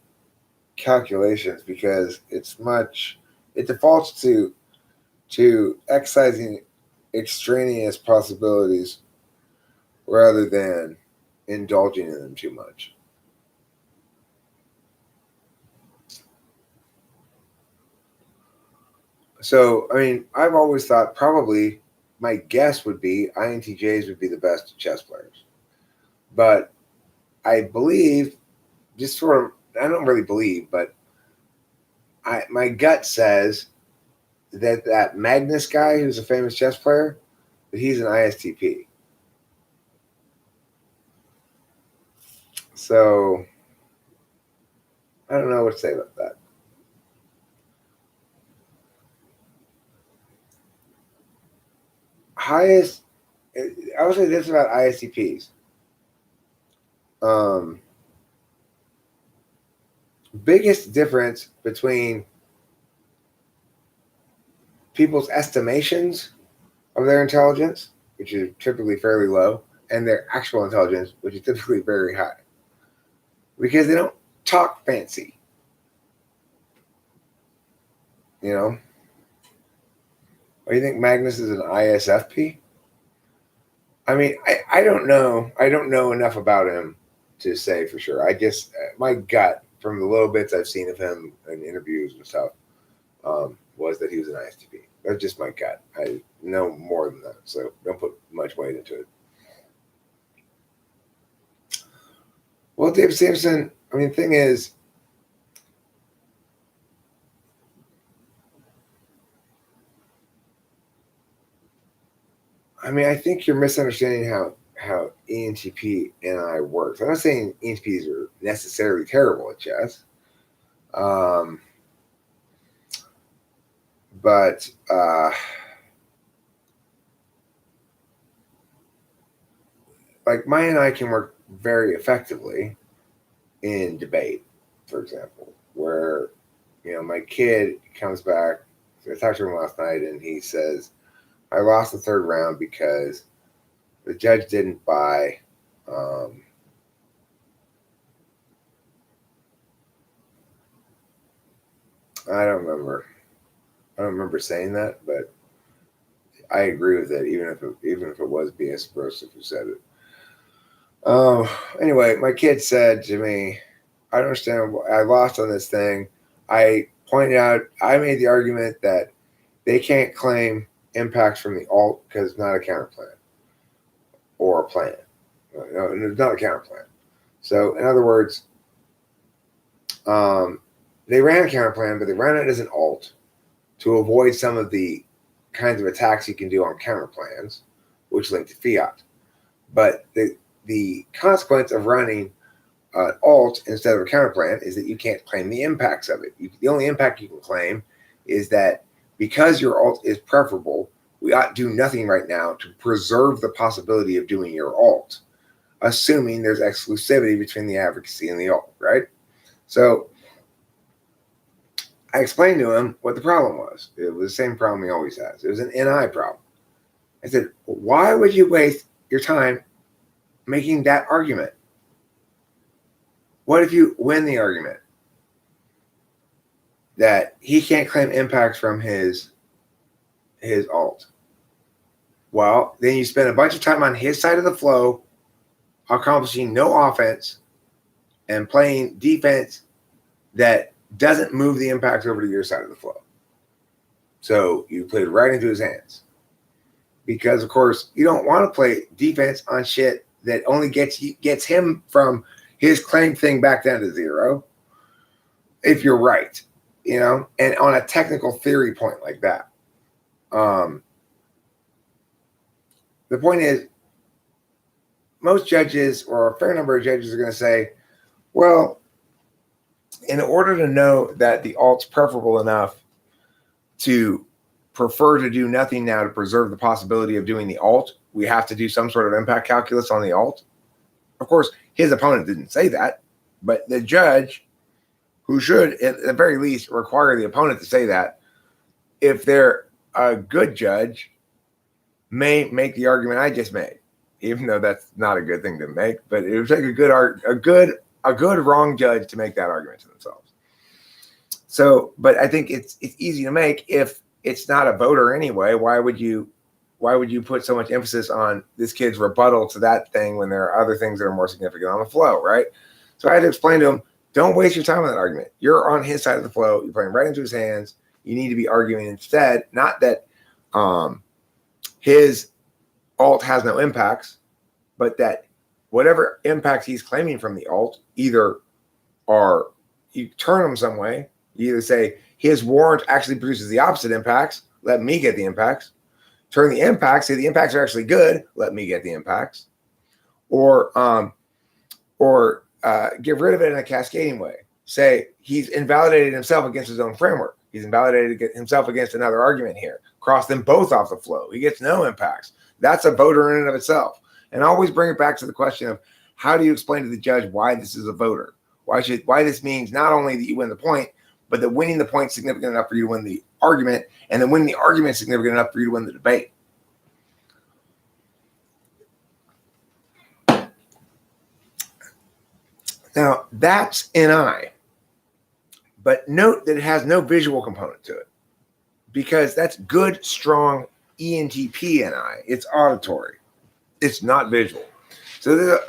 calculations because it defaults to excising extraneous possibilities rather than indulging in them too much. So, I've always thought probably my guess would be INTJs would be the best chess players. But I believe, I don't really believe, but my gut says that Magnus guy who's a famous chess player, that he's an ISTP. So, I don't know what to say about that. I would say this about ISTPs. Biggest difference between people's estimations of their intelligence, which is typically fairly low, and their actual intelligence, which is typically very high. Because they don't talk fancy. Or do you think Magnus is an ISFP? I don't know. I don't know enough about him to say for sure. I guess my gut, from the little bits I've seen of him in interviews and stuff, was that he was an ISTP. That's just my gut. I know more than that, so don't put much weight into it. Well, Dave Sampson, thing is, I think you're misunderstanding how ENTP and I works. I'm not saying ENTPs are necessarily terrible at chess. But like Maya and I can work very effectively in debate, for example, where, my kid comes back. I talked to him last night and he says, I lost the third round because the judge didn't buy I don't remember saying that, but I agree with it, even if it was BS Broseph who said it. Anyway, my kid said to me, I don't understand. I lost on this thing. I pointed out, I made the argument that they can't claim impacts from the alt because it's not a counter plan or a plan. No, it's not a counter plan. So, in other words, they ran a counter plan, but they ran it as an alt to avoid some of the kinds of attacks you can do on counter plans, which link to fiat. But the consequence of running alt instead of a counterplan is that you can't claim the impacts of it. The only impact you can claim is that because your alt is preferable, we ought to do nothing right now to preserve the possibility of doing your alt, assuming there's exclusivity between the advocacy and the alt, right? So I explained to him what the problem was. It was the same problem he always has. It was an NI problem. I said, why would you waste your time making that argument? What if you win the argument that he can't claim impacts from his alt? Well, then you spend a bunch of time on his side of the flow, accomplishing no offense and playing defense that doesn't move the impacts over to your side of the flow. So you played right into his hands. Because, of course, you don't want to play defense on shit that only gets him from his claim thing back down to zero, if you're right, and on a technical theory point like that. The point is, most judges, or a fair number of judges, are going to say, well, in order to know that the alt's preferable enough to prefer to do nothing now to preserve the possibility of doing the alt, we have to do some sort of impact calculus on the alt. Of course, his opponent didn't say that, but the judge, who should at the very least require the opponent to say that, if they're a good judge, may make the argument I just made, even though that's not a good thing to make. But it would take a good wrong judge to make that argument to themselves. So, but I think it's easy to make if it's not a voter anyway. Why would you put so much emphasis on this kid's rebuttal to that thing when there are other things that are more significant on the flow, right? So I had to explain to him, don't waste your time on that argument. You're on his side of the flow. You're playing right into his hands. You need to be arguing instead, not that his alt has no impacts, but that whatever impacts he's claiming from the alt either are, you turn them some way. You either say his warrant actually produces the opposite impacts, let me get the impacts. Turn the impacts, say the impacts are actually good, let me get the impacts. Or get rid of it in a cascading way. Say he's invalidated himself against his own framework. He's invalidated himself against another argument here. Cross them both off the flow. He gets no impacts. That's a voter in and of itself. And always bring it back to the question of, how do you explain to the judge why this is a voter? Why this means not only that you win the point, but that winning the point is significant enough for you to win the argument, and then winning the argument is significant enough for you to win the debate. Now, that's NI. But note that it has no visual component to it, because that's good, strong ENTP NI. It's auditory. It's not visual. So there's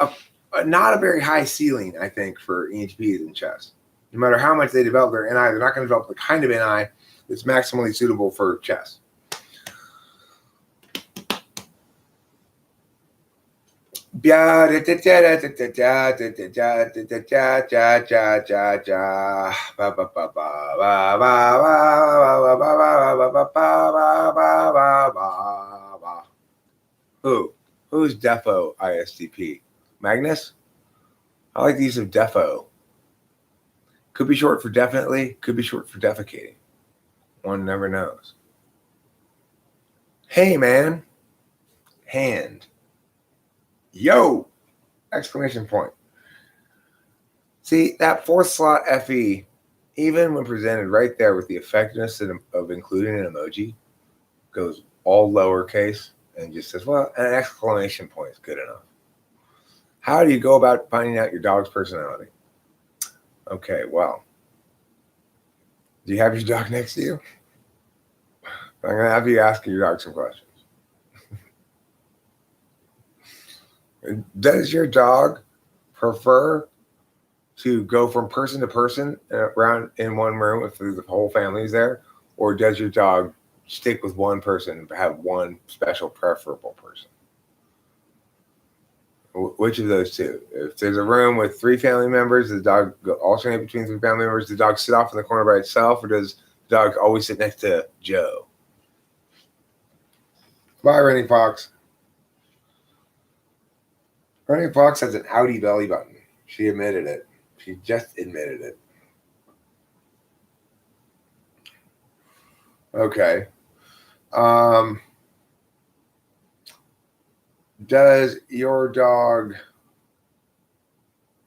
not a very high ceiling, I think, for ENTPs in chess. No matter how much they develop their NI, they're not going to develop the kind of NI that's maximally suitable for chess. Who's Defo ISTP? Magnus? I like the use of Defo. Could be short for definitely, could be short for defecating. One never knows. Hey, man. Hand. Yo! Exclamation point. See, that fourth slot FE, even when presented right there with the effectiveness of including an emoji, goes all lowercase and just says, well, an exclamation point is good enough. How do you go about finding out your dog's personality? Okay, well, do you have your dog next to you? I'm going to have you ask your dog some questions. Does your dog prefer to go from person to person around in one room if the whole family is there? Or does your dog stick with one person and have one special preferable person? Which of those two? If there's a room with three family members, does the dog alternate between three family members? Does the dog sit off in the corner by itself, or does the dog always sit next to Joe? Bye, Running Fox. Running Fox has an outie belly button. She admitted it. She just admitted it. Okay. Does your dog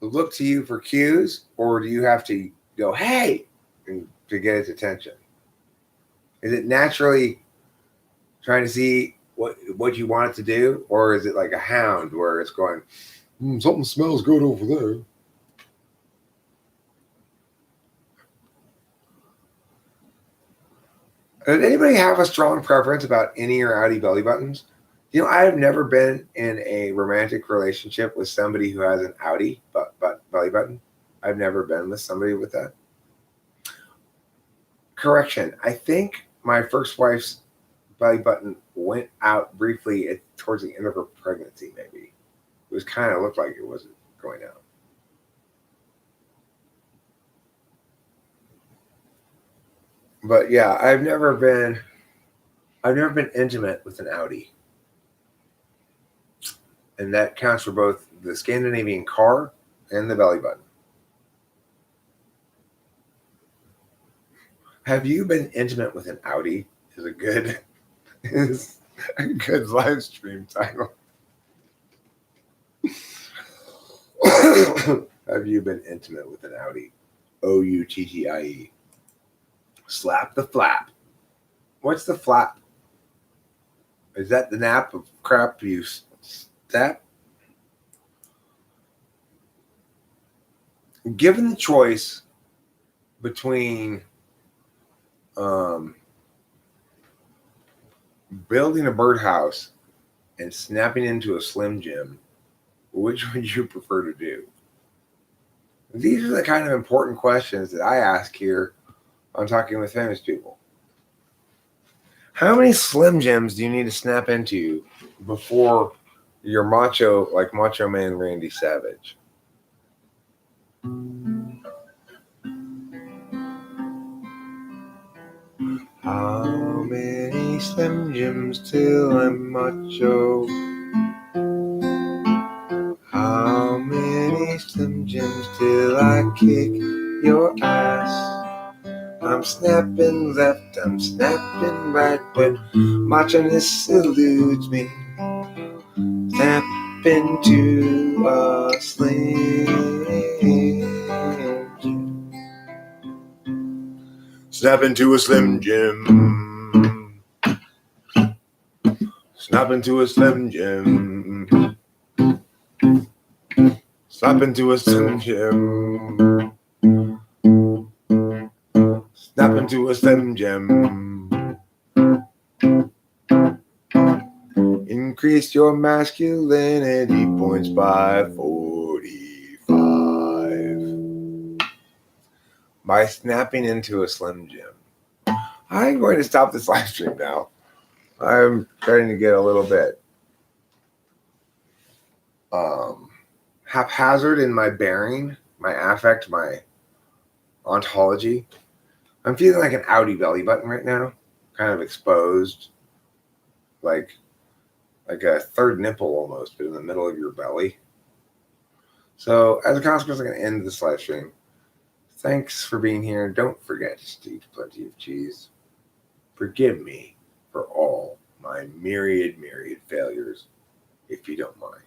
look to you for cues, or do you have to go, hey, to get its attention? Is it naturally trying to see what you want it to do, or is it like a hound where it's going, something smells good over there? Does anybody have a strong preference about innie or outie belly buttons? I have never been in a romantic relationship with somebody who has an outie belly button. I've never been with somebody with that. Correction. I think my first wife's belly button went out briefly towards the end of her pregnancy, maybe. It was kind of looked like it wasn't going out. But yeah, I've never been intimate with an outie. And that counts for both the Scandinavian car and the belly button. Have you been intimate with an outie? Is a good live stream title. Have you been intimate with an outie? OUTTIE. Slap the flap. What's the flap? Is that the nap of crap you step? Given the choice between building a birdhouse and snapping into a Slim Jim, which would you prefer to do? These are the kind of important questions that I ask here on Talking with Famous People. How many Slim Jims do you need to snap into before you're macho, like Macho Man Randy Savage? How many Slim Jims till I'm macho? How many Slim Jims till I kick your ass? I'm snapping left, I'm snapping right, but macho-ness eludes me. Snap into a Slim Jim. Snap into a Slim Jim. Snap into a Slim Jim. Snap into a Slim Jim. Snap into a Slim Jim. Increase your masculinity points by 45 by snapping into a Slim Jim. I'm going to stop this live stream now. I'm starting to get a little bit haphazard in my bearing, my affect, my ontology. I'm feeling like an outie belly button right now, kind of exposed, like a third nipple almost, but in the middle of your belly. So as a consequence, I'm going to end this live stream. Thanks for being here. Don't forget to eat plenty of cheese. Forgive me for all my myriad failures, if you don't mind.